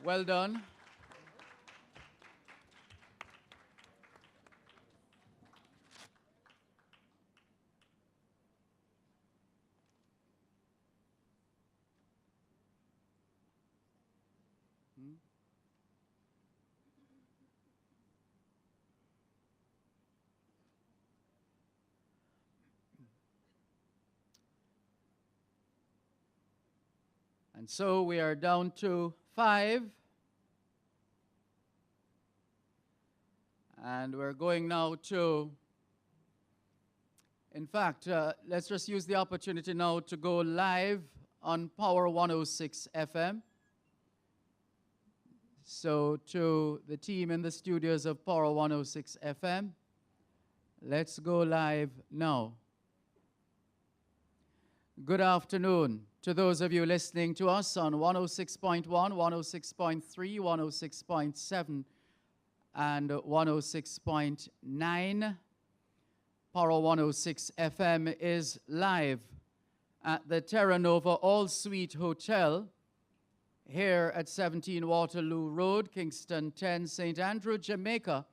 D: Well done. And so we are down to 5. And we're going now to, in fact, let's just use the opportunity now to go live on Power 106 FM. So to the team in the studios of Power 106 FM, let's go live now. Good afternoon to those of you listening to us on 106.1, 106.3, 106.7, and 106.9. Power 106 FM is live at the Terra Nova All-Suite Hotel here at 17 Waterloo Road, Kingston 10, St. Andrew, Jamaica,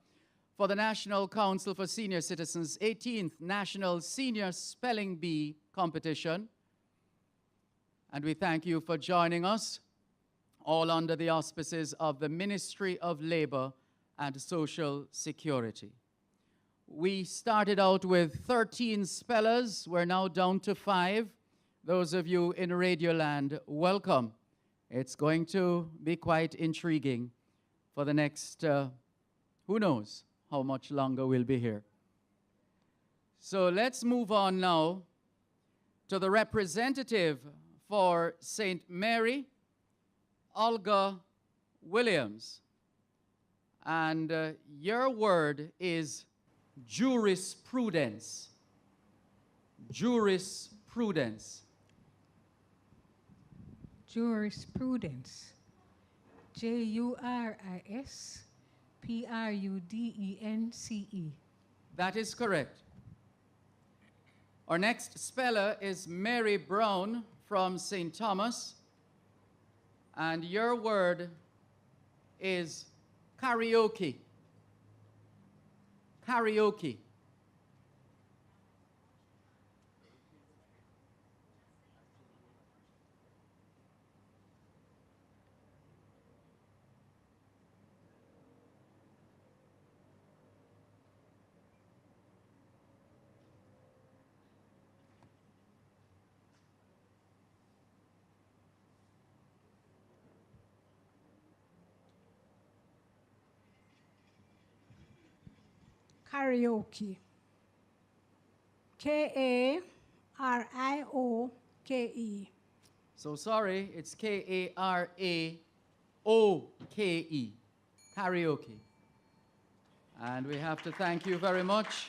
D: for the National Council for Senior Citizens' 18th National Senior Spelling Bee Competition. And we thank you for joining us, all under the auspices of the Ministry of Labor and Social Security. We started out with 13 spellers. We're now down to 5. Those of you in Radioland, welcome. It's going to be quite intriguing for the next, who knows, how much longer we'll be here. So let's move on now to the representative for St. Mary, Olga Williams. And your word is jurisprudence. Jurisprudence.
I: Jurisprudence. Jurisprudence.
D: That is correct. Our next speller is Mary Brown from St. Thomas. And your word is karaoke. Karaoke.
O: Karaoke. Karioke.
D: So sorry, it's Karaoke. Karaoke. And we have to thank you very much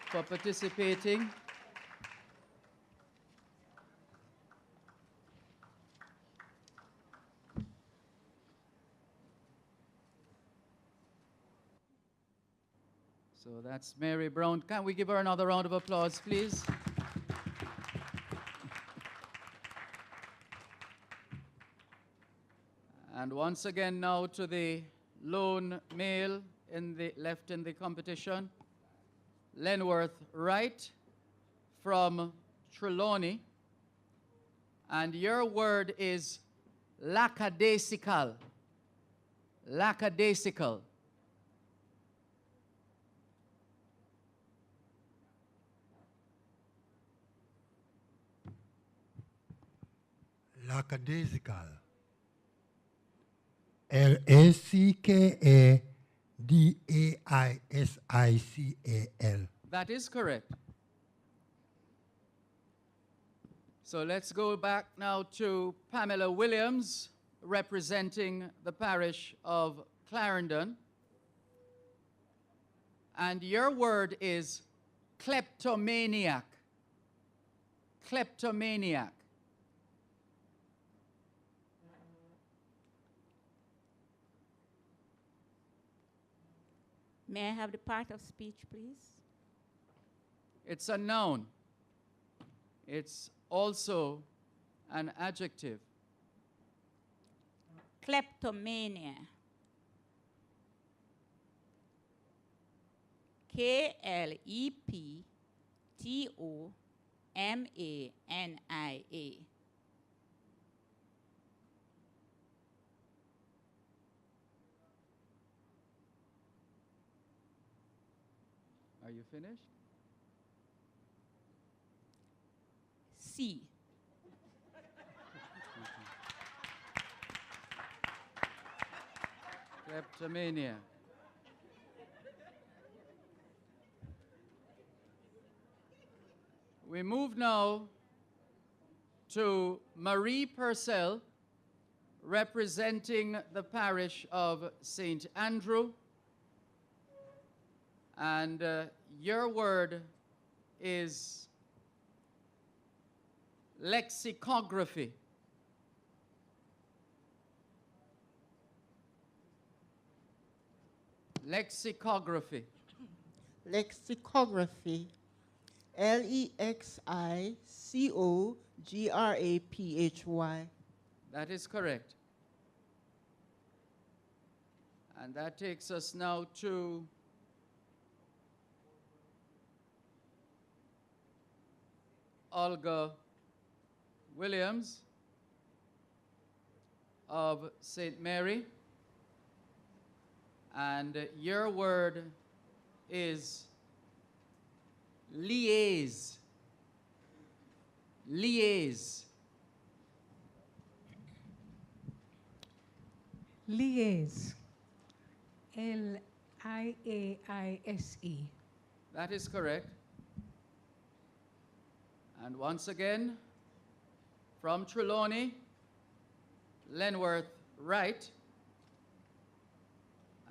D: for participating. So that's Mary Brown. Can we give her another round of applause, please? And once again now to the lone male left in the competition, Lenworth Wright from Trelawney. And your word is lackadaisical. Lackadaisical.
H: Lackadaisical. Lackadaisical.
D: That is correct. So let's go back now to Pamela Williams, representing the parish of Clarendon. And your word is kleptomaniac. Kleptomaniac.
K: May I have the part of speech, please?
D: It's a noun. It's also an adjective.
K: Kleptomania. Kleptomania.
D: Are you finished?
K: C.
D: Kleptomania. We move now to Marie Purcell, representing the parish of St. Andrew. And your word is lexicography. Lexicography.
G: Lexicography. Lexicography.
D: That is correct. And that takes us now to Olga Williams of St. Mary. And your word is liaise. Liaise.
I: Liaise. Liaise. IAISE.
D: That is correct. And once again, from Trelawney, Lenworth Wright.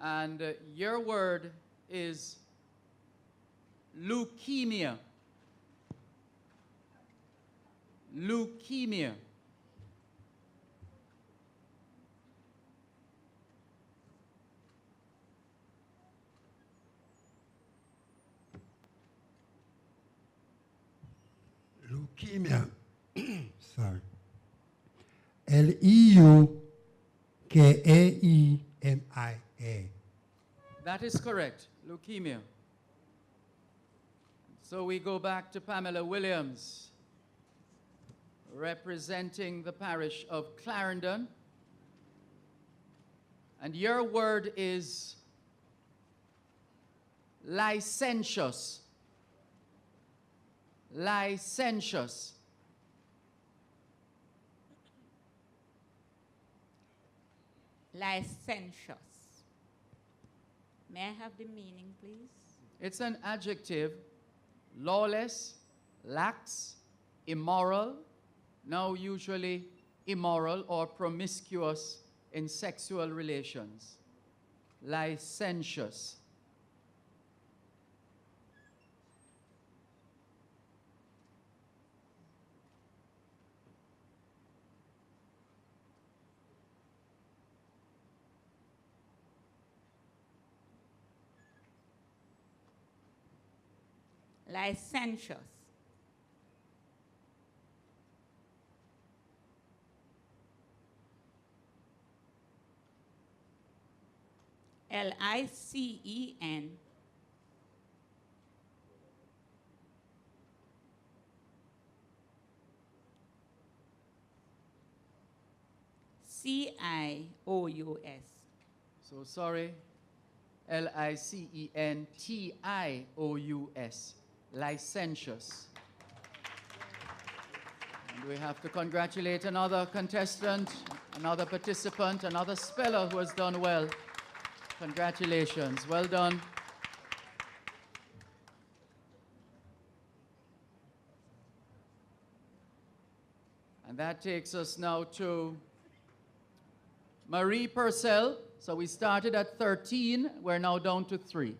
D: And your word is leukemia. Leukemia.
H: Leukemia. Sorry. Leukaemia.
D: That is correct, leukemia. So we go back to Pamela Williams, representing the parish of Clarendon. And your word is licentious. Licentious.
K: Licentious. May I have the meaning, please?
D: It's an adjective, lawless, lax, immoral, now usually immoral or promiscuous in sexual relations. Licentious.
K: Licentious. Licen. Cious.
D: So sorry. Licentious. Licentious. And we have to congratulate another contestant, another participant, another speller who has done well. Congratulations. Well done. And that takes us now to Marie Purcell. So we started at 13. We're now down to 3.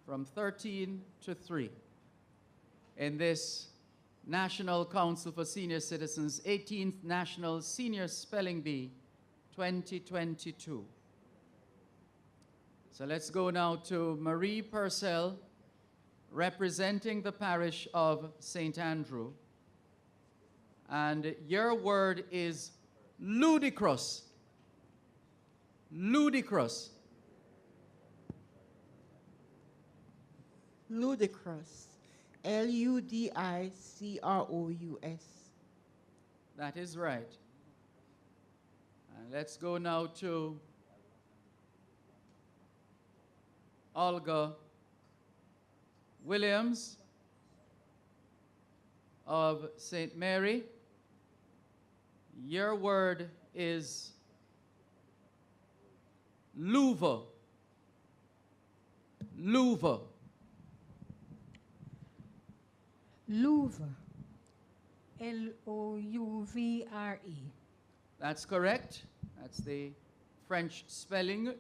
D: From 13 to 3. In this National Council for Senior Citizens 18th National Senior Spelling Bee 2022. So let's go now to Marie Purcell, representing the parish of St. Andrew. And your word is ludicrous. Ludicrous.
E: Ludicrous. Ludicrous.
D: That is right. And let's go now to Olga Williams of St. Mary. Your word is louver. Louver.
I: Louvre. Louvre.
D: That's correct. That's the French spelling.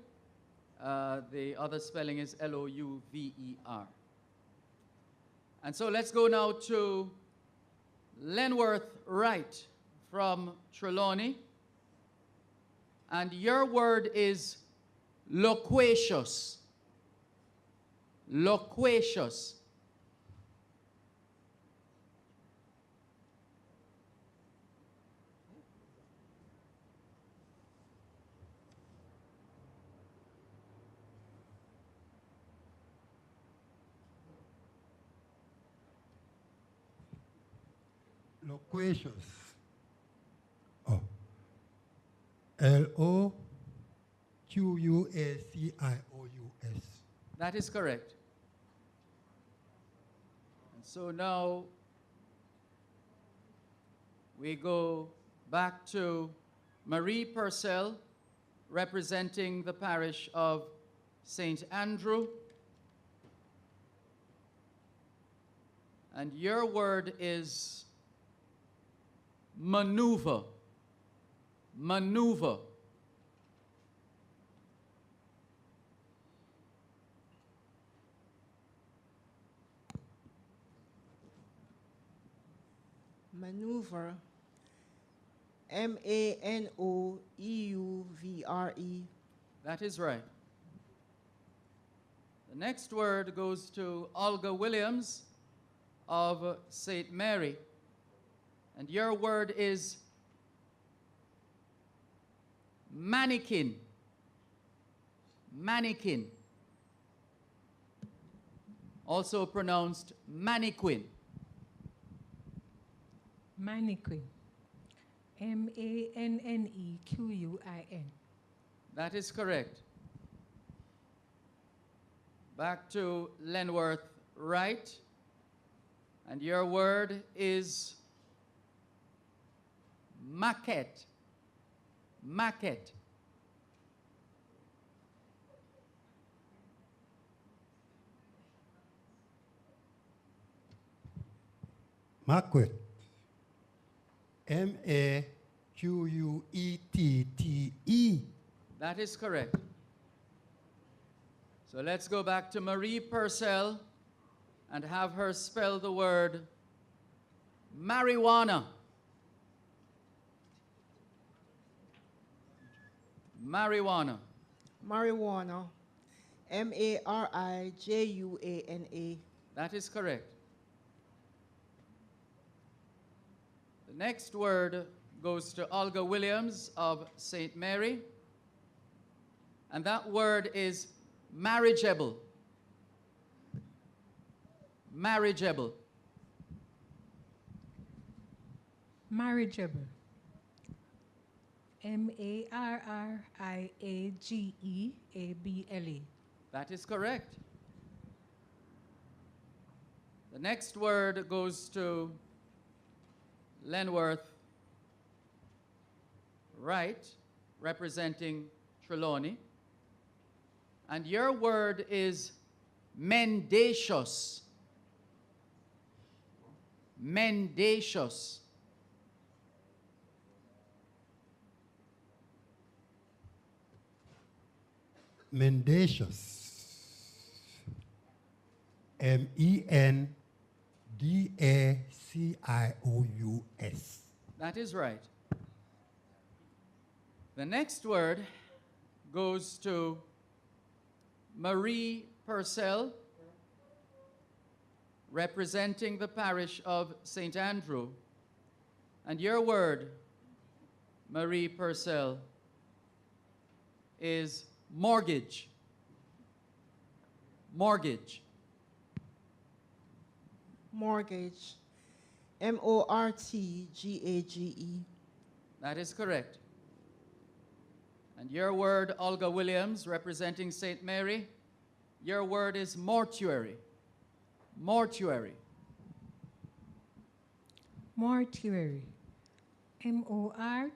D: The other spelling is Louver. And so let's go now to Lenworth Wright from Trelawney. And your word is loquacious. Loquacious.
H: Loquacious. Oh. Loquacious.
D: That is correct. And so now we go back to Marie Purcell, representing the parish of St. Andrew. And your word is maneuver. Maneuver.
E: Maneuver. M-A-N-O-E-U-V-R-E.
D: That is right. The next word goes to Olga Williams of St. Mary. And your word is mannequin. Mannequin. Also pronounced mannequin.
I: Mannequin. M-A-N-N-E-Q-U-I-N.
D: That is correct. Back to Lenworth Wright. And your word is maquette. Maquette.
H: Maquette. M-A-Q-U-E-T-T-E.
D: That is correct. So let's go back to Marie Purcell and have her spell the word marijuana. Marijuana.
E: Marijuana. M-A-R-I-J-U-A-N-A.
D: That is correct. The next word goes to Olga Williams of St. Mary. And that word is marriageable. Marriageable.
I: Marriageable. M-A-R-R-I-A-G-E-A-B-L-E.
D: That is correct. The next word goes to Lenworth Wright, representing Trelawney. And your word is mendacious. Mendacious.
H: Mendacious. M-E-N-D-A-C-I-O-U-S.
D: That is right. The next word goes to Marie Purcell, representing the parish of St. Andrew. And your word, Marie Purcell, is mortgage. Mortgage.
E: Mortgage. M-O-R-T-G-A-G-E.
D: That is correct. And your word, Olga Williams, representing St. Mary, your word is mortuary. Mortuary.
I: Mortuary. M-O-R-T-U-A-R-Y.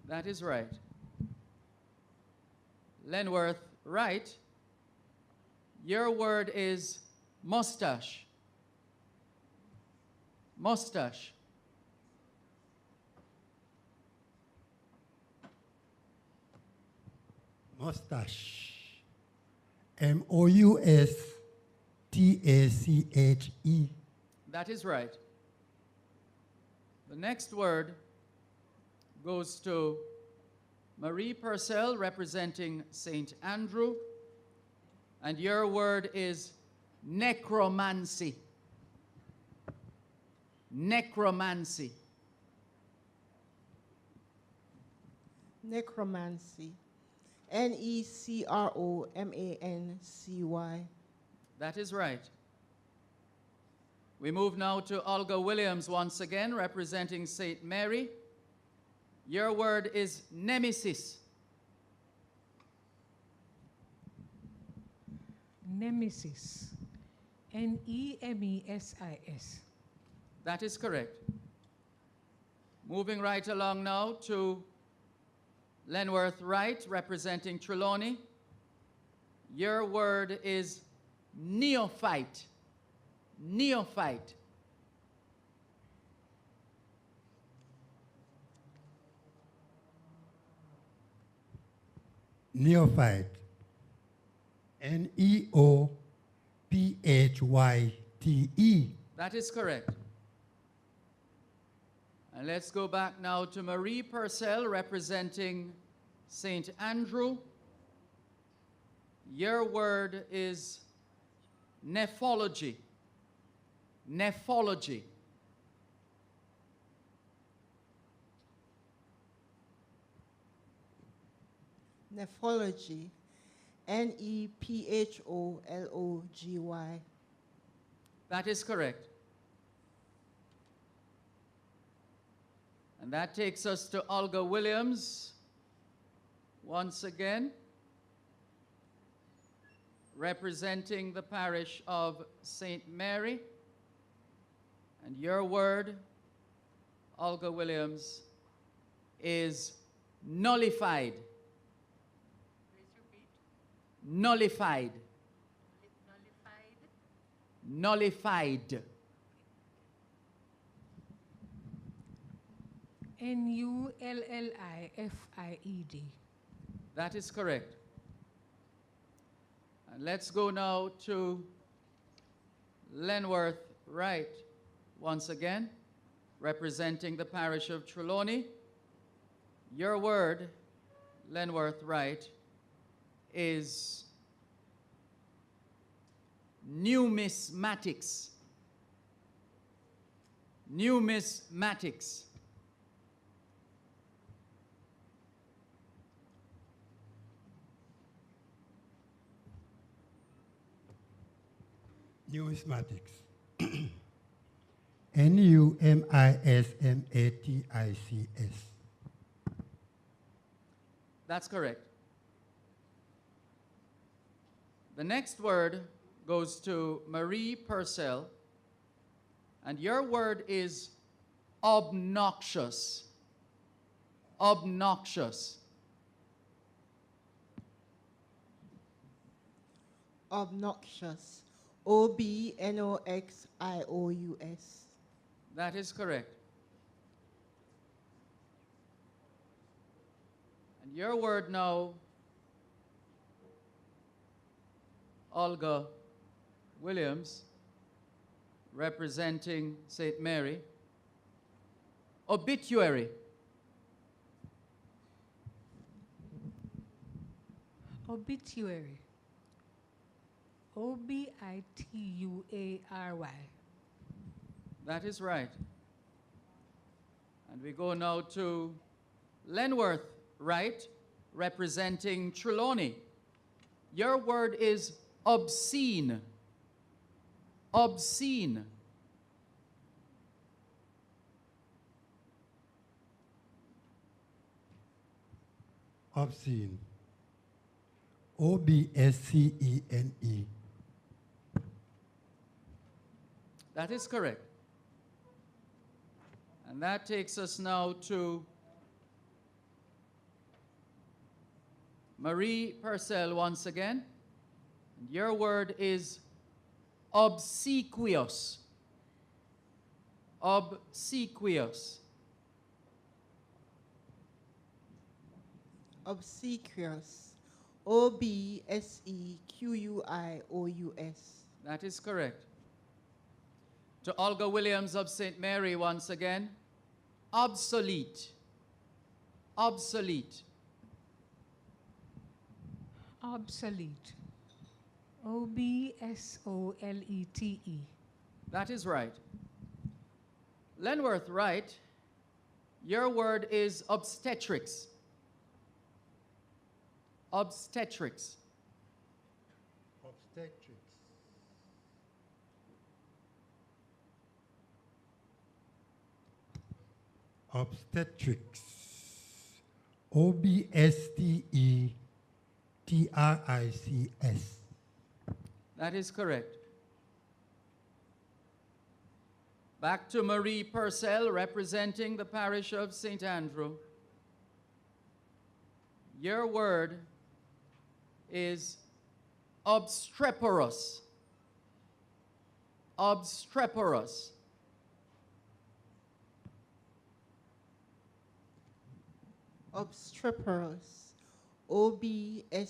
D: That is right. Lenworth Wright, your word is mustache. Mustache.
H: Mustache. M-O-U-S-T-A-C-H-E.
D: That is right. The next word goes to Marie Purcell, representing St. Andrew. And your word is necromancy. Necromancy.
E: Necromancy. N-E-C-R-O-M-A-N-C-Y.
D: That is right. We move now to Olga Williams once again, representing St. Mary. Your word is nemesis.
I: Nemesis. N-E-M-E-S-I-S.
D: That is correct. Moving right along now to Lenworth Wright, representing Trelawney. Your word is neophyte. Neophyte.
H: Neophyte. Neophyte.
D: That is correct. And let's go back now to Marie Purcell, representing St. Andrew. Your word is nephology. Nephology.
E: Nephology. Nephrology.
D: That is correct. And that takes us to Olga Williams, once again, representing the parish of St. Mary. And your word, Olga Williams, is nullified. Nullified. Nullified.
I: Nulllified.
D: That is correct. And let's go now to Lenworth Wright, once again, representing the parish of Trelawney. Your word, Lenworth Wright, is numismatics. Numismatics.
H: Numismatics. Numismatics.
D: That's correct. The next word goes to Marie Purcell, and your word is obnoxious. Obnoxious.
E: Obnoxious. Obnoxious.
D: That is correct. And your word now, Olga Williams, representing St. Mary. Obituary.
I: Obituary. Obituary.
D: That is right. And we go now to Lenworth Wright, representing Trelawney. Your word is obscene. Obscene.
H: Obscene. Obscene.
D: That is correct. And that takes us now to Marie Purcell once again. And your word is obsequious. Obsequious.
E: Obsequious. Obsequious.
D: That is correct. To Olga Williams of St. Mary once again. Obsolete. Obsolete.
I: Obsolete. Obsolete.
D: That is right. Lenworth Wright, your word is obstetrics. Obstetrics.
H: Obstetrics. Obstetrics. Obstetrics.
D: That is correct. Back to Marie Purcell, representing the parish of St. Andrew. Your word is obstreperous. Obstreperous.
E: Obstreperous. Obstreperous.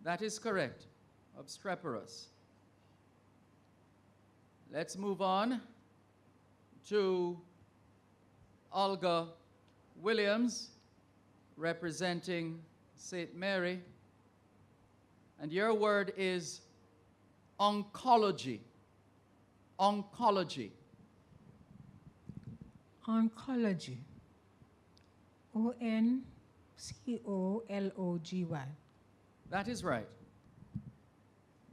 D: That is correct. Obstreperous. Let's move on to Olga Williams, representing St. Mary. And your word is oncology. Oncology.
I: Oncology. O-N-C-O-L-O-G-Y.
D: That is right.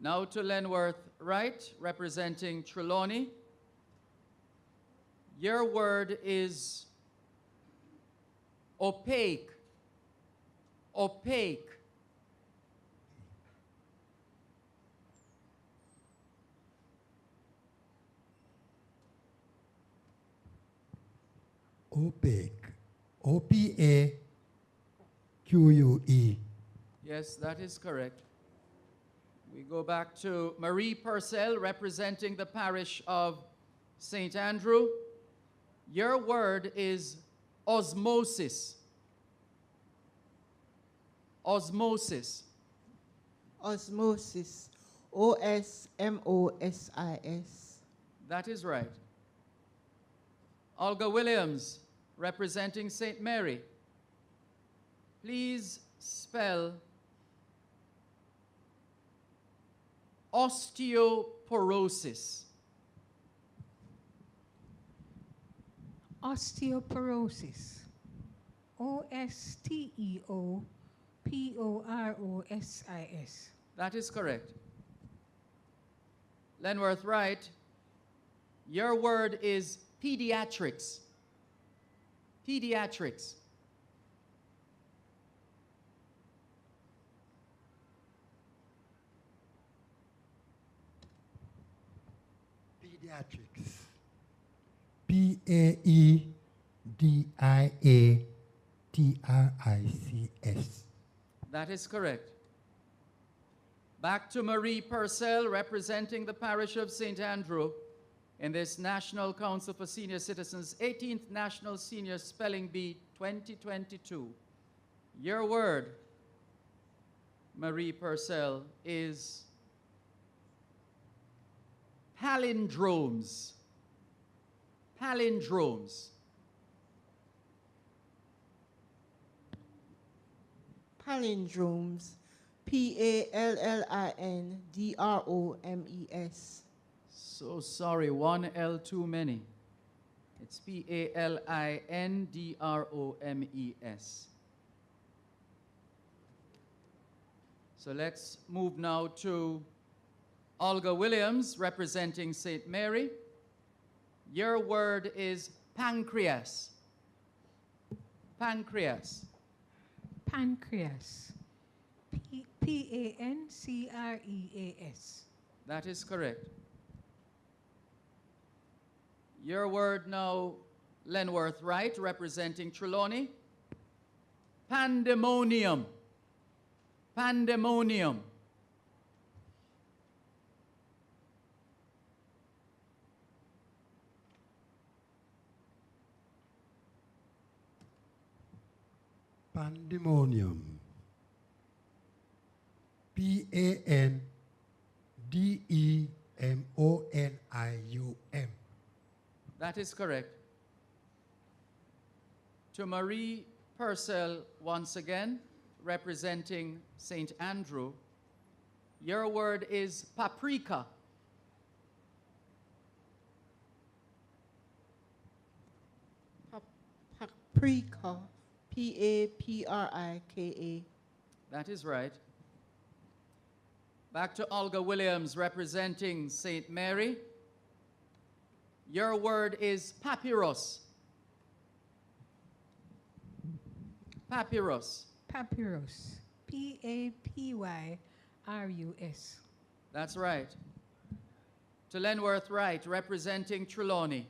D: Now to Lenworth Wright, representing Trelawney. Your word is opaque. Opaque.
H: Opaque. O-P-A-Q-U-E.
D: Yes, that is correct. We go back to Marie Purcell, representing the parish of St. Andrew. Your word is osmosis. Osmosis.
E: Osmosis. O-S-M-O-S-I-S.
D: That is right. Olga Williams, representing St. Mary. Please spell osteoporosis.
I: Osteoporosis. O-S-T-E-O-P-O-R-O-S-I-S.
D: That is correct. Lenworth Wright, your word is pediatrics. Pediatrics.
H: Pediatrics. P-A-E-D-I-A-T-R-I-C-S.
D: That is correct. Back to Marie Purcell, representing the parish of St. Andrew in this National Council for Senior Citizens 18th National Senior Spelling Bee 2022. Your word, Marie Purcell, is palindromes. Palindromes.
E: Palindromes. P-A-L-L-I-N-D-R-O-M-E-S.
D: So sorry, one L too many. It's P-A-L-I-N-D-R-O-M-E-S. So let's move now to Olga Williams, representing St. Mary. Your word is pancreas. Pancreas.
I: Pancreas. P-A-N-C-R-E-A-S.
D: That is correct. Your word now, Lenworth Wright, representing Trelawney. Pandemonium. Pandemonium.
H: Pandemonium. P-A-N-D-E-M-O-N-I-U-M.
D: That is correct. To Marie Purcell, once again, representing St. Andrew, your word is paprika.
E: Paprika. P-A-P-R-I-K-A.
D: That is right. Back to Olga Williams, representing St. Mary. Your word is papyrus. Papyrus.
I: Papyrus. P-A-P-Y-R-U-S.
D: That's right. To Lenworth Wright, representing Trelawney.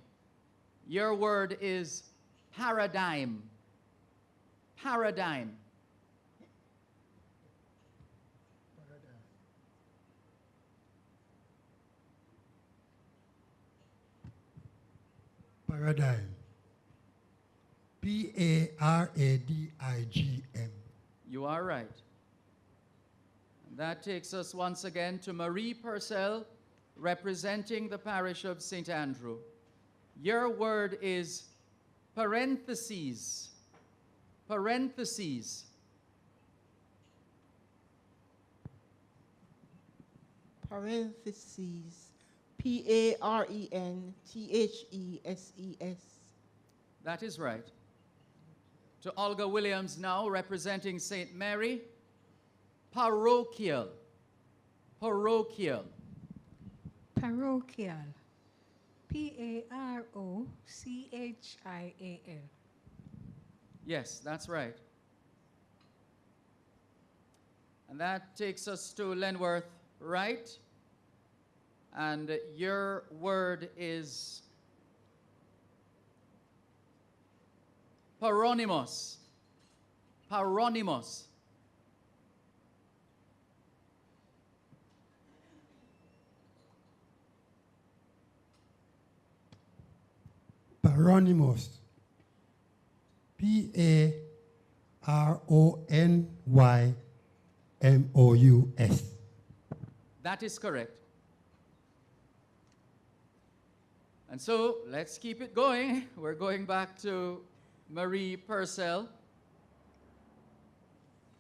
D: Your word is paradigm. paradigm.
H: Paradigm. Paradigm.
D: You are right. And that takes us once again to Marie Purcell, representing the parish of St. Andrew. Your word is parentheses. Parentheses.
G: Parentheses. Parenthes.
D: That is right. To Olga Williams now, representing St. Mary, parochial. Parochial.
I: Parochial. Parochial.
D: Yes, that's right. And that takes us to Lenworth Wright. And your word is Paronimus. Paronimus.
H: Paronimus. Paronymous.
D: That is correct. And so let's keep it going. We're going back to Marie Purcell,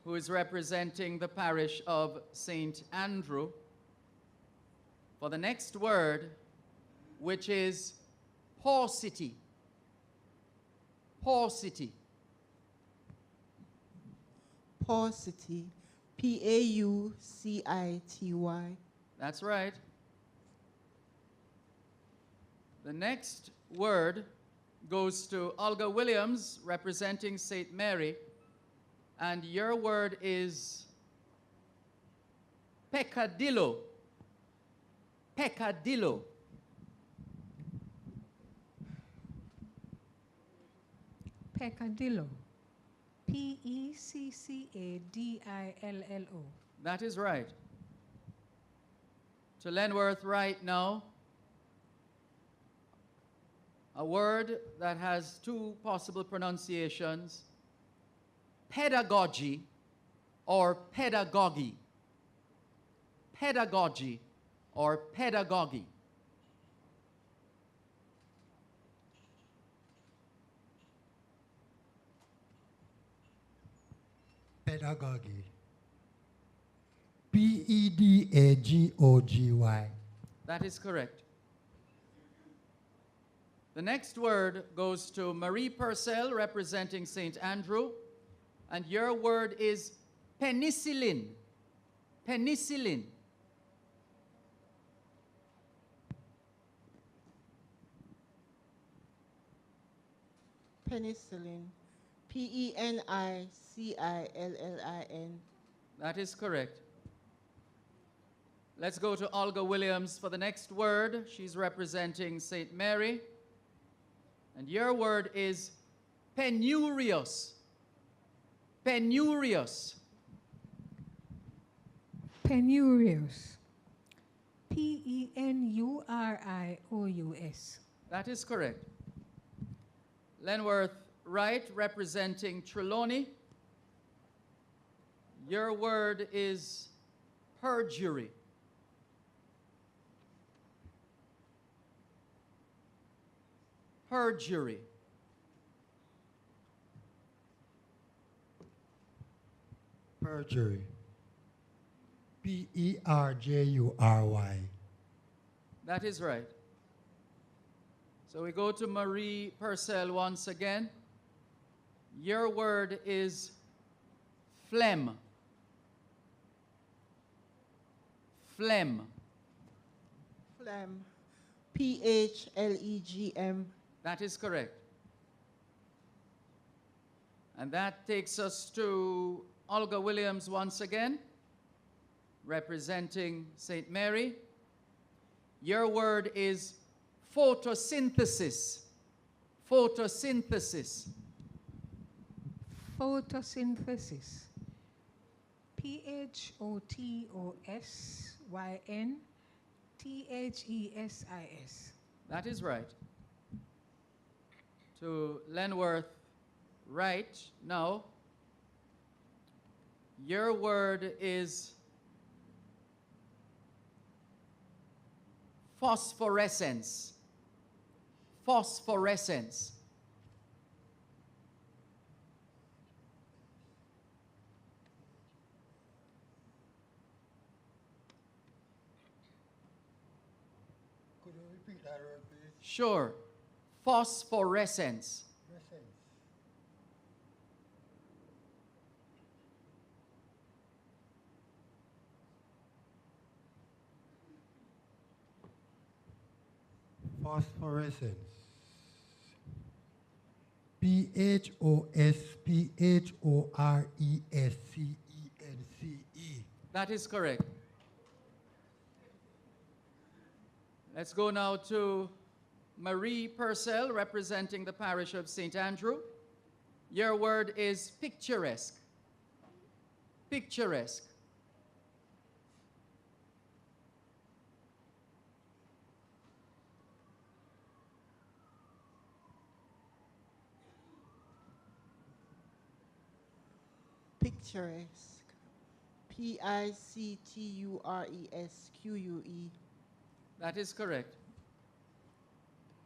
D: who is representing the parish of St. Andrew, for the next word, which is paucity. Paucity.
G: Paucity. Paucity.
D: That's right. The next word goes to Olga Williams, representing St. Mary, and your word is peccadillo. Peccadillo.
I: Peccadillo. Peccadillo.
D: That is right. To Lenworth Wright now, a word that has two possible pronunciations, pedagogy or pedagogy. Pedagogy or pedagogy.
H: Pedagogy. Pedagogy.
D: That is correct. The next word goes to Marie Purcell, representing St. Andrew, and your word is penicillin. Penicillin.
G: Penicillin. Penicillin.
D: That is correct. Let's go to Olga Williams for the next word. She's representing St. Mary. And your word is penurious. Penurious.
I: Penurious. Penurious.
D: That is correct. Lenworth Wright, representing Trelawney. Your word is perjury. Perjury.
H: Perjury. Perjury.
D: That is right. So we go to Marie Purcell once again. Your word is phlegm. Phlegm.
G: Phlegm. Phlegm.
D: That is correct. And that takes us to Olga Williams once again, representing St. Mary. Your word is photosynthesis. Photosynthesis.
I: Photosynthesis. Photosynthesis.
D: That is right. To Lenworth, right. Now, your word is phosphorescence. Phosphorescence.
H: Could you repeat that word, please?
D: Sure. Phosphorescence.
H: Phosphorescence. Phosphorrescence.
D: That is correct. Let's go now to Marie Purcell, representing the parish of St. Andrew. Your word is picturesque. Picturesque.
G: Picturesque. Picturesque.
D: That is correct.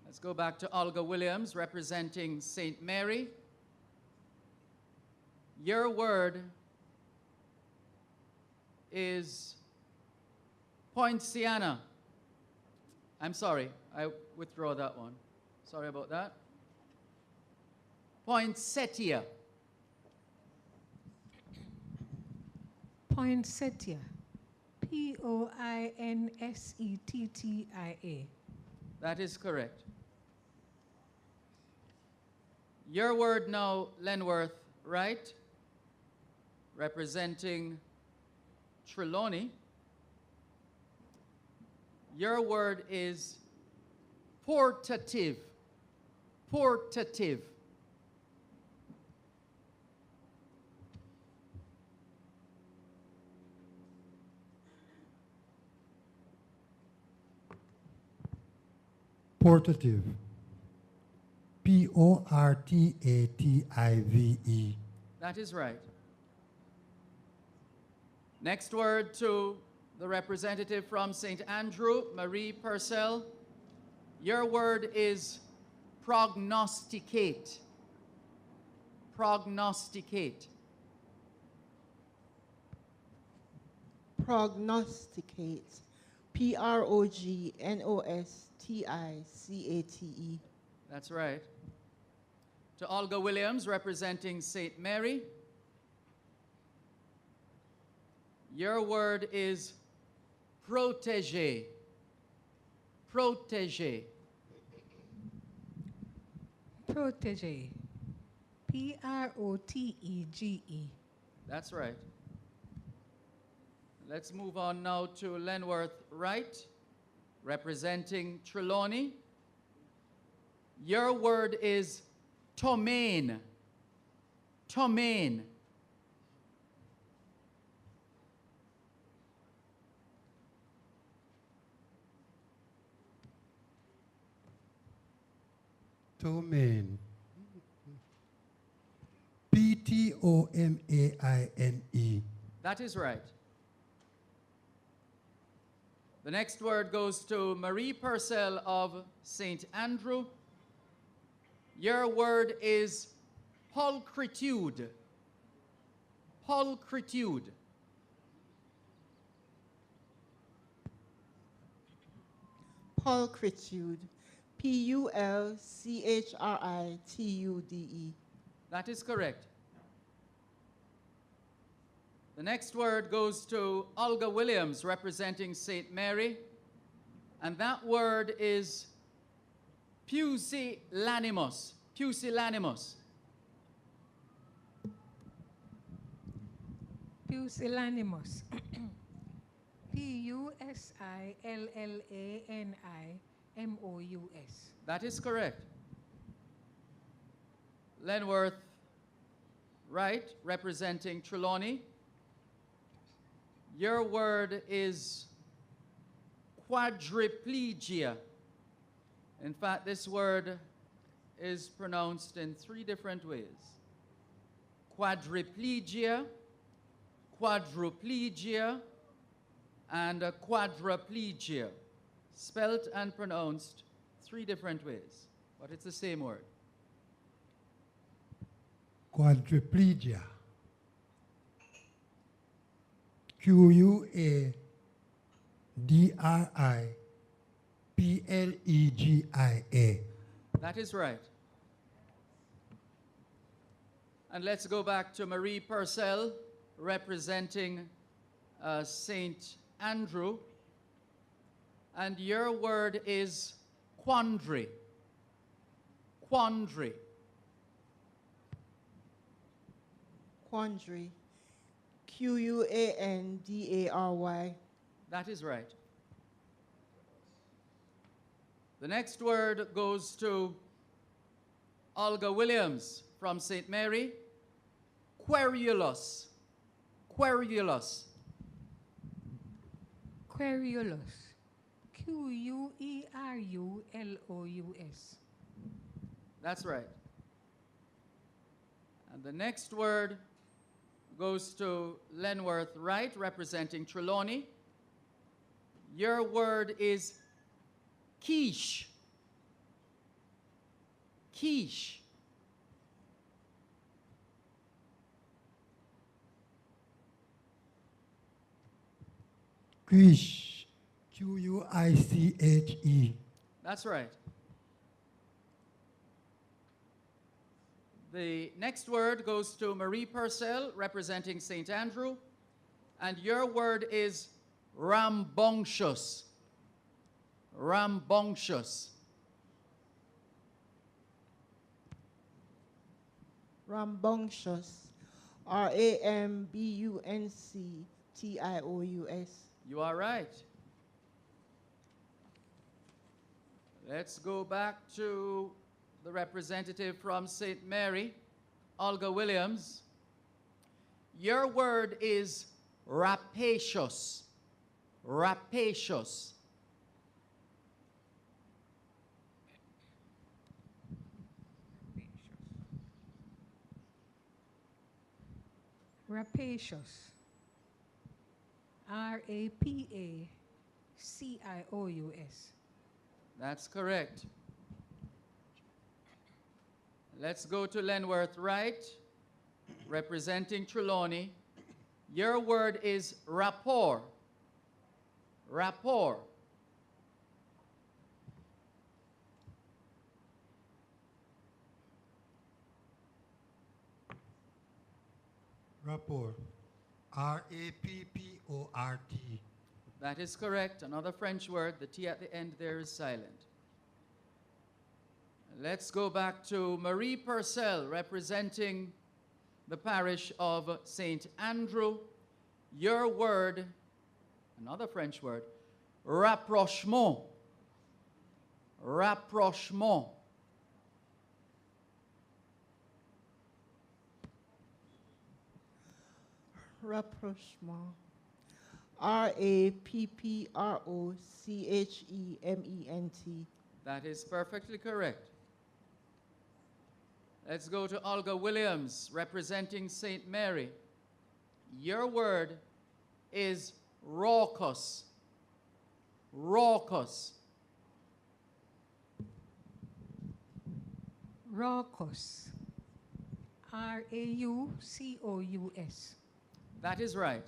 D: Let's go back to Olga Williams, representing St. Mary. Your word is poinciana. I'm sorry, I withdraw that one. Sorry about that. Poinsettia.
I: Poinsettia. Poinsettia.
D: That is correct. Your word now, Lenworth, right? Representing Trelawney. Your word is portative. Portative.
H: Portative. Portative.
D: That is right. Next word to the representative from St. Andrew, Marie Purcell. Your word is prognosticate. Prognosticate.
G: Prognosticate. Prognosticate.
D: That's right. To Olga Williams, representing St. Mary. Your word is protege. Protege.
I: Protege. Protege.
D: That's right. Let's move on now to Lenworth Wright, representing Trelawney. Your word is ptomaine. Ptomaine.
H: Ptomaine. Ptomaine.
D: That is right. The next word goes to Marie Purcell of St. Andrew. Your word is pulchritude. Pulchritude.
G: Pulchritude. Pulchritude.
D: That is correct. The next word goes to Olga Williams, representing St. Mary. And that word is pusillanimous. Pusillanimous.
I: Pusillanimous. Pusillanimous.
D: That is correct. Lenworth right, representing Trelawney. Your word is quadriplegia. In fact, this word is pronounced in 3 different ways. Quadriplegia, quadruplegia, and quadriplegia. Spelt and pronounced 3 different ways, but it's the same word.
H: Quadriplegia. Quadriplegia.
D: That is right. And let's go back to Marie Purcell, representing St. Andrew. And your word is quandary. Quandary.
E: Quandary. Quandary.
D: That is right. The next word goes to Olga Williams from St. Mary. Querulous. Querulous.
I: Querulous. Querulous.
D: That's right. And the next word goes to Lenworth Wright, representing Trelawney. Your word is quiche. Quiche.
H: Quiche. Quiche.
D: That's right. The next word goes to Marie Purcell, representing St. Andrew. And your word is rambunctious. Rambunctious.
E: Rambunctious. Rambunctious.
D: You are right. Let's go back to the representative from St. Mary, Olga Williams. Your word is rapacious. Rapacious.
I: Rapacious. Rapacious.
D: That's correct. Let's go to Lenworth Wright, representing Trelawney. Your word is rapport. Rapport.
H: Rapport. Rapport.
D: That is correct. Another French word. The T at the end there is silent. Let's go back to Marie Purcell, representing the parish of St. Andrew. Your word, another French word, rapprochement. Rapprochement.
E: Rapprochement. Rapprochement.
D: That is perfectly correct. Let's go to Olga Williams, representing St. Mary. Your word is raucous. Raucous.
I: Raucous. Raucous.
D: That is right.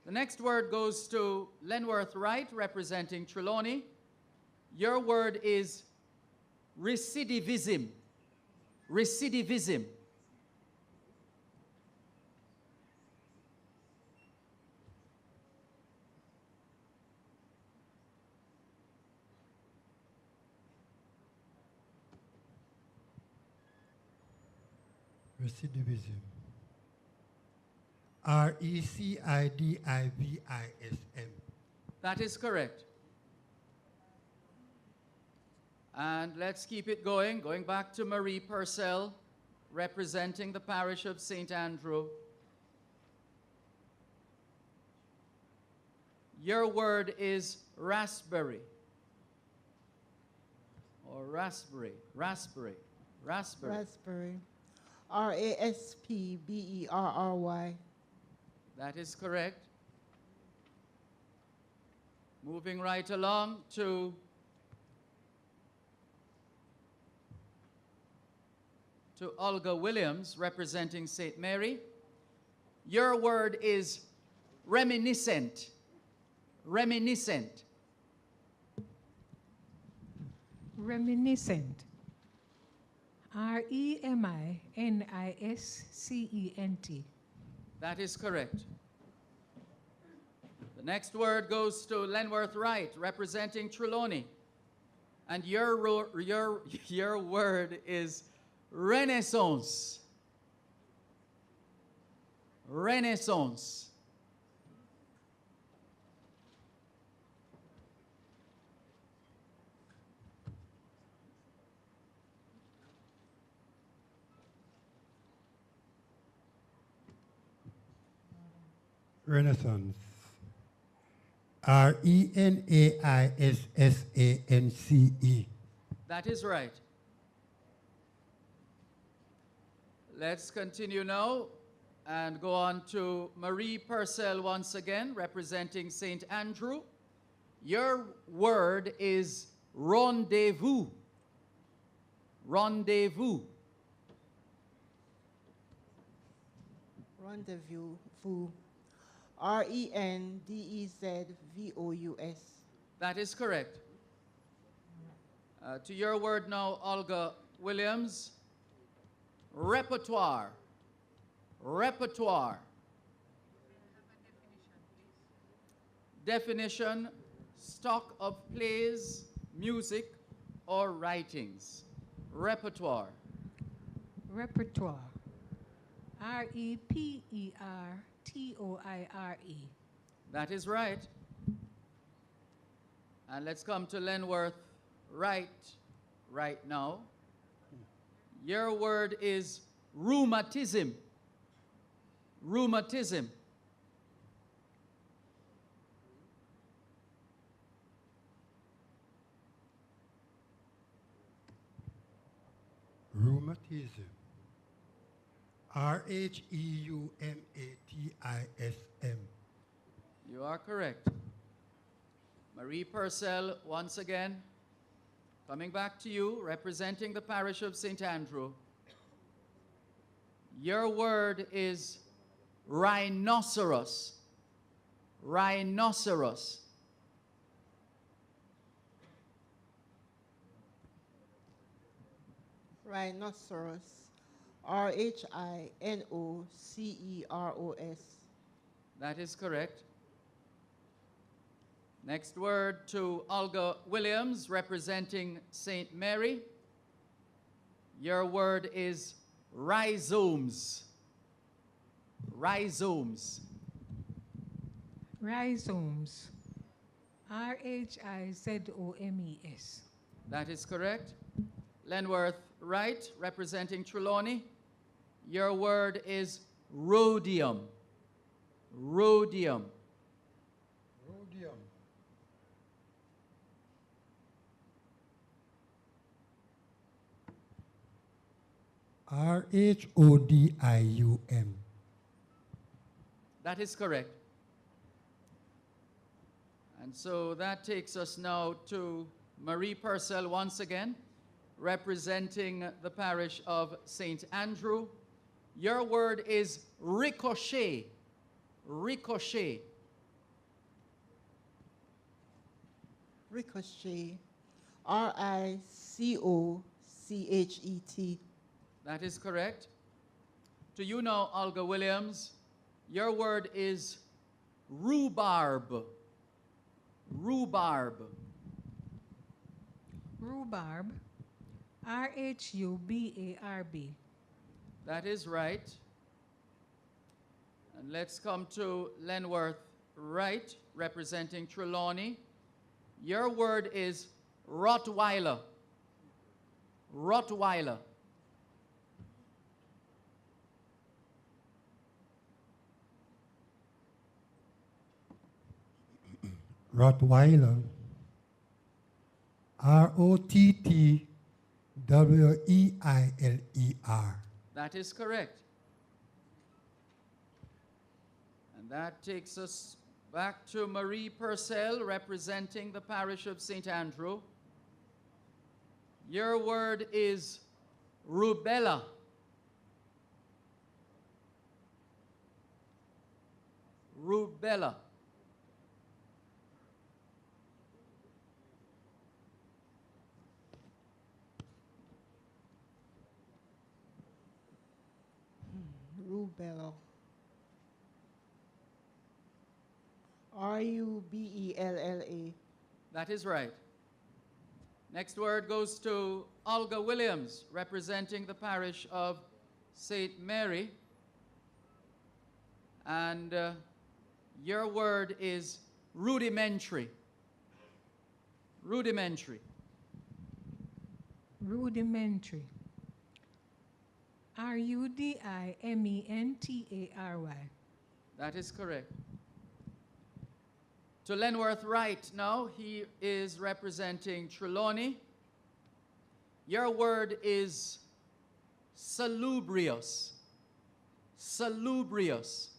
D: The next word goes to Lenworth Wright, representing Trelawney. Your word is recidivism. Recidivism.
H: Recidivism. Recidivism.
D: That is correct. And let's keep it going. Going back to Marie Purcell, representing the parish of St. Andrew. Your word is raspberry. Or raspberry, raspberry, raspberry.
E: Raspberry. Raspberry.
D: That is correct. Moving right along to Olga Williams, representing St. Mary. Your word is reminiscent. Reminiscent.
I: Reminiscent. Reminiscent.
D: That is correct. The next word goes to Lenworth Wright, representing Trelawney. And your word is renaissance. Renaissance.
H: Renaissance. Renaissance.
D: That is right. Let's continue now and go on to Marie Purcell once again, representing St. Andrew. Your word is rendezvous. Rendezvous.
E: Rendezvous. Rendezvous.
D: That is correct. To your word now, Olga Williams. Repertoire. Repertoire. Definition, stock of plays, music, or writings. Repertoire.
I: Repertoire. Repertoire.
D: That is right. And let's come to Lenworth Wright right now. Your word is rheumatism. Rheumatism.
H: Rheumatism. Rheumatism.
D: You are correct. Marie Purcell, once again, coming back to you, representing the parish of St. Andrew. Your word is rhinoceros. Rhinoceros.
E: Rhinoceros. Rhinoceros.
D: That is correct. Next word to Olga Williams, representing St. Mary. Your word is rhizomes. Rhizomes.
I: Rhizomes. Rhizomes.
D: That is correct. Lenworth Wright, representing Trelawney. Your word is rhodium. Rhodium.
H: Rhodium. Rhodium.
D: That is correct. And so that takes us now to Marie Purcell once again, representing the parish of St. Andrew. Your word is ricochet. Ricochet.
E: Ricochet. Ricochet.
D: That is correct. To you now, Olga Williams, your word is rhubarb. Rhubarb.
I: Rhubarb. Rhubarb.
D: That is right. And let's come to Lenworth Wright, representing Trelawney. Your word is Rottweiler. Rottweiler.
H: Rottweiler. Rottweiler.
D: That is correct. And that takes us back to Marie Purcell, representing the parish of St. Andrew. Your word is rubella. Rubella.
E: Rubella. Rubella.
D: That is right. Next word goes to Olga Williams, representing the parish of St. Mary. And your word is rudimentary. Rudimentary.
I: Rudimentary. Rudimentary.
D: That is correct. To Lenworth Wright now, he is representing Trelawney. Your word is salubrious. Salubrious.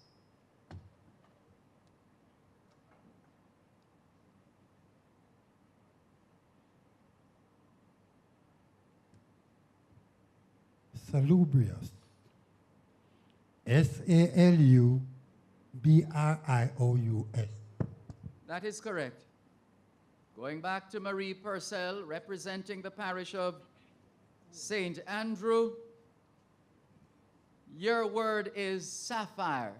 H: Salubrious. Salubrious.
D: That is correct. Going back to Marie Purcell, representing the parish of St. Andrew. Your word is sapphire.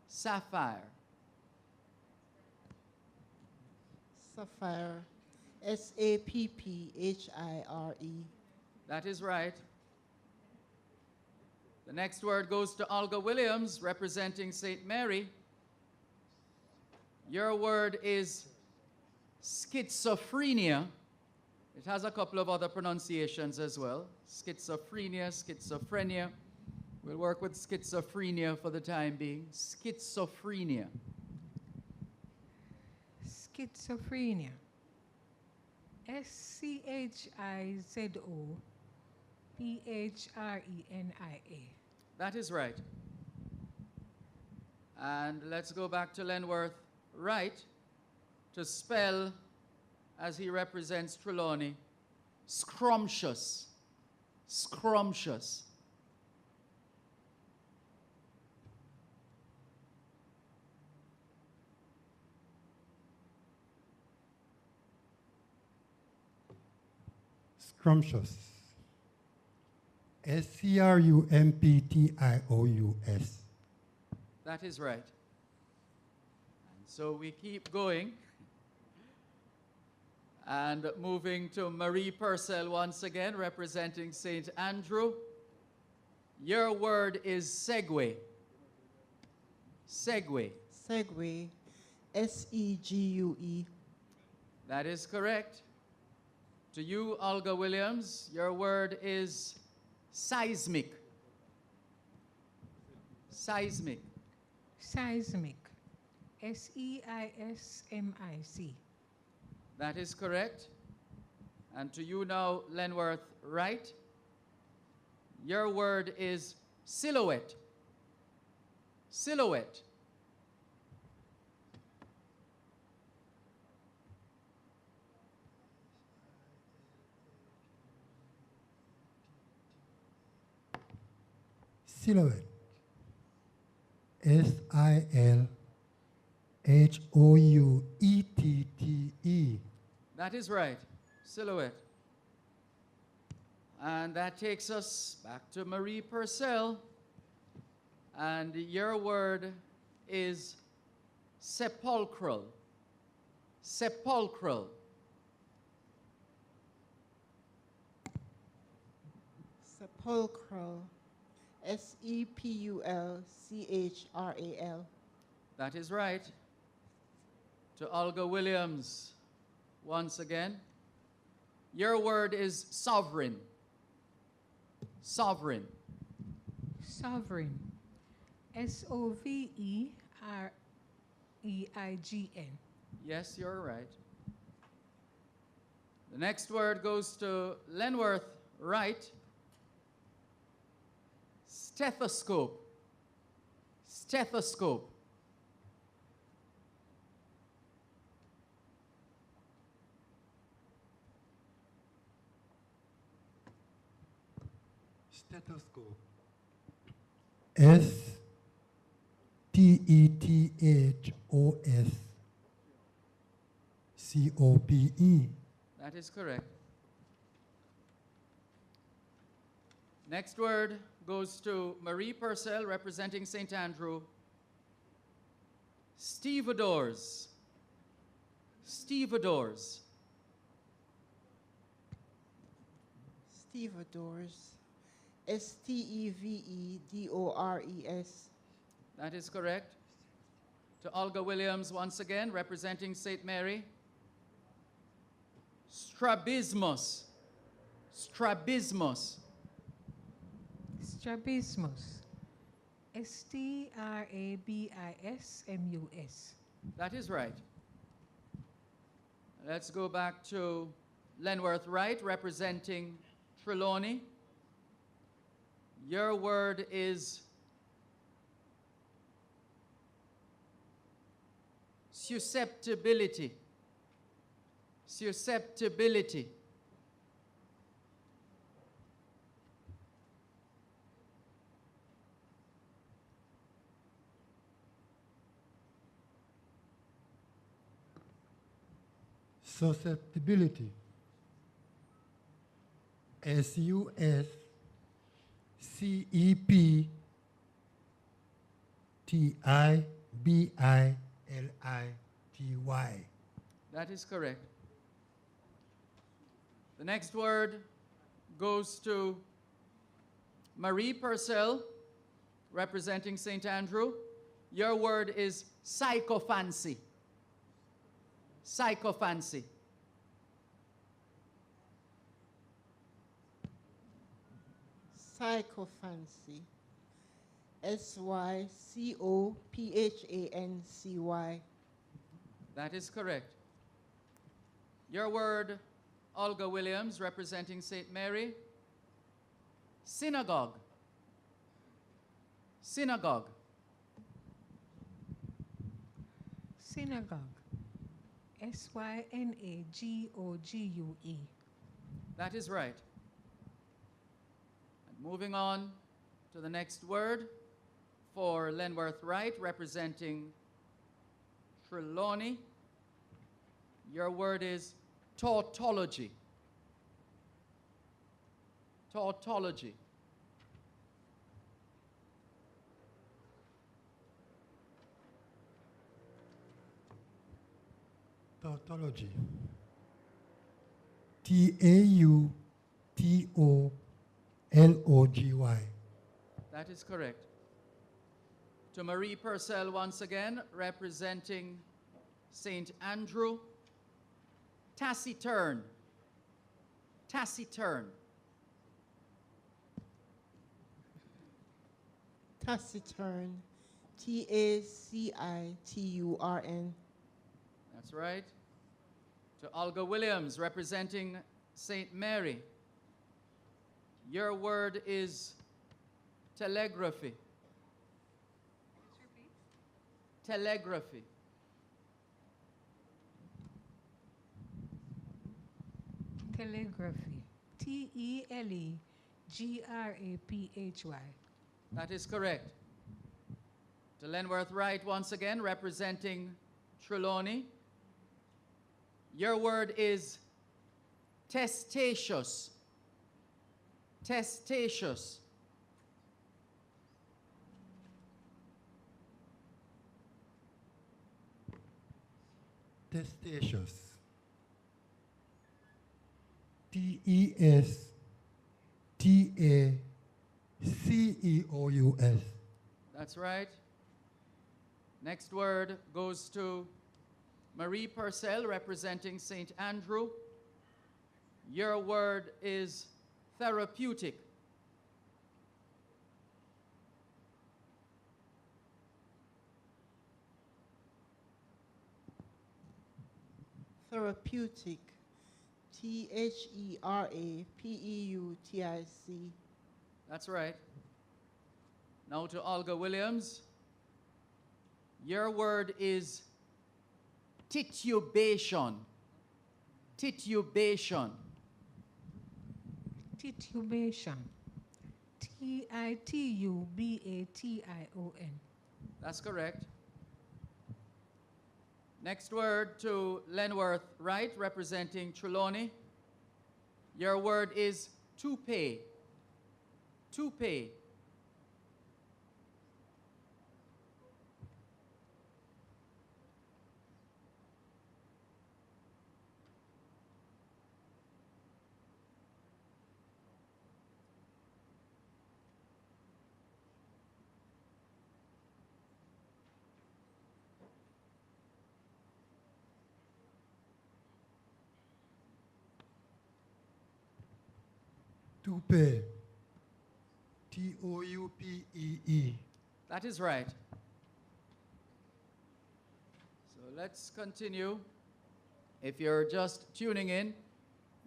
D: Sapphire.
E: Sapphire. Sapphire.
D: That is right. The next word goes to Olga Williams, representing St. Mary. Your word is schizophrenia. It has a couple of other pronunciations as well. Schizophrenia, schizophrenia. We'll work with schizophrenia for the time being. Schizophrenia.
I: Schizophrenia. Schizoprenia.
D: That is right. And let's go back to Lenworth Wright to spell, as he represents Trelawney, scrumptious. Scrumptious.
H: Scrumptious. Scrumptious.
D: That is right. And so we keep going. And moving to Marie Purcell once again, representing St. Andrew. Your word is segue. Segue.
E: Segue. Segue.
D: That is correct. To you, Olga Williams, your word is seismic. Seismic.
I: Seismic. Seismic.
D: That is correct. And to you now, Lenworth Wright, your word is silhouette. Silhouette.
H: Silhouette. Silhouette.
D: That is right. Silhouette. And that takes us back to Marie Purcell. And your word is sepulchral. Sepulchral.
E: Sepulchral. Sepulchral.
D: That is right. To Olga Williams, once again. Your word is sovereign. Sovereign.
I: Sovereign. Sovereign. N-E-I-G-N.
D: Yes, you're right. The next word goes to Lenworth Wright. Stethoscope. Stethoscope.
H: Stethoscope. Stethoscope.
D: That is correct. Next word goes to Marie Purcell, representing St. Andrew. Stevedores. Stevedores.
E: Stevedores. Stevedores.
D: That is correct. To Olga Williams, once again, representing St. Mary. Strabismus. Strabismus.
I: Strabismus. S-T-R-A-B-I-S-M-U-S.
D: That is right. Let's go back to Lenworth Wright, representing Trelawney. Your word is susceptibility. Susceptibility.
H: Susceptibility. Susceptibility.
D: That is correct. The next word goes to Marie Purcell, representing St. Andrew. Your word is psychophancy. Psychophancy.
E: Psychophancy. Sycophancy.
D: That is correct. Your word, Olga Williams, representing St. Mary. Synagogue. Synagogue.
I: Synagogue. S-Y-N-A-G-O-G-U-E.
D: That is right. And moving on to the next word for Lenworth Wright, representing Trelawney. Your word is tautology. Tautology.
H: Tautology. Tautology.
D: That is correct. To Marie Purcell once again, representing St. Andrew. Taciturn. Taciturn.
E: Taciturn. Taciturn.
D: That's right. To Olga Williams, representing St. Mary. Your word is telegraphy. Telegraphy.
I: Telegraphy. T-E-L-E-G-R-A-P-H-Y.
D: That is correct. To Lenworth Wright, once again, representing Trelawney. Your word is testacious. Testacious.
H: Testacious. Testaceous.
D: That's right. Next word goes to Marie Purcell, representing St. Andrew. Your word is therapeutic.
E: Therapeutic. Therapeutic.
D: That's right. Now to Olga Williams. Your word is titubation. Titubation.
I: Titubation. Titubation.
D: That's correct. Next word to Lenworth Wright, representing Trelawney. Your word is toupee. Toupee.
H: Toupee. Toupee.
D: That is right. So let's continue. If you're just tuning in,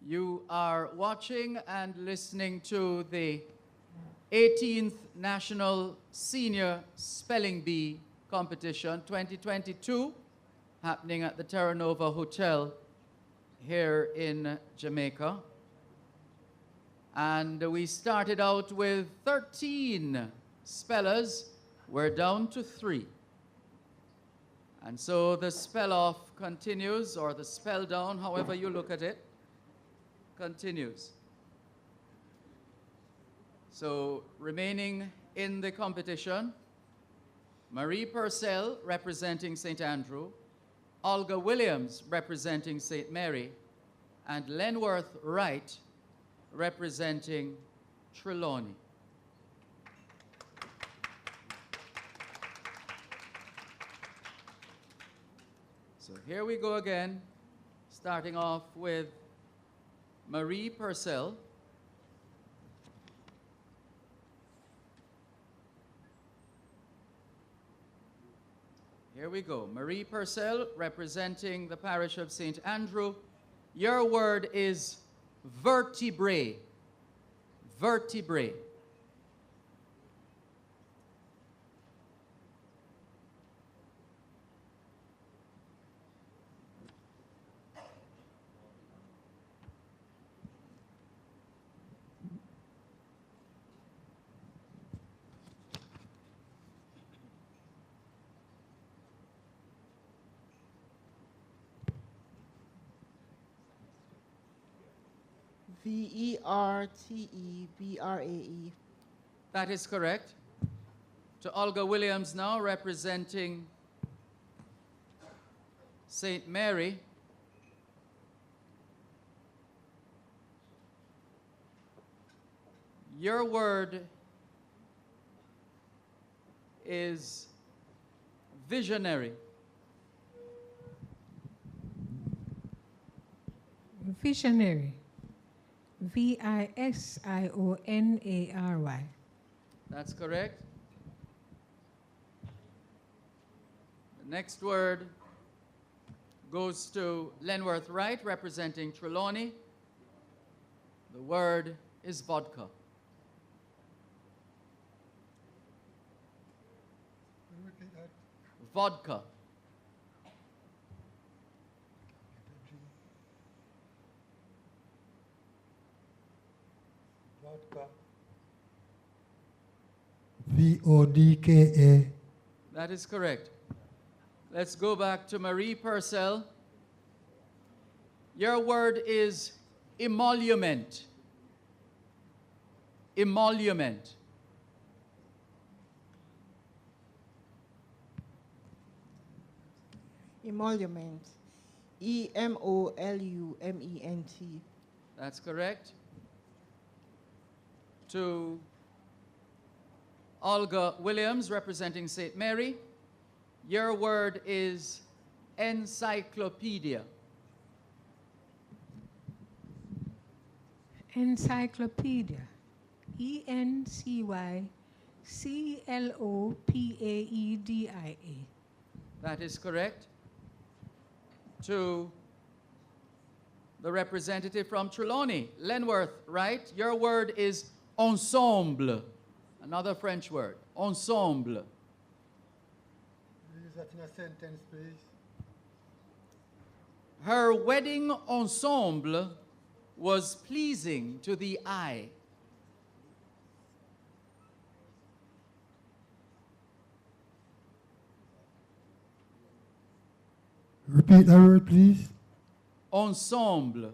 D: you are watching and listening to the 18th National Senior Spelling Bee Competition 2022 happening at the Terra Nova Hotel here in Jamaica. And we started out with 13 spellers. We're down to 3. And so the spell off continues, or the spell down, however you look at it, continues. So remaining in the competition, Marie Purcell representing St. Andrew, Olga Williams representing St. Mary, and Lenworth Wright representing Trelawney. So here we go again, starting off with Marie Purcell. Here we go. Marie Purcell representing the parish of St. Andrew. Your word is vertebrae. Vertebrae.
E: Vertebrae.
D: That is correct. To Olga Williams now, representing St. Mary. Your word is visionary.
I: Visionary. Visionary.
D: That's correct. The next word goes to Lenworth Wright, representing Trelawney. The word is vodka. Vodka.
H: Vodka.
D: That is correct. Let's go back to Marie Purcell. Your word is emolument. Emolument.
E: Emolument. Emolument.
D: That's correct. To Olga Williams, representing St. Mary. Your word is encyclopedia.
I: Encyclopedia. ENCYCLOPAEDIA.
D: That is correct. To the representative from Trelawney. Lenworth, right? Your word is ensemble. Another French word. Ensemble.
H: Use that in a sentence, please.
D: Her wedding ensemble was pleasing to the eye.
H: Repeat that word, please.
D: Ensemble.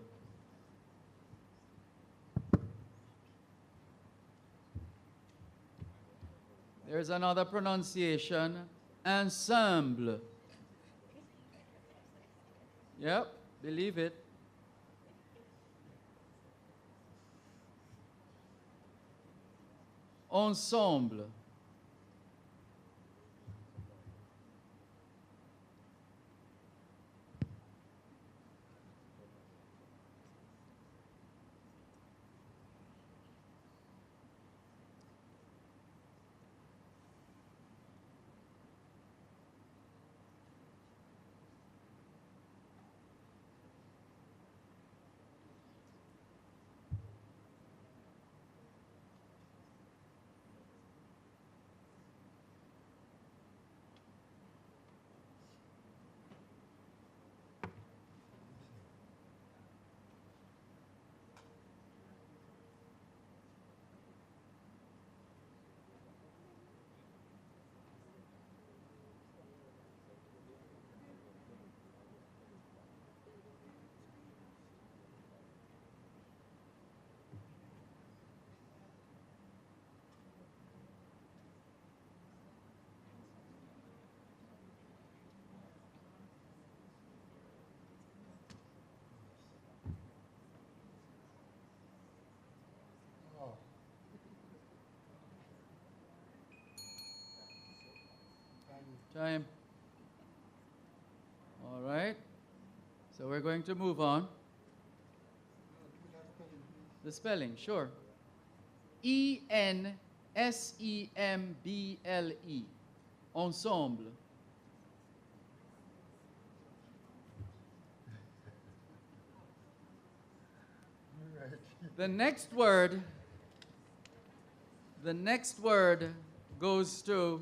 D: There's another pronunciation. Ensemble. Yep, believe it. Ensemble. Time. All right. So we're going to move on. The spelling, sure. E-N-S-E-M-B-L-E. Ensemble. The next word goes to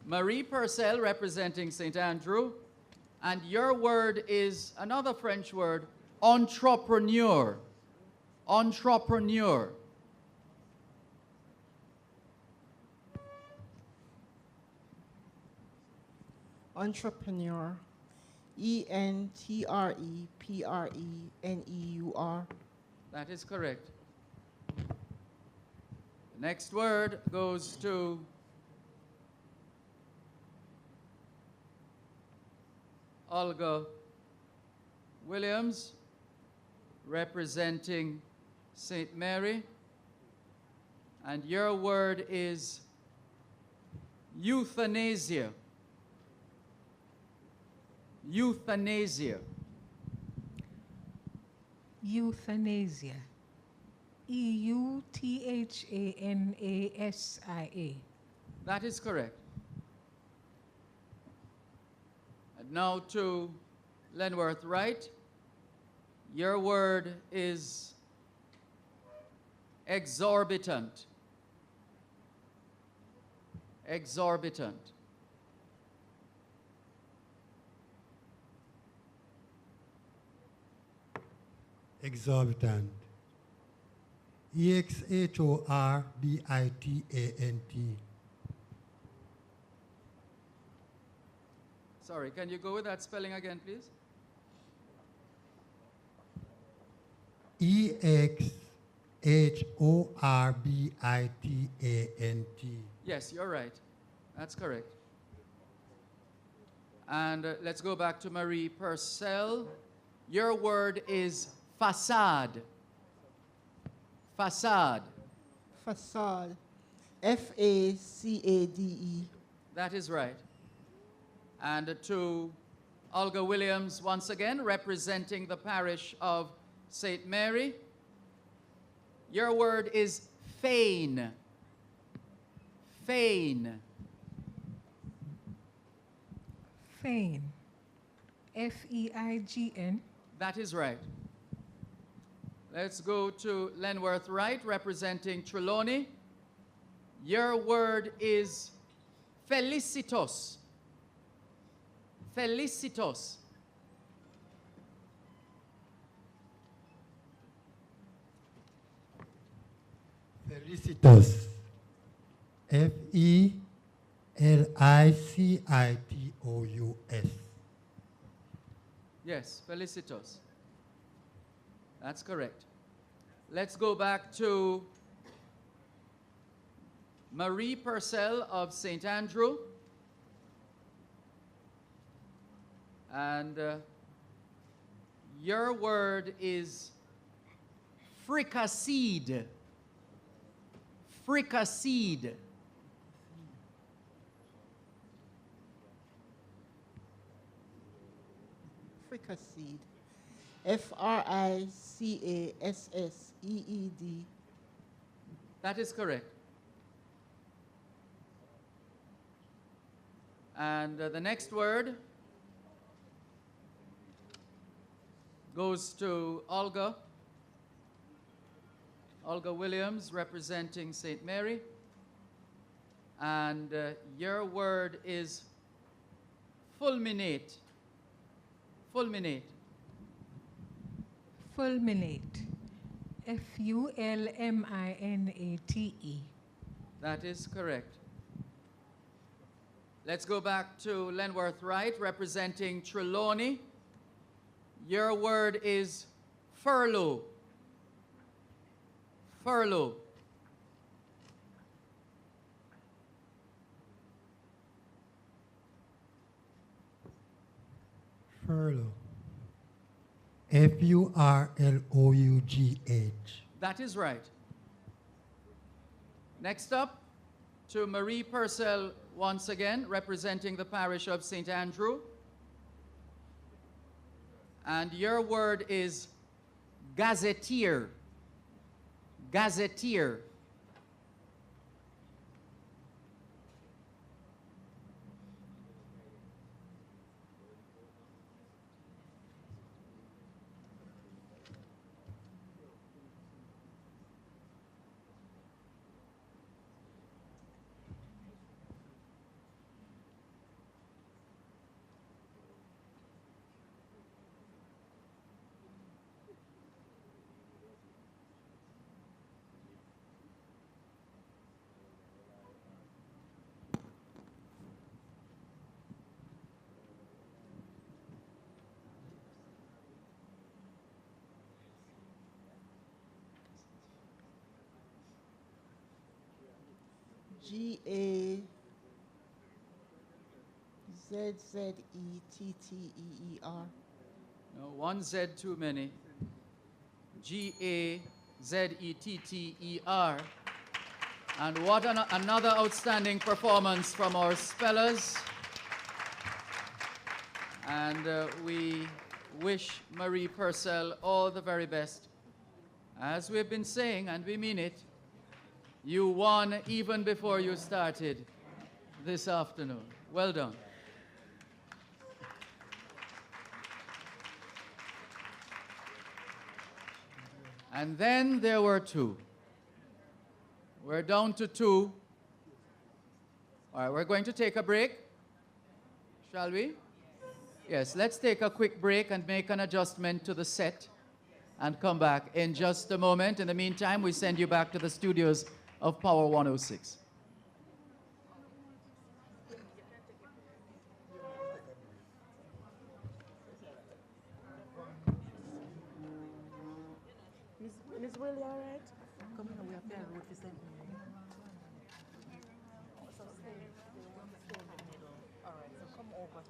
D: Marie Purcell, representing St. Andrew, and your word is another French word, entrepreneur. Entrepreneur.
E: Entrepreneur. E-N-T-R-E-P-R-E-N-E-U-R.
D: That is correct. The next word goes to Olga Williams, representing St. Mary, and your word is euthanasia. Euthanasia.
I: Euthanasia. E-U-T-H-A-N-A-S-I-A.
D: That is correct. And now to Lenworth, right? Your word is exorbitant. Exorbitant.
H: Exorbitant. E-X-H-O-R-B-I-T-A-N-T.
D: Sorry, can you go with that spelling again, please?
H: E-X-H-O-R-B-I-T-A-N-T.
D: Yes, you're right. That's correct. And let's go back to Marie Purcell. Your word is facade. Facade.
E: Facade. F-A-C-A-D-E.
D: That is right. And to Olga Williams, once again, representing the parish of St. Mary. Your word is feign. Feign.
I: Feign. F-E-I-G-N.
D: That is right. Let's go to Lenworth Wright, representing Trelawney. Your word is felicitos. Felicitos.
H: Felicitos. Felicitos.
D: Yes, felicitos. That's correct. Let's go back to Marie Purcell of St. Andrew. And your word is fricasseed. Fricasseed.
E: Fricasseed. Fricasseed.
D: That is correct. And the next word goes to Olga. Olga Williams, representing St. Mary. And your word is fulminate. Fulminate.
I: Fulminate. Fulminate.
D: That is correct. Let's go back to Lenworth Wright, representing Trelawney. Your word is furlough. Furlough.
H: Furlough. Furlough.
D: That is right. Next up, to Marie Purcell once again, representing the parish of St. Andrew. And your word is gazetteer. Gazetteer.
E: Gazzetteer.
D: No, one Z too many. Gazzetteer. And what another outstanding performance from our spellers. And we wish Marie Purcell all the very best. As we've been saying, and we mean it, you won even before you started this afternoon. Well done. And then there were two. We're down to two. All right, we're going to take a break. Shall we? Yes, let's take a quick break and make an adjustment to the set and come back in just a moment. In the meantime, we send you back to the studios of Power 106.
F: Miss Willie, all right? Come on, we have to road to send me. All right, so come over.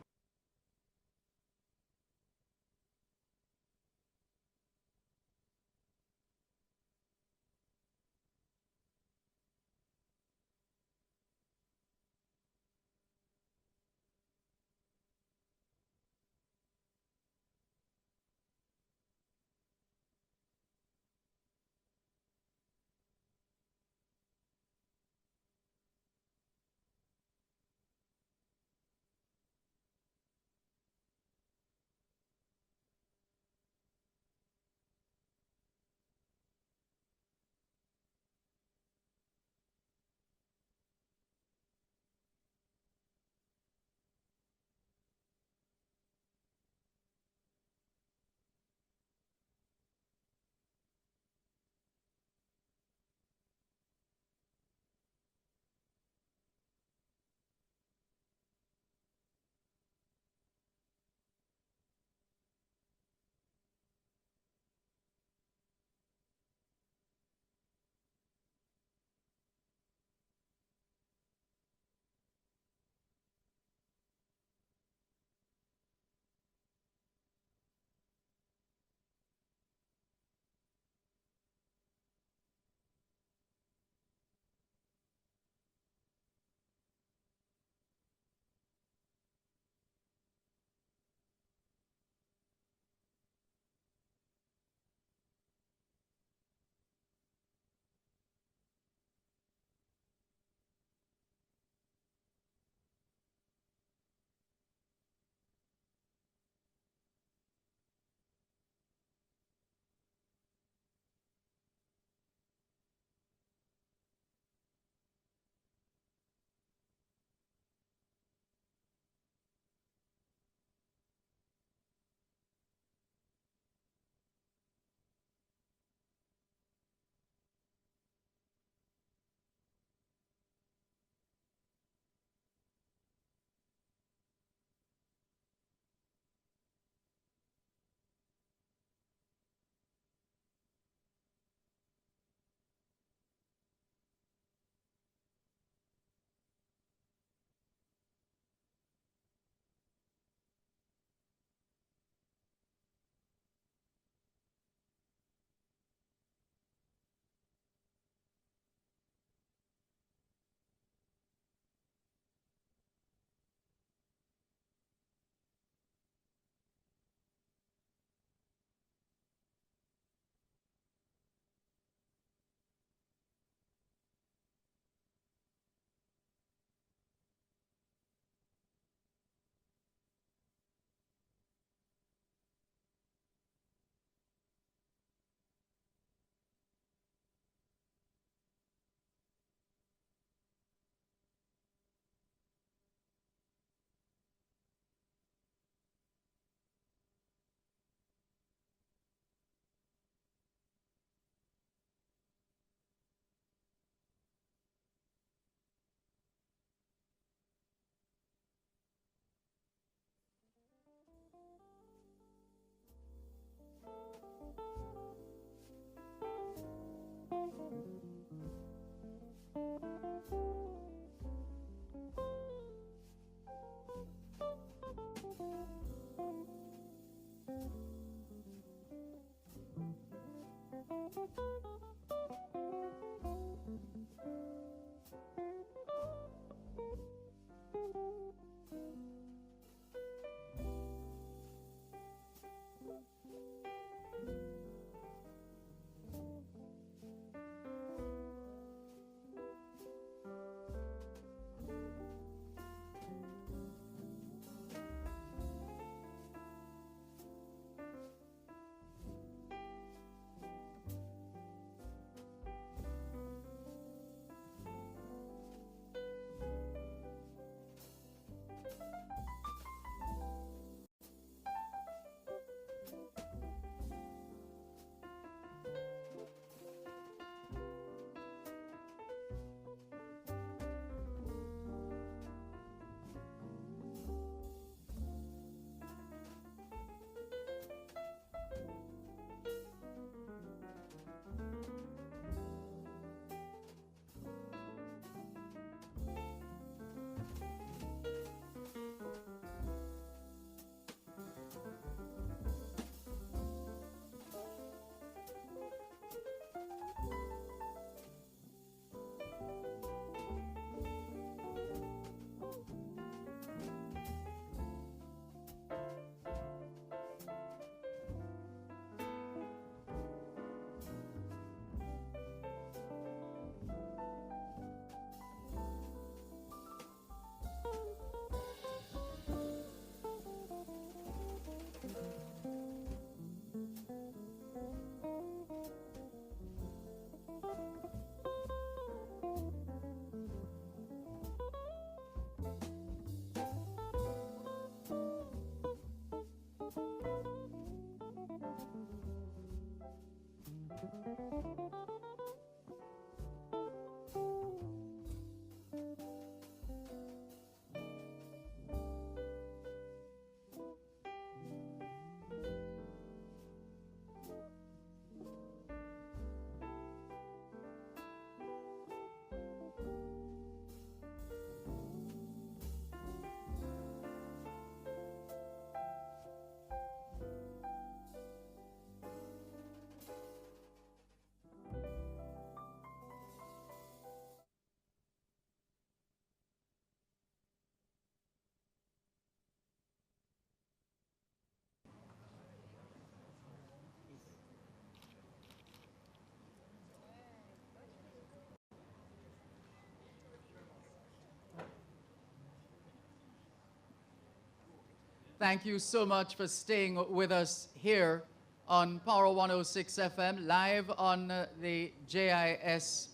D: Thank you so much for staying with us here on Power 106 FM, live on the JIS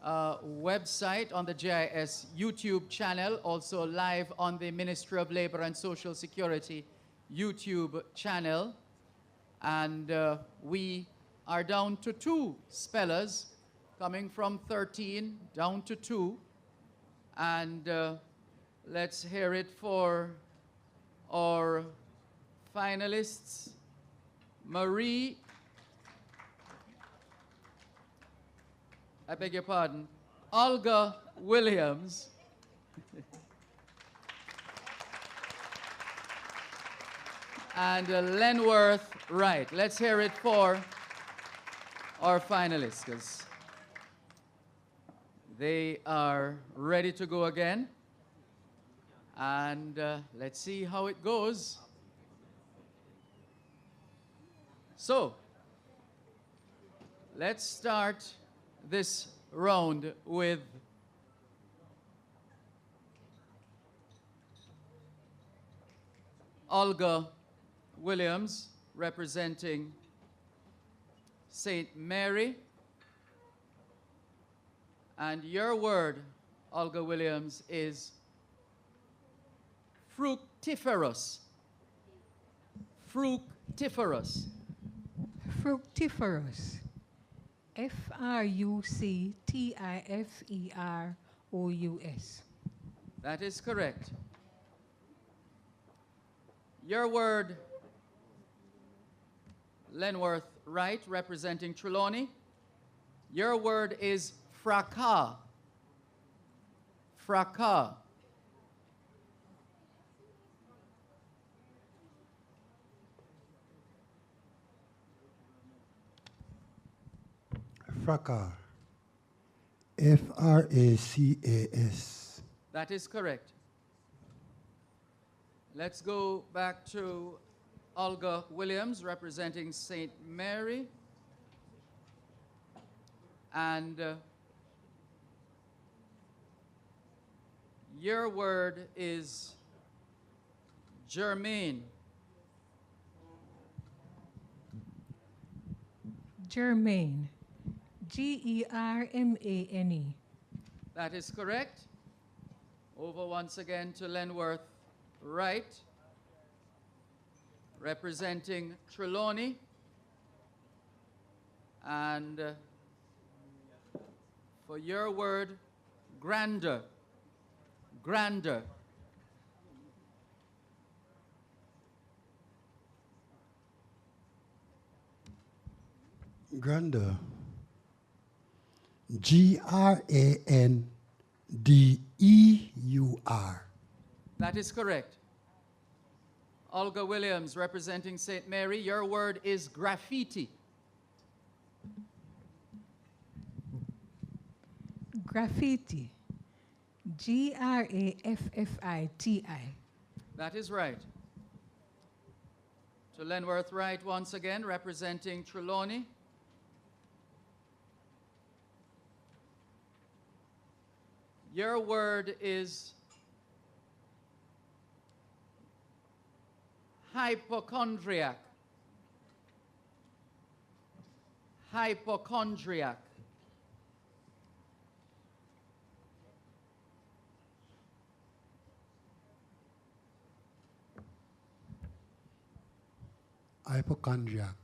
D: website, on the JIS YouTube channel, also live on the Ministry of Labor and Social Security YouTube channel. And we are down to 2 spellers, coming from 13 down to 2. And let's hear it for our finalists. Marie, I beg your pardon, Olga Williams. And Lenworth Wright. Let's hear it for our finalists, because they are ready to go again. And let's see how it goes. So, let's start this round with Olga Williams, representing St. Mary. And your word, Olga Williams, is fructiferous. Fructiferous.
I: Fructiferous. Fructiferous.
D: That is correct. Your word, Lenworth Wright, representing Trelawney. Your word is fracas. Fracas.
H: Fracas. Fracas.
D: That is correct. Let's go back to Olga Williams representing St. Mary. And your word is germane.
I: Germaine. Germane.
D: That is correct. Over once again to Lenworth Wright, representing Trelawney. And for your word, grander. Grander.
H: Grander. Grandeur.
D: That is correct. Olga Williams, representing St. Mary, your word is graffiti.
I: Graffiti. Graffiti.
D: That is right. To Lenworth Wright once again, representing Trelawney. Your word is hypochondriac. Hypochondriac.
H: Hypochondriac. Hypochondriac.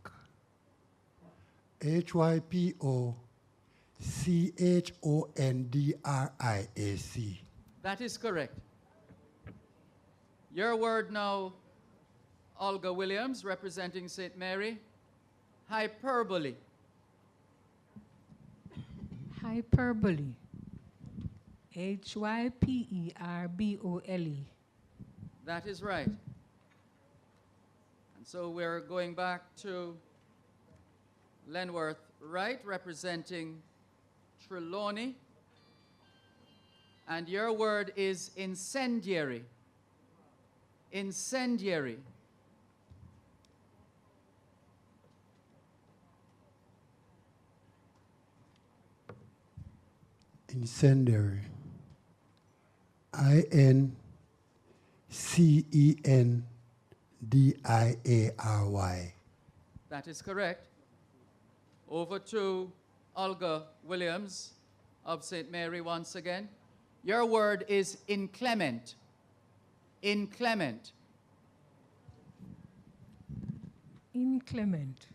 D: That is correct. Your word now, Olga Williams, representing St. Mary, hyperbole.
I: Hyperbole. Hyperbole.
D: That is right. And so we're going back to Lenworth Wright, representing Trelawney. And your word is incendiary. Incendiary.
H: Incendiary. Incendiary.
D: That is correct. Over to Olga Williams of St. Mary once again. Your word is inclement. Inclement.
I: Inclement.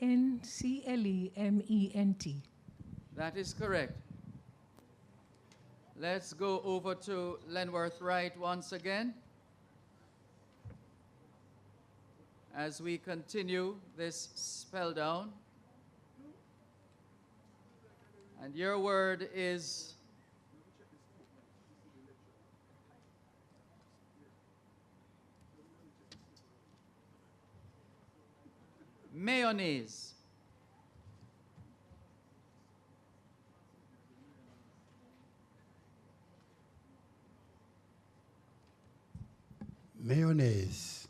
I: Inclement.
D: That is correct. Let's go over to Lenworth Wright once again as we continue this spell down. And your word is mayonnaise.
H: Mayonnaise. Mayonnaise.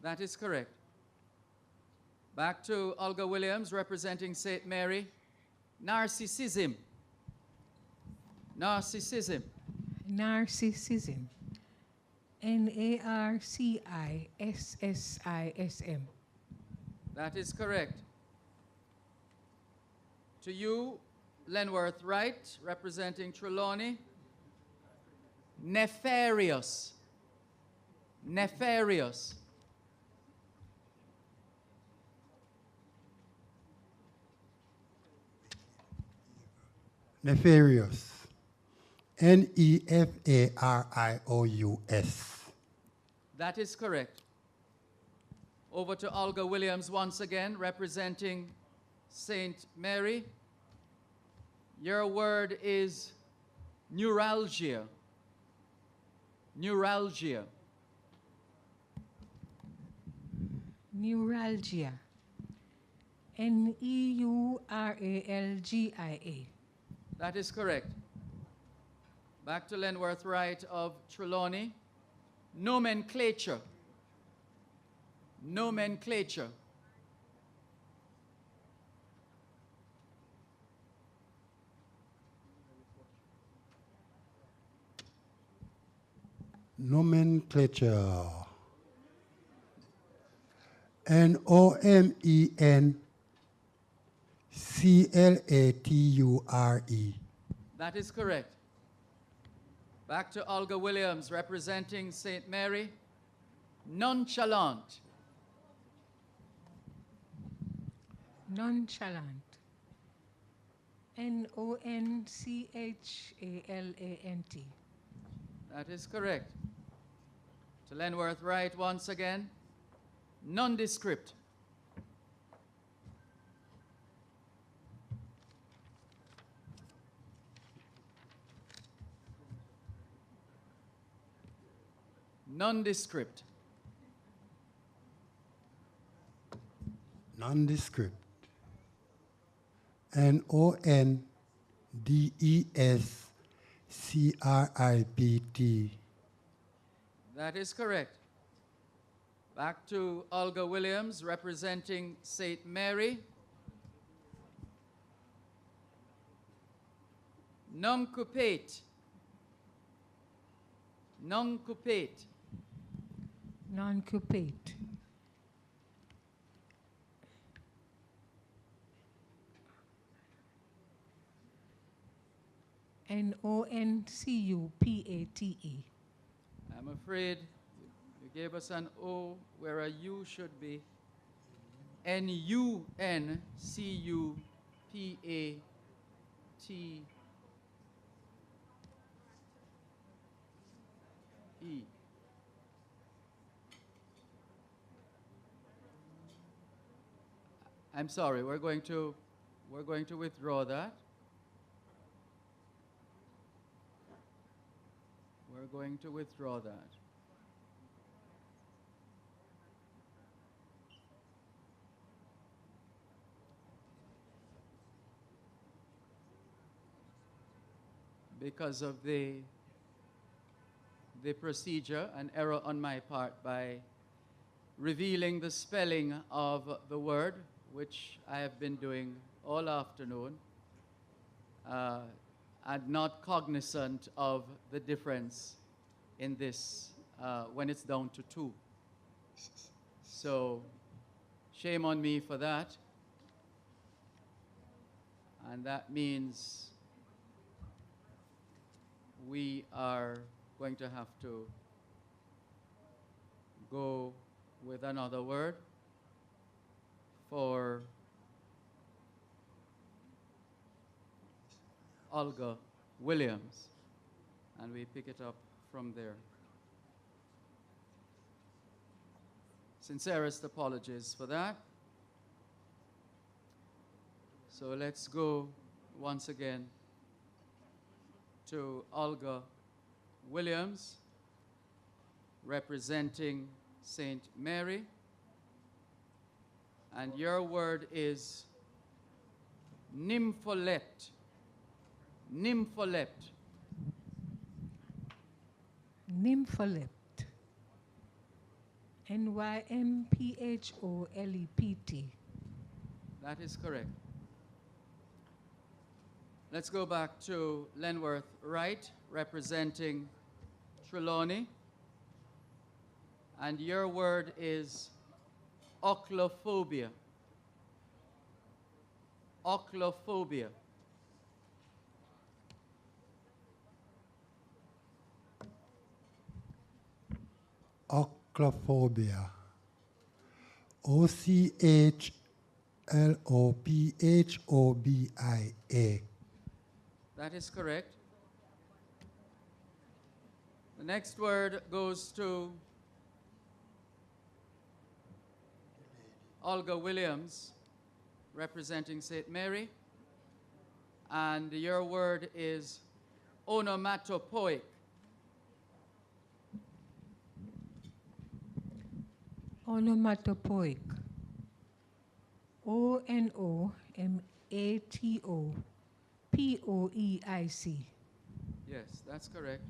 D: That is correct. Back to Olga Williams, representing St. Mary. Narcissism. Narcissism.
I: Narcissism. Narcissism.
D: That is correct. To you, Lenworth Wright, representing Trelawney. Nefarious. Nefarious.
H: Nefarious. Nefarious.
D: That is correct. Over to Olga Williams once again, representing St. Mary. Your word is neuralgia. Neuralgia.
I: Neuralgia. Neuralgia.
D: That is correct. Back to Lenworth Wright of Trelawney. Nomenclature. Nomenclature.
H: Nomenclature. Nomenclature.
D: That is correct. Back to Olga Williams representing St. Mary. Nonchalant.
I: Nonchalant. Nonchalant.
D: That is correct. To Lenworth Wright once again. Nondescript. Nondescript.
H: Nondescript. Nondescript.
D: That is correct. Back to Olga Williams representing St. Mary. Noncupate. Noncupate.
I: Noncupate. Noncupate.
D: I'm afraid you gave us an O where a U should be. Nuncupate. I'm sorry, we're going to withdraw that. We're going to withdraw that. Because of the procedure, an error on my part by revealing the spelling of the word, which I have been doing all afternoon, and not cognizant of the difference in this when it's down to 2. So shame on me for that. And that means we are going to have to go with another word for Olga Williams, and we pick it up from there. Sincerest apologies for that. So let's go once again to Olga Williams, representing St. Mary. And your word is nympholept. Nympholept.
I: Nympholept. Nympholept.
D: That is correct. Let's go back to Lenworth Wright, representing Trelawney. And your word is ochlophobia. Ochlophobia.
H: Ochlophobia. Ochlphobia.
D: That is correct. The next word goes to Olga Williams, representing St. Mary. And your word is onomatopoeic.
I: Onomatopoeic. Onomatopoeic.
D: Yes, that's correct.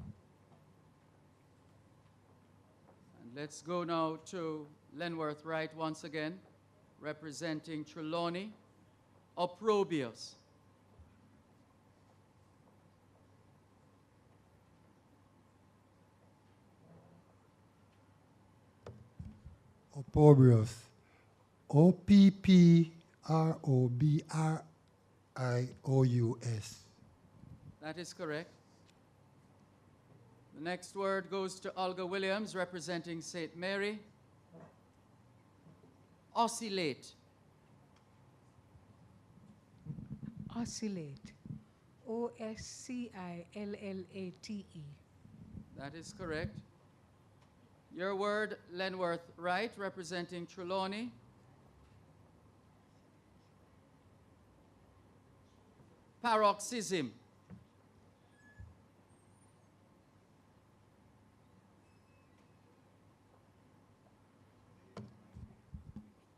D: And let's go now to Lenworth Wright once again, representing Trelawney. Opprobrious.
H: Opprobrious. Opprobrious.
D: That is correct. The next word goes to Olga Williams, representing St. Mary. Oscillate.
I: Oscillate. Oscillate.
D: That is correct. Your word, Lenworth Wright, representing Trelawney. Paroxysm.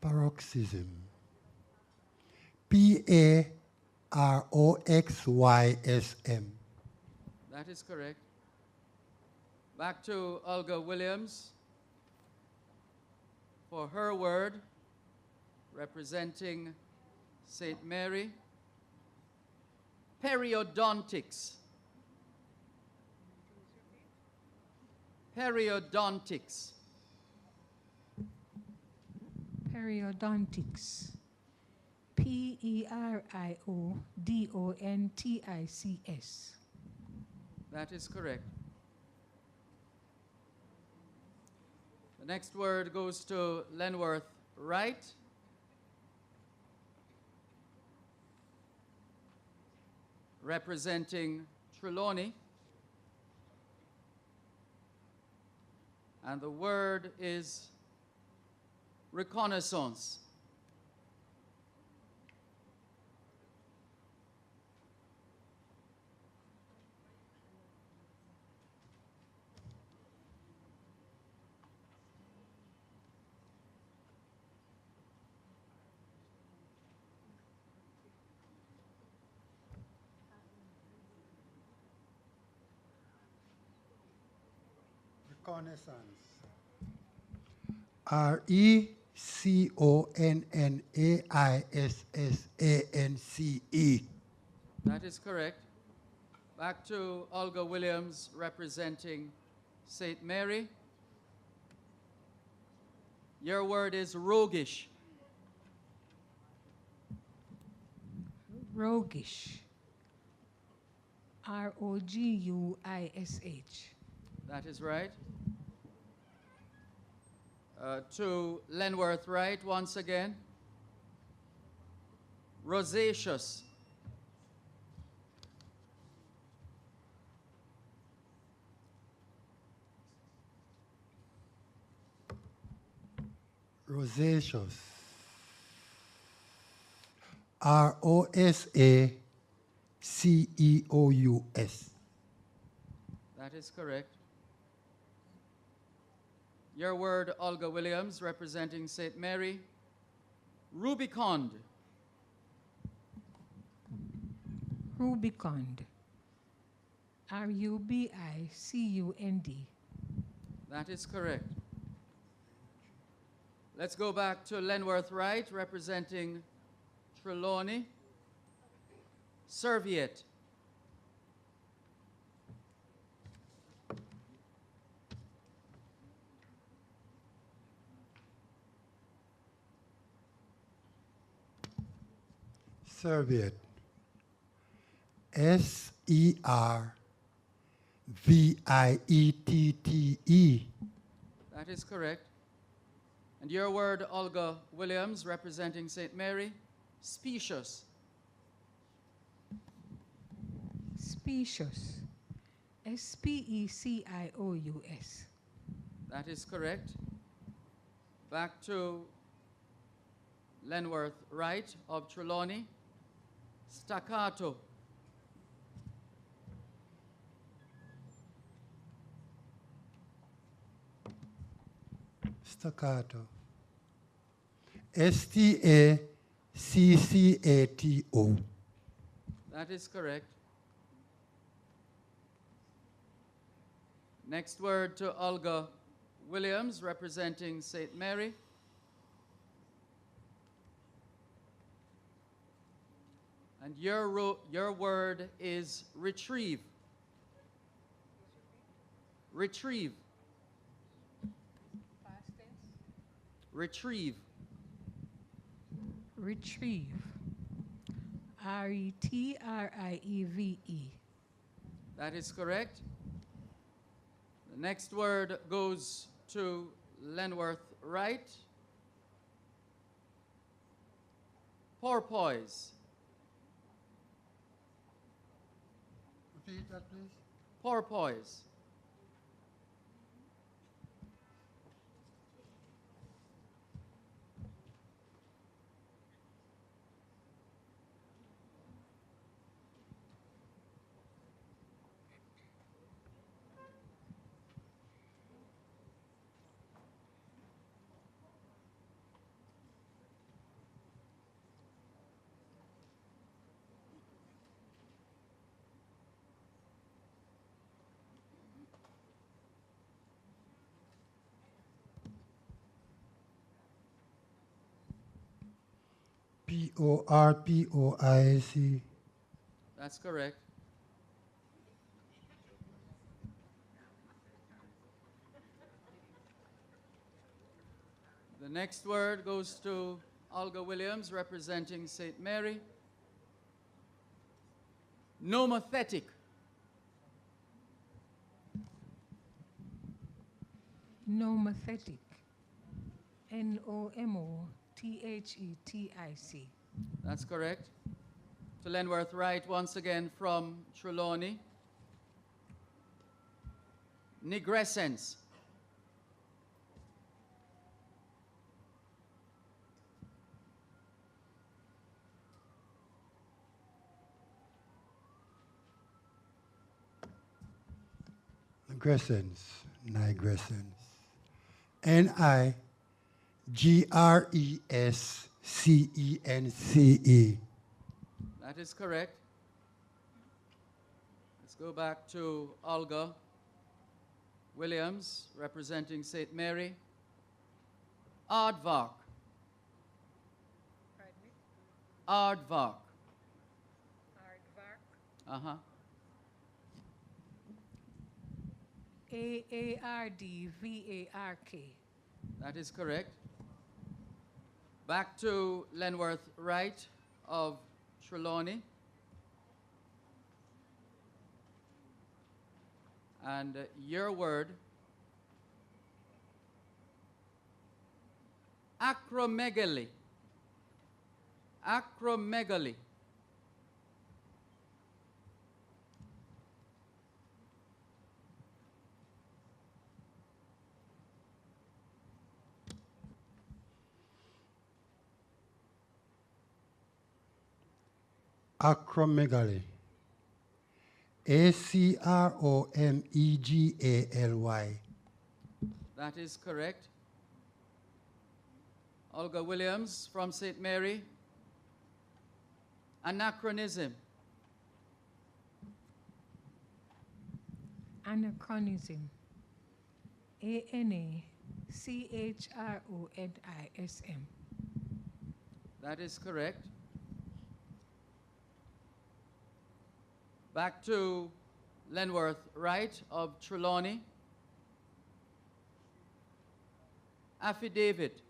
H: Paroxysm. Paroxysm.
D: That is correct. Back to Olga Williams for her word, representing St. Mary. Periodontics. Periodontics.
I: Periodontics. Periodontics.
D: That is correct. The next word goes to Lenworth Wright. Representing Trelawney. And the word is reconnaissance.
H: Reconnaissance. Reconnaissance.
D: That is correct. Back to Olga Williams, representing St. Mary. Your word is roguish.
I: Roguish. Roguish.
D: That is right. To Lenworth Wright once again. Rosaceous.
H: Rosaceous. Rosaceous.
D: That is correct. Your word, Olga Williams, representing St. Mary. Rubicund.
I: Rubicund. Rubicund.
D: That is correct. Let's go back to Lenworth Wright, representing Trelawney. Serviette.
H: Serviette. Serviette.
D: That is correct. And your word, Olga Williams, representing St. Mary. Specious.
I: Specious. Specious.
D: That is correct. Back to Lenworth Wright of Trelawney. Staccato.
H: Staccato. STACCATO.
D: That is correct. Next word to Olga Williams, representing St. Mary. And your word is retrieve. Retrieve.
I: Past tense.
D: Retrieve.
I: Retrieve. RETRIEVE.
D: That is correct. The next word goes to Lenworth Wright. Porpoise.
H: Repeat that, please.
D: Porpoise.
H: PORPOIC.
D: That's correct. The next word goes to Olga Williams, representing St. Mary. Nomothetic.
I: Nomothetic. NOMOTHETIC.
D: That's correct. To Lenworth Wright, once again from Trelawney. Nigrescence.
H: Nigrescence. NIGRESCENCE.
D: That is correct. Let's go back to Olga Williams, representing St. Mary. Aardvark.
I: Pardon me?
D: Aardvark.
I: Aardvark.
D: Uh-huh.
I: AARDVARK.
D: That is correct. Back to Lenworth Wright of Trelawney. And your word, acromegaly. Acromegaly.
H: Acromegaly. ACROMEGALY.
D: That is correct. Olga Williams from St. Mary. Anachronism.
I: Anachronism. ANACHRONISM.
D: That is correct. Back to Lenworth Wright of Trelawney. Affidavit.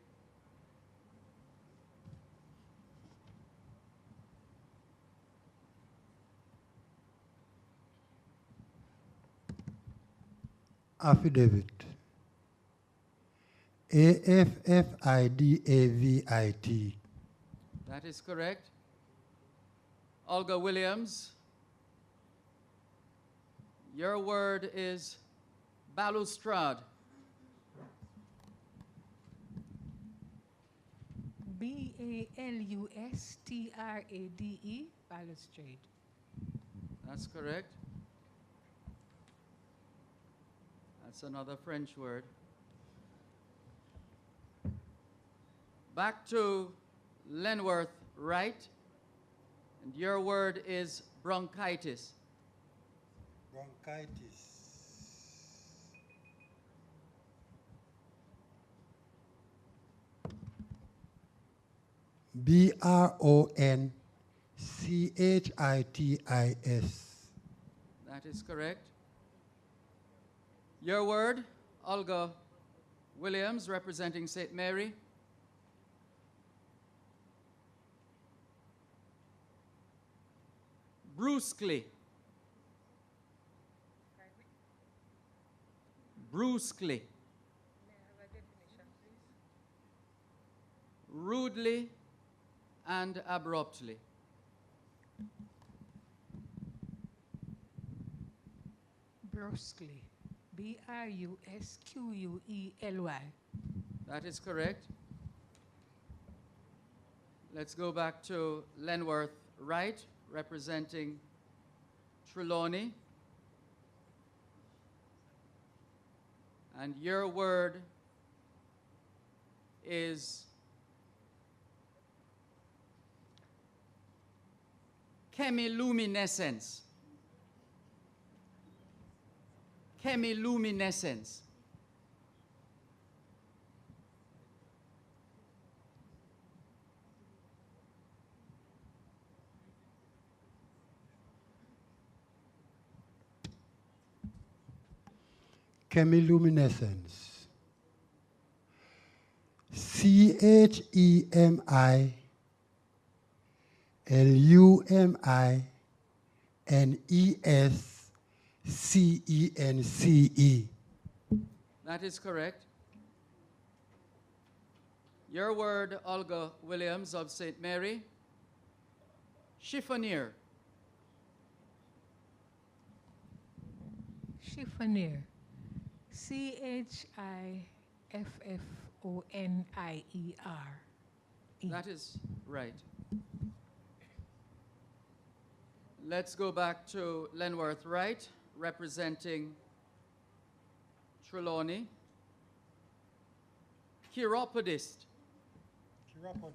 H: Affidavit. AFFIDAVIT.
D: That is correct. Olga Williams, your word is balustrade.
I: BALUSTRADE. Balustrade.
D: That's correct. That's another French word. Back to Lenworth Wright. And your word is bronchitis.
H: Bronchitis. Bronchitis.
D: That is correct. Your word, Olga Williams, representing St. Mary. Brusquely. Brusquely. Rudely and abruptly.
I: Brusquely. B-R-U-S-Q-U-E-L-Y.
D: That is correct. Let's go back to Lenworth Wright, representing Trelawney. And your word is chemiluminescence. Chemiluminescence.
H: Chemiluminescence. CHEMILUMINESCENCE.
D: That is correct. Your word, Olga Williams of St. Mary. Chiffonier.
I: Chiffonier. C-H-I-F-F-O-N-I-E-R.
D: That is right. Let's go back to Lenworth Wright, representing Trelawney. Chiropodist.
H: Chiropodist.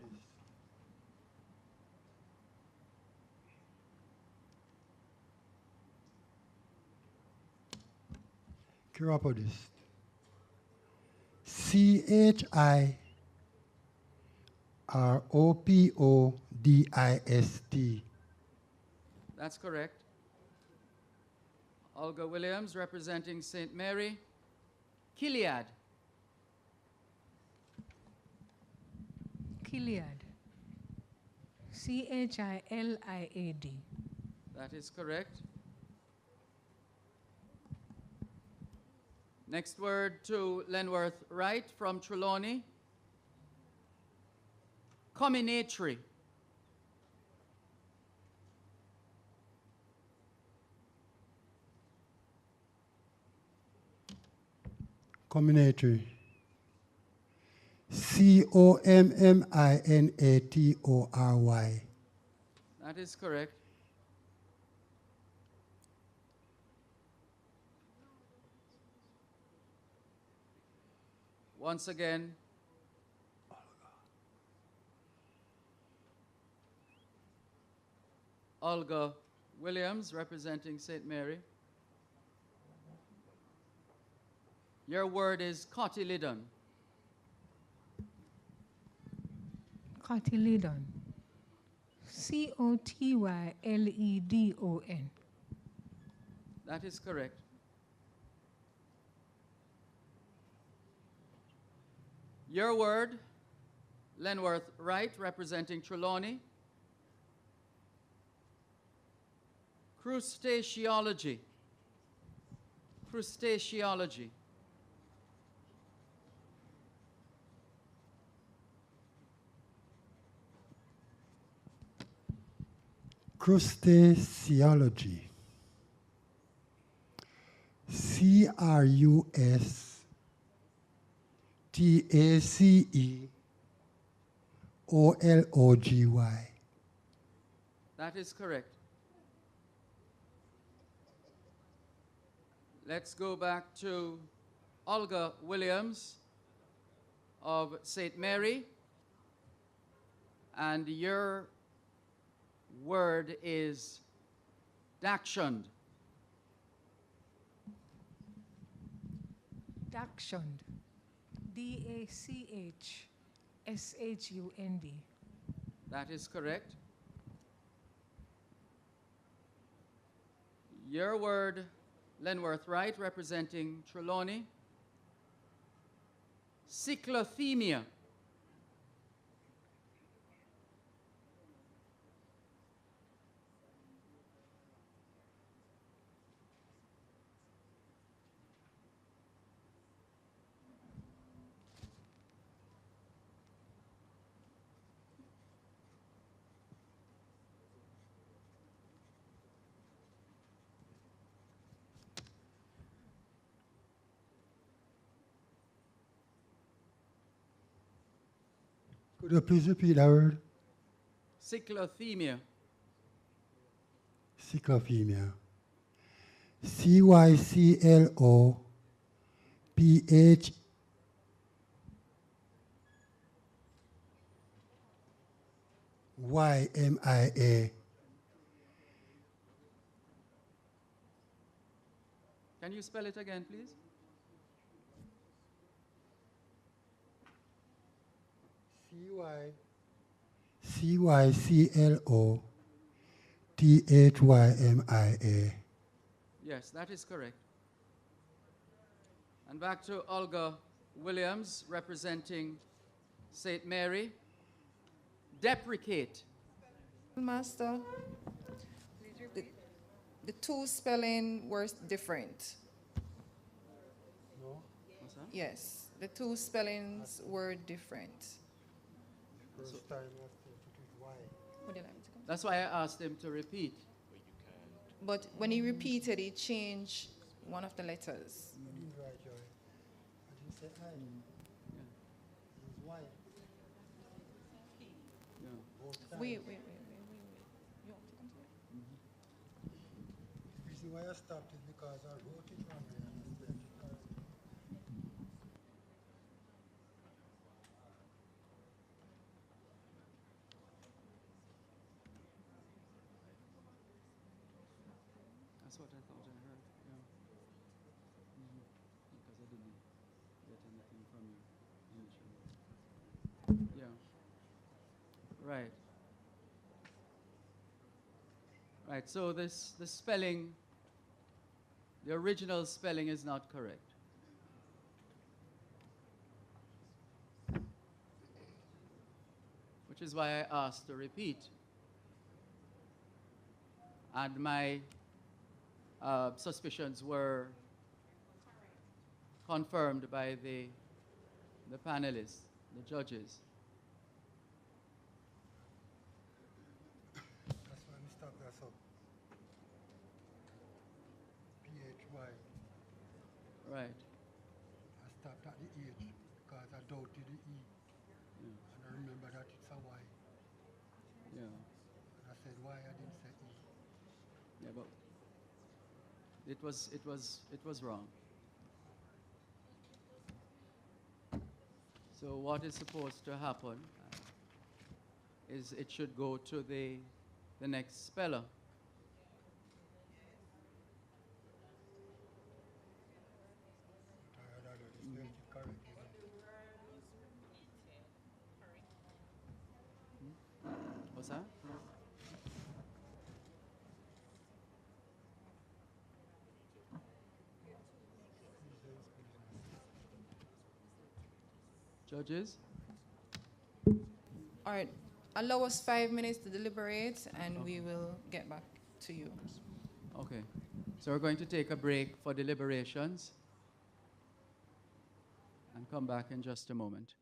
H: Chiropodist. CHIROPODIST.
D: That's correct. Olga Williams, representing St. Mary. Chiliad.
I: Chiliad. C-H-I-L-I-A-D.
D: That is correct. Next word to Lenworth Wright from Trelawney. Combinatory.
H: Combinatory. COMMINATORY.
D: That is correct. Once again, Olga Williams, representing St. Mary. Your word is cotyledon.
I: Cotyledon. C-O-T-Y-L-E-D-O-N.
D: That is correct. Your word, Lenworth Wright, representing Trelawney. Crustaceology. Crustaceology.
H: Crustaceology. CRUSTACEOLOGY.
D: That is correct. Let's go back to Olga Williams of St. Mary. And your word is dachshund.
I: Dachshund. D-A-C-H-S-H-U-N-D.
D: That is correct. Your word, Lenworth Wright, representing Trelawney. Cyclothemia.
H: Could you please repeat that word?
D: Cyclothemia.
H: Cyclothemia. C-Y-C-L-O-P-H. Y-M-I-A.
D: Can you spell it again, please?
H: C-Y-C-L-O-T-H-Y-M-I-A.
D: Yes, that is correct. And back to Olga Williams, representing St. Mary. Deprecate.
N: Master, the two spelling were different.
H: No?
D: What's that?
N: Yes, the two spellings were different.
H: First time I thought it was Y.
N: Would you like me to come?
D: That's why I asked him to repeat.
N: But when he repeated, he changed one of the letters.
H: I didn't write Joy. I didn't say I.
D: Yeah.
H: It was Y.
D: Yeah.
H: Both times.
N: Wait. You want to come to it?
H: The reason why I stopped is because I wrote it wrong and I spelled it correctly.
D: That's what I thought I heard. Yeah. Because I didn't get anything from you initially. Yeah. Right. Right. So the spelling, the original spelling is not correct. Which is why I asked to repeat. And my suspicions were confirmed by the panelists, the judges.
H: That's why we stopped that up. P-H-Y.
D: Right.
H: I stopped at the H because I doubted the E.
D: Yeah.
H: And I remember that it's a Y.
D: Yeah.
H: And I said Y, I didn't say E.
D: Yeah, but it was wrong. So what is supposed to happen is it should go to the next speller.
H: But I had already spelled it correctly.
D: What's that? Judges?
N: All right, allow us 5 minutes to deliberate and we will get back to you.
D: Okay. So we're going to take a break for deliberations and come back in just a moment.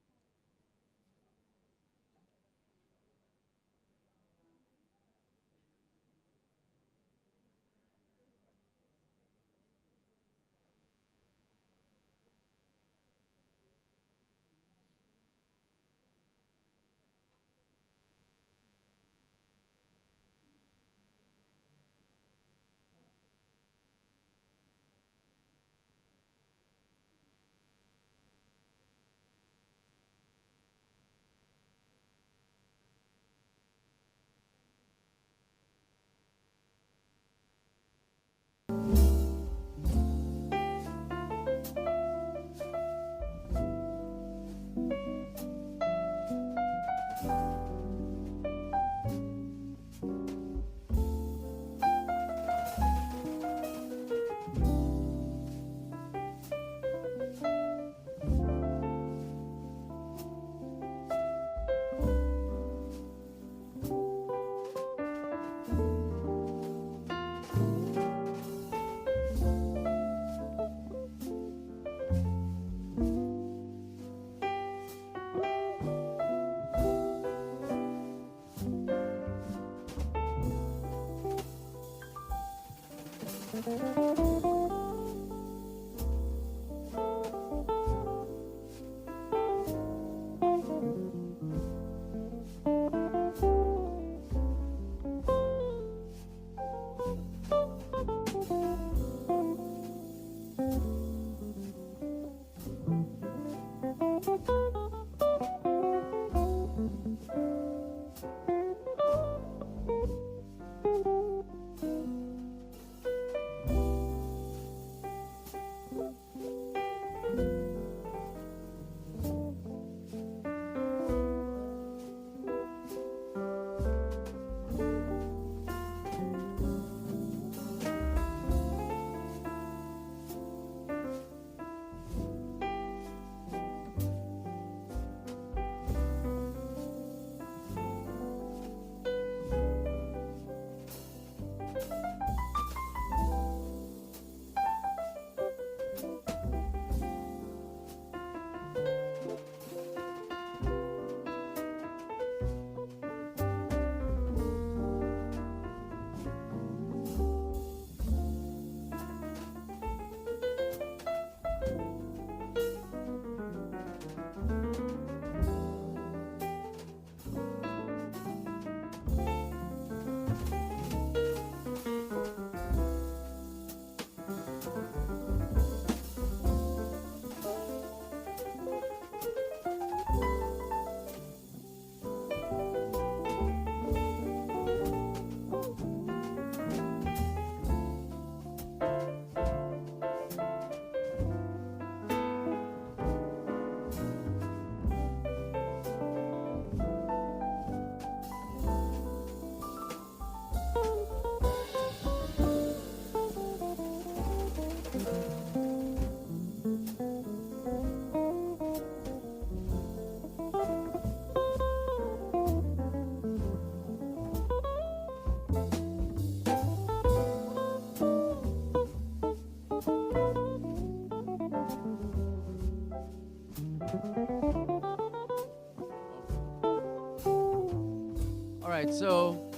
D: All right, so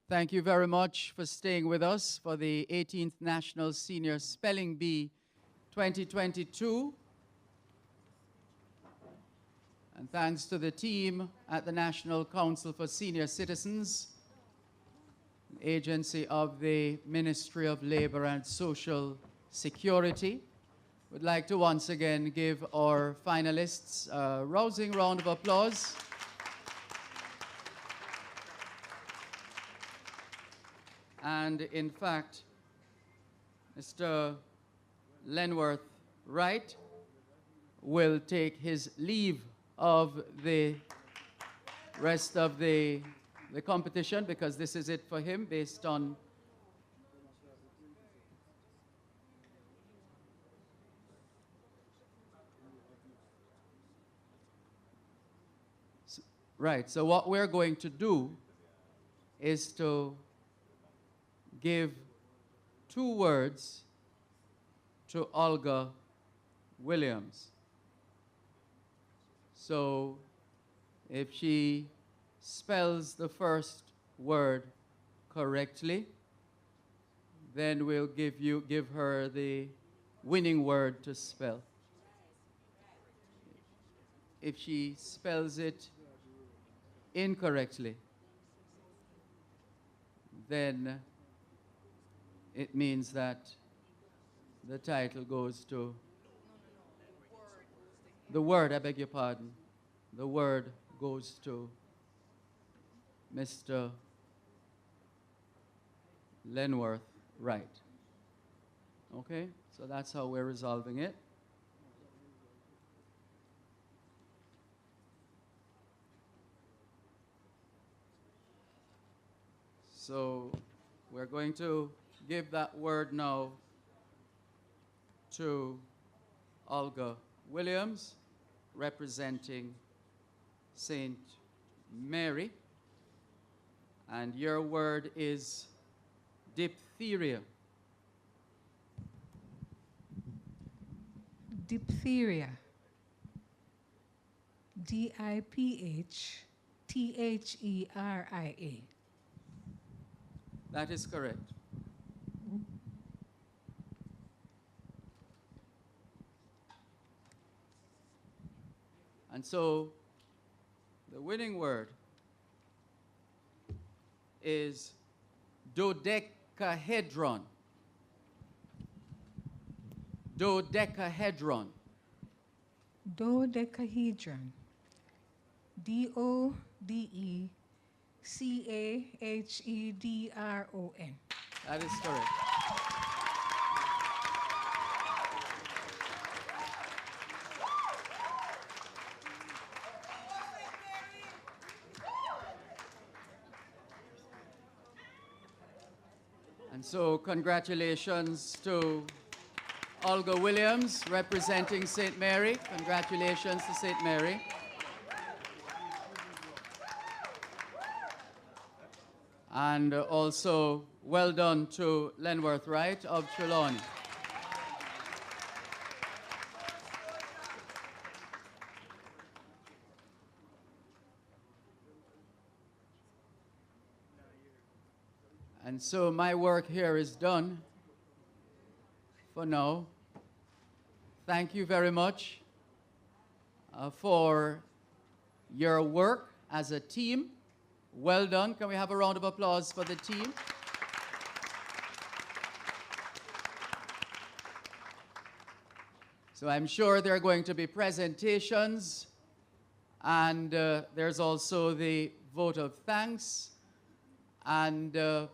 D: thank you very much for staying with us for the 18th National Senior Spelling Bee 2022. And thanks to the team at the National Council for Senior Citizens, an agency of the Ministry of Labor and Social Security. Would like to once again give our finalists a rousing round of applause. And in fact, Mr. Lenworth Wright will take his leave of the rest of the competition because this is it for him based on right. So what we're going to do is to give 2 words to Olga Williams. So if she spells the first word correctly, then we'll give her the winning word to spell. If she spells it incorrectly, then it means that the title goes to the word, I beg your pardon. The word goes to Mr. Lenworth Wright. Okay, so that's how we're resolving it. So we're going to give that word now to Olga Williams, representing St. Mary. And your word is diphtheria.
I: Diphtheria. D-I-P-H-T-H-E-R-I-A.
D: That is correct. And so The winning word is dodecahedron. Dodecahedron.
I: Dodecahedron. Dodecahedron.
D: That is correct. And so congratulations to Olga Williams representing St. Mary. Congratulations to St. Mary. And also well done to Lenworth Wright of Trelawney. And so my work here is done for now. Thank you very much for your work as a team. Well done. Can we have a round of applause for the team? So I'm sure there are going to be presentations, and there's also the vote of thanks. And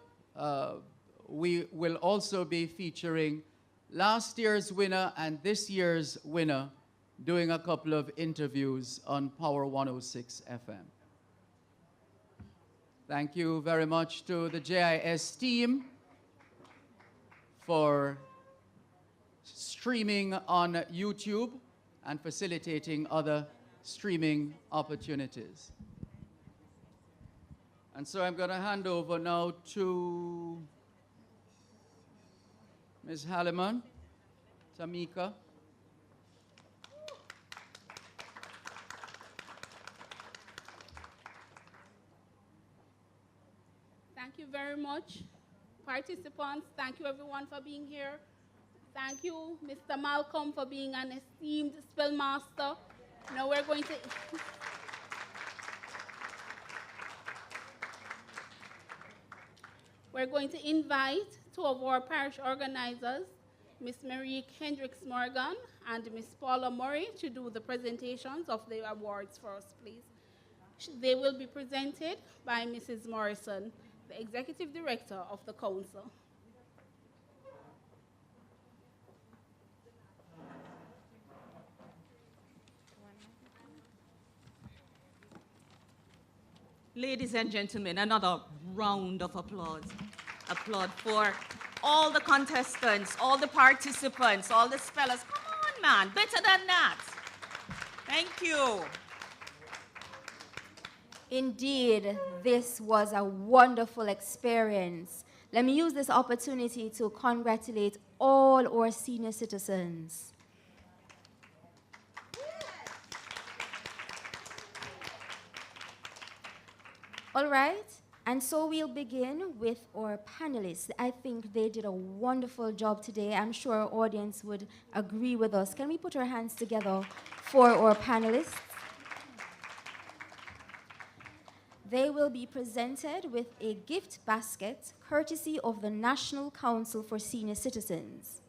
D: we will also be featuring last year's winner and this year's winner doing a couple of interviews on Power 106 FM. Thank you very much to the JIS team for streaming on YouTube and facilitating other streaming opportunities. And so I'm going to hand over now to Ms. Halliman, Tamika.
A: Thank you very much, participants. Thank you, everyone, for being here. Thank you, Mr. Malcolm, for being an esteemed spellmaster. Now we're going to... We're going to invite two of our parish organizers, Miss Marie Hendricks Morgan and Miss Paula Murray, to do the presentations of the awards for us, please. They will be presented by Mrs. Morrison, the Executive Director of the Council.
K: Ladies and gentlemen, another round of applause. Applaud for all the contestants, all the participants, all the spellers. Come on, man, better than that. Thank you.
O: Indeed, this was a wonderful experience. Let me use this opportunity to congratulate all our senior citizens. All right, and so we'll begin with our panelists. I think they did a wonderful job today. I'm sure our audience would agree with us. Can we put our hands together for our panelists? They will be presented with a gift basket courtesy of the National Council for Senior Citizens.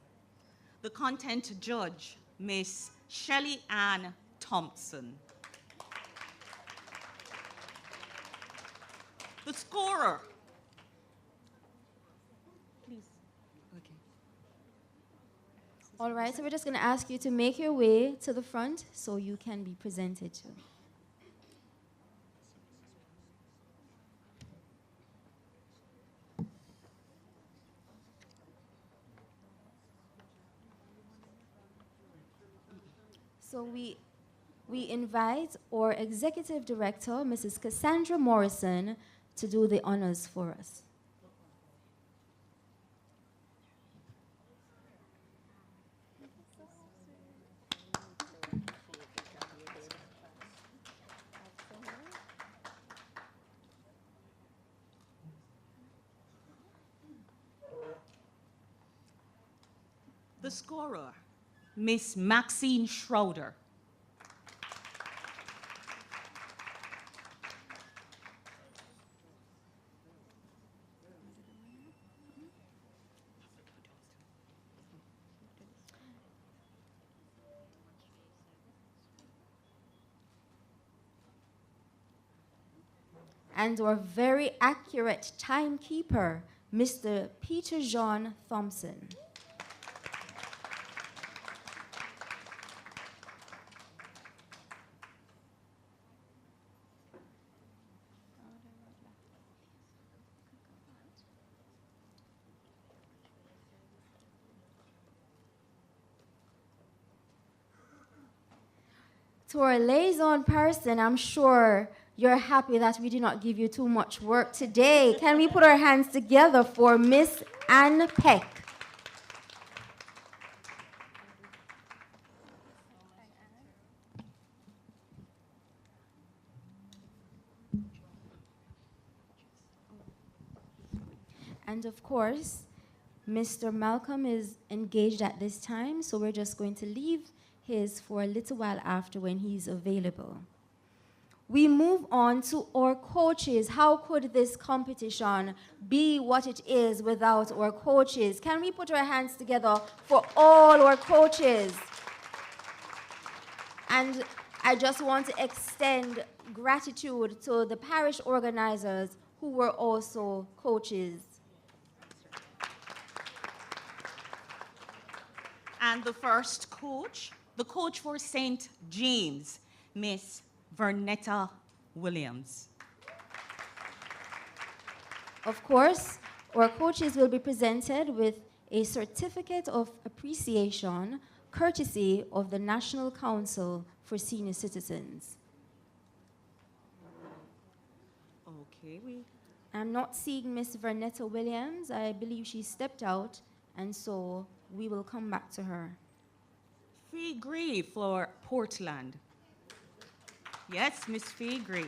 K: The content judge, Miss Shelley Ann Thompson. The scorer.
O: Please. Okay. All right, so we're just going to ask you to make your way to the front so you can be presented to. So we invite our Executive Director, Mrs. Cassandra Morrison, to do the honors for us.
K: The scorer, Miss Maxine Schroeder.
O: and our very accurate timekeeper, Mr. Peter John Thompson. To our liaison person, I'm sure you're happy that we did not give you too much work today. Can we put our hands together for Miss Anne Peck? And of course, Mr. Malcolm is engaged at this time, so we're just going to leave his for a little while after when he's available. We move on to our coaches. How could this competition be what it is without our coaches? Can we put our hands together for all our coaches? And I just want to extend gratitude to the parish organizers who were also coaches.
K: And the first coach, the coach for St. James, Miss Vernetta Williams.
O: Of course, our coaches will be presented with a certificate of appreciation courtesy of the National Council for Senior Citizens.
K: Okay,
O: I'm not seeing Miss Vernetta Williams. I believe she stepped out, and so we will come back to her.
K: Fee Gray for Portland. Yes, Miss Fee Gray.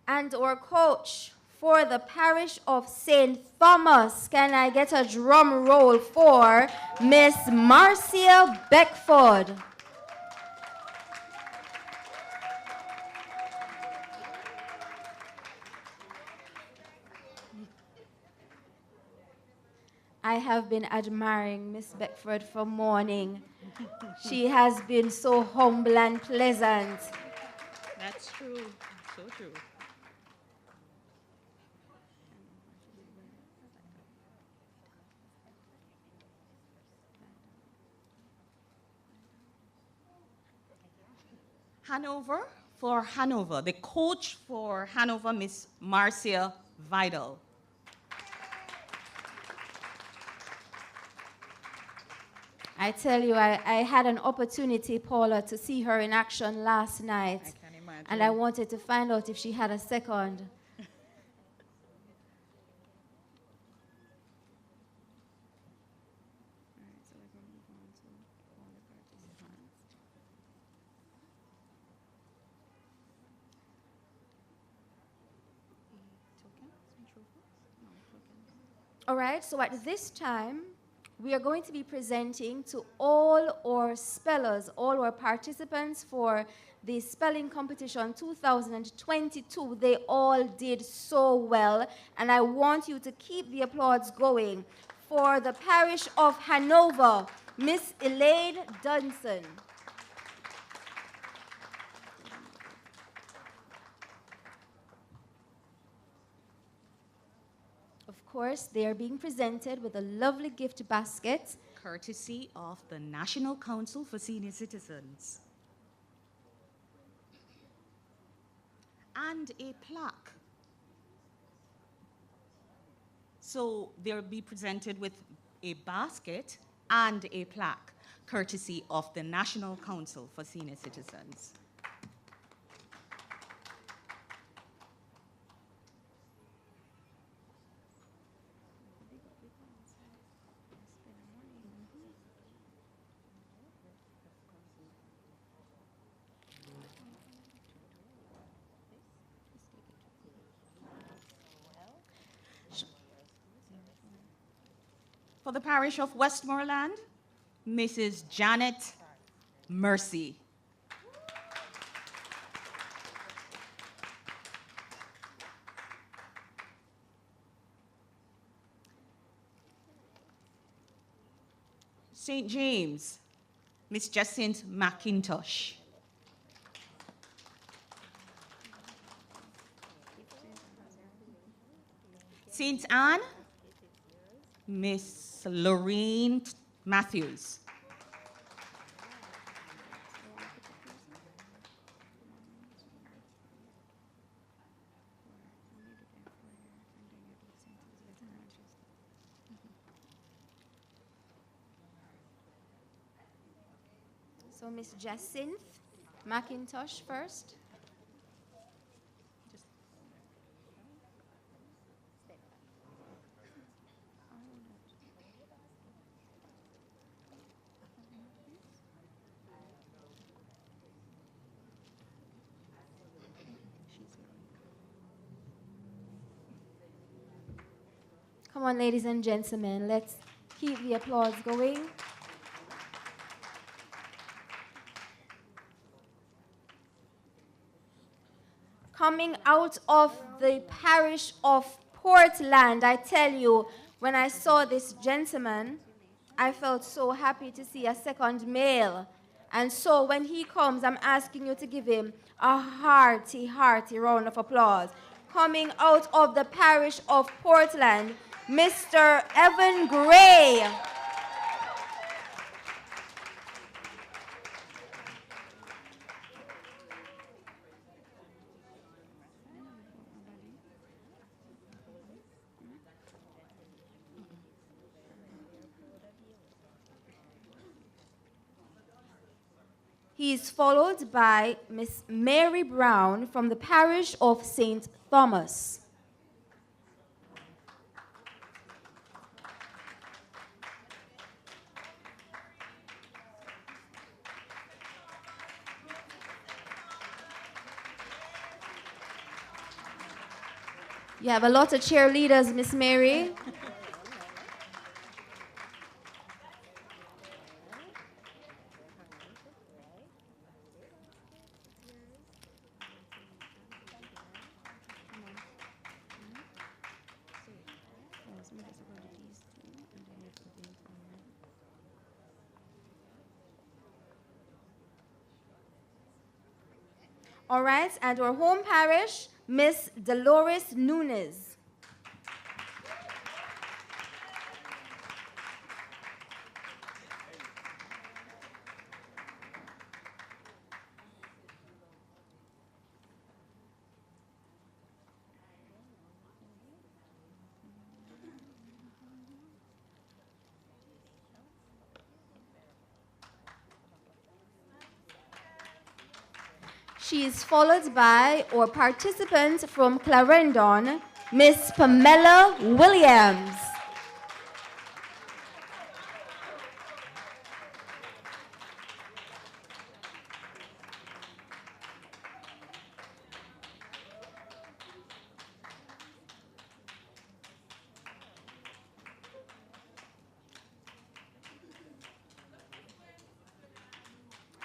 O: And our coach for the parish of St. Thomas. Can I get a drum roll for Miss Marcia Beckford? I have been admiring Miss Beckford from morning. She has been so humble and pleasant.
K: That's true, so true. Hanover for Hanover, the coach for Hanover, Miss Marcia Vidal.
O: I tell you, I had an opportunity, Paula, to see her in action last night.
K: I can imagine.
O: And I wanted to find out if she had a second. All right, so at this time, we are going to be presenting to all our spellers, all our participants for the spelling competition 2022. They all did so well, and I want you to keep the applause going. For the parish of Hanover, Miss Elaine Dunson. Of course, they are being presented with a lovely gift basket.
K: Courtesy of the National Council for Senior Citizens. And a plaque. So they'll be presented with a basket and a plaque, courtesy of the National Council for Senior Citizens. For the parish of Westmoreland, Mrs. Janet Mercy. St. James, Miss Jacinthe McIntosh. St. Anne, Miss Lorraine Matthews.
O: So Miss Jacinth McIntosh first. Come on, ladies and gentlemen, let's keep the applause going. Coming out of the parish of Portland, I tell you, when I saw this gentleman, I felt so happy to see a second male. And so when he comes, I'm asking you to give him a hearty, hearty round of applause. Coming out of the parish of Portland, Mr. Evan Gray. He is followed by Miss Mary Brown from the parish of St. Thomas. You have a lot of cheerleaders, Miss Mary. All right, and our home parish, Miss Dolores Nunes. She is followed by our participant from Clarendon, Miss Pamela Williams.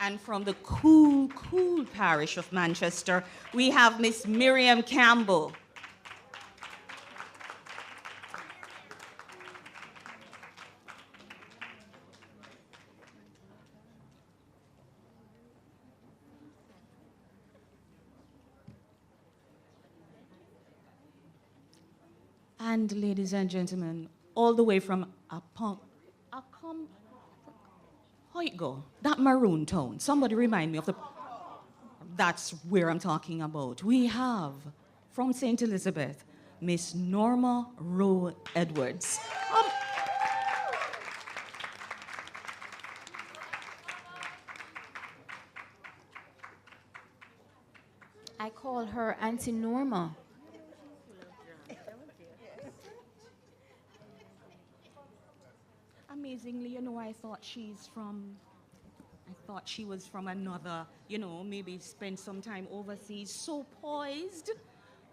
K: And from the cool parish of Manchester, we have Miss Miriam Campbell. And ladies and gentlemen, all the way from how it go? That maroon tone. Somebody remind me of the... That's where I'm talking about. We have, from St. Elizabeth, Miss Norma Rowe Edwards.
O: I call her Auntie Norma.
K: Amazingly, I thought she was from another, maybe spent some time overseas. So poised.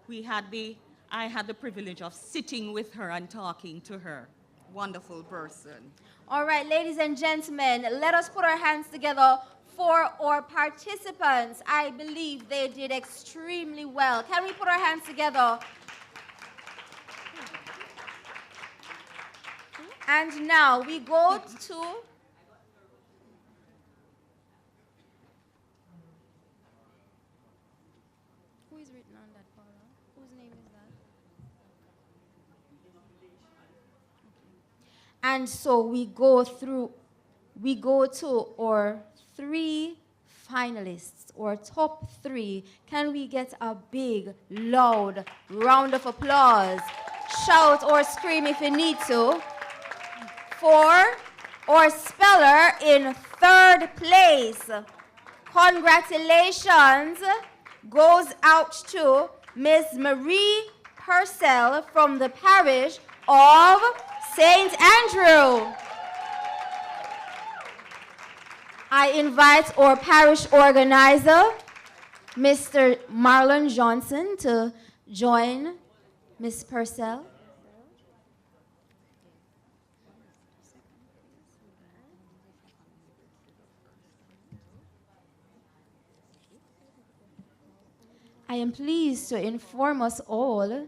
K: I had the privilege of sitting with her and talking to her. Wonderful person.
O: All right, ladies and gentlemen, let us put our hands together for our participants. I believe they did extremely well. Can we put our hands together? And now we go to... Who is written on that, Paula? Whose name is that? And so we go to our 3 finalists, or top 3. Can we get a big, loud round of applause? Shout or scream if you need to. For our speller in 3rd place. Congratulations goes out to Ms. Marie Purcell from the parish of St. Andrew. I invite our parish organizer, Mr. Marlon Johnson, to join Ms. Purcell. I am pleased to inform us all,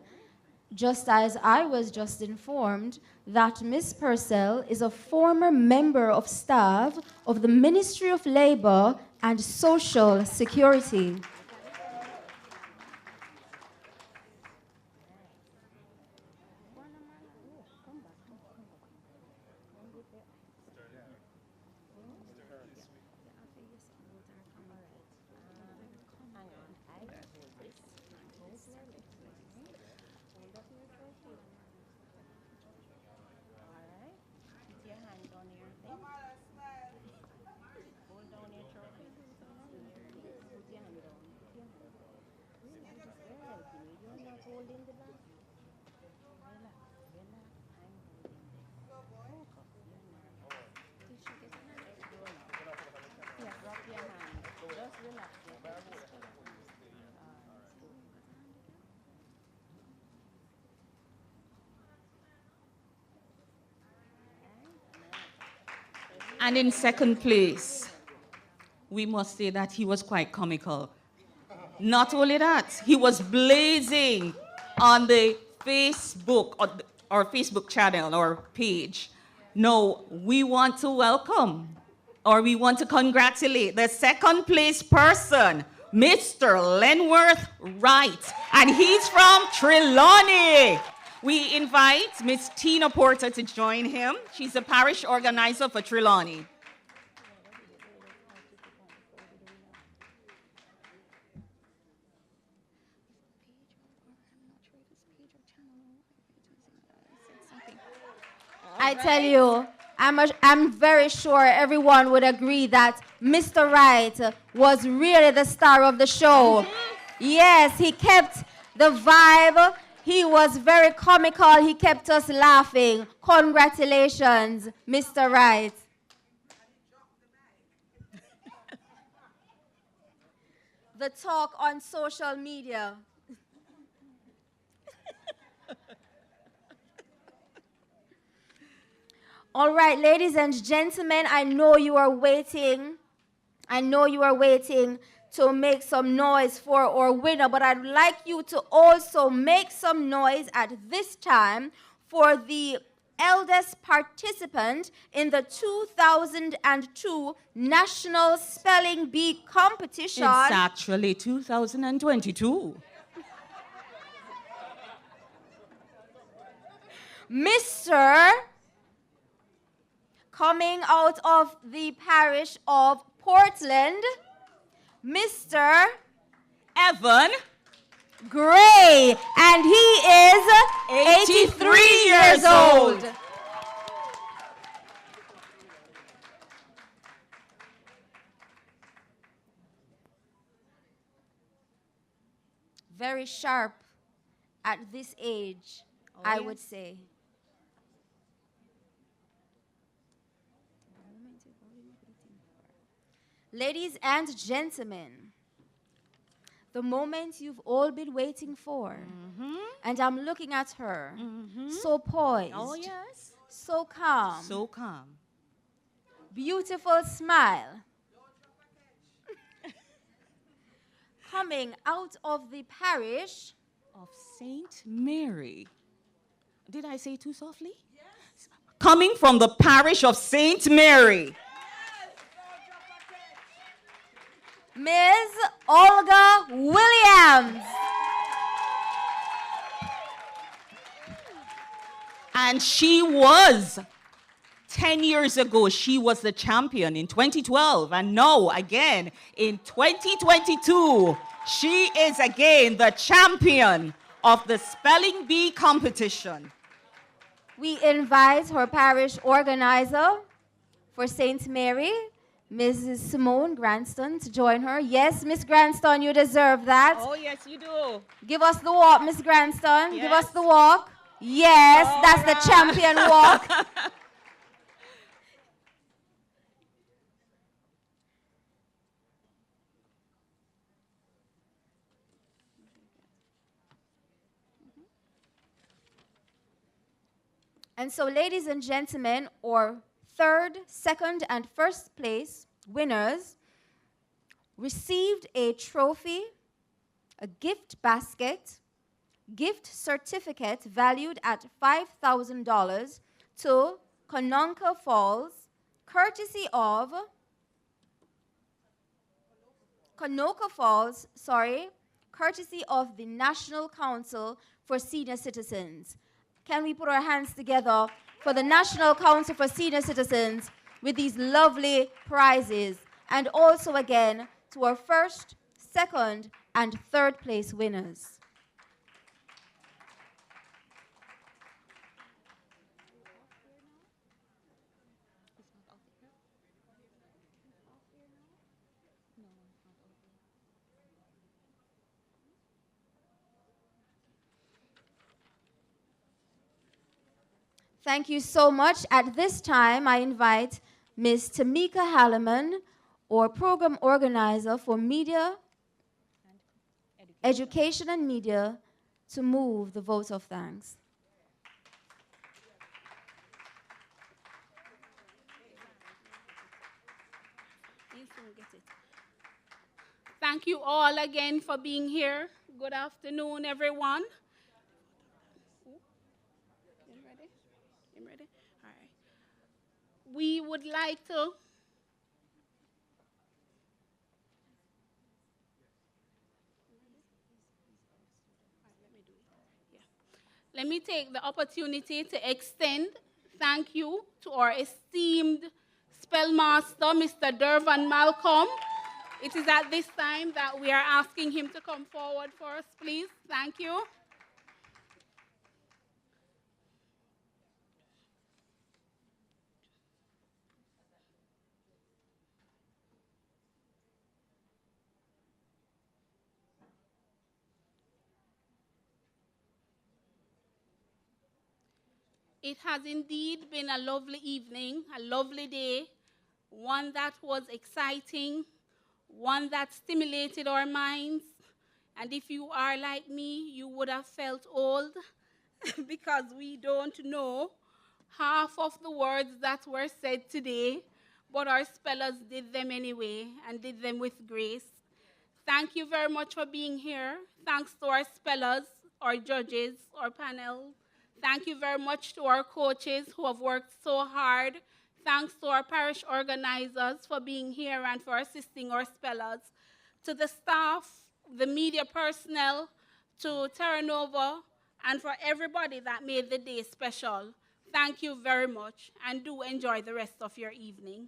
O: just as I was just informed, that Ms. Purcell is a former member of staff of the Ministry of Labor and Social Security.
K: And in 2nd place, we must say that he was quite comical. Not only that, he was blazing on the Facebook, or Facebook channel or page. No, we want to welcome, or we want to congratulate the 2nd place person, Mr. Lenworth Wright, and he's from Trelawney. We invite Ms. Tina Porter to join him. She's the parish organizer for Trelawney.
O: I tell you, I'm very sure everyone would agree that Mr. Wright was really the star of the show. Yes, he kept the vibe. He was very comical. He kept us laughing. Congratulations, Mr. Wright. The talk on social media. All right, ladies and gentlemen, I know you are waiting. To make some noise for our winner, but I'd like you to also make some noise at this time for the eldest participant in the 2002 National Spelling Bee Competition.
K: It's actually 2022.
O: Mr. Coming out of the parish of Portland, Mr.
K: Evan
O: Gray, and he is 83 years old. Very sharp at this age, I would say. Ladies and gentlemen, the moment you've all been waiting for. And I'm looking at her, so poised.
K: Oh, yes.
O: So calm.
K: So calm.
O: Beautiful smile. Coming out of the parish
K: of St. Mary. Did I say too softly? Yes. Coming from the parish of St. Mary.
O: Ms. Olga Williams.
K: And she was 10 years ago, she was the champion in 2012, and now, again, in 2022, she is again the champion of the Spelling Bee competition.
O: We invite her parish organizer for St. Mary, Mrs. Simone Granston, to join her. Yes, Miss Granston, you deserve that.
K: Oh, yes, you do.
O: Give us the walk, Miss Granston.
K: Yes.
O: Give us the walk. Yes,
K: All
O: that's
K: right.
O: the champion walk. And so, ladies and gentlemen, our third, second, and first place winners received a trophy, a gift basket, gift certificate valued at $5,000 to Cononca Falls, courtesy of courtesy of the National Council for Senior Citizens. Can we put our hands together for the National Council for Senior Citizens with these lovely prizes? And also again to our first, second, and third place winners. Thank you so much. At this time, I invite Ms. Tamika Halliman, or program organizer for media, education and media, to move the vote of thanks.
A: Thank you all again for being here. Good afternoon, everyone. Ready? All right. We would like to let me take the opportunity to extend thank you to our esteemed spellmaster, Mr. Dervan Malcolm. It is at this time that we are asking him to come forward for us, please. Thank you. It has indeed been a lovely evening, a lovely day, one that was exciting, one that stimulated our minds. And if you are like me, you would have felt old because we don't know half of the words that were said today, but our spellers did them anyway and did them with grace. Thank you very much for being here. Thanks to our spellers, our judges, our panel. Thank you very much to our coaches who have worked so hard. Thanks to our parish organizers for being here and for assisting our spellers. To the staff, the media personnel, to Terra Nova, and for everybody that made the day special. Thank you very much, and do enjoy the rest of your evening.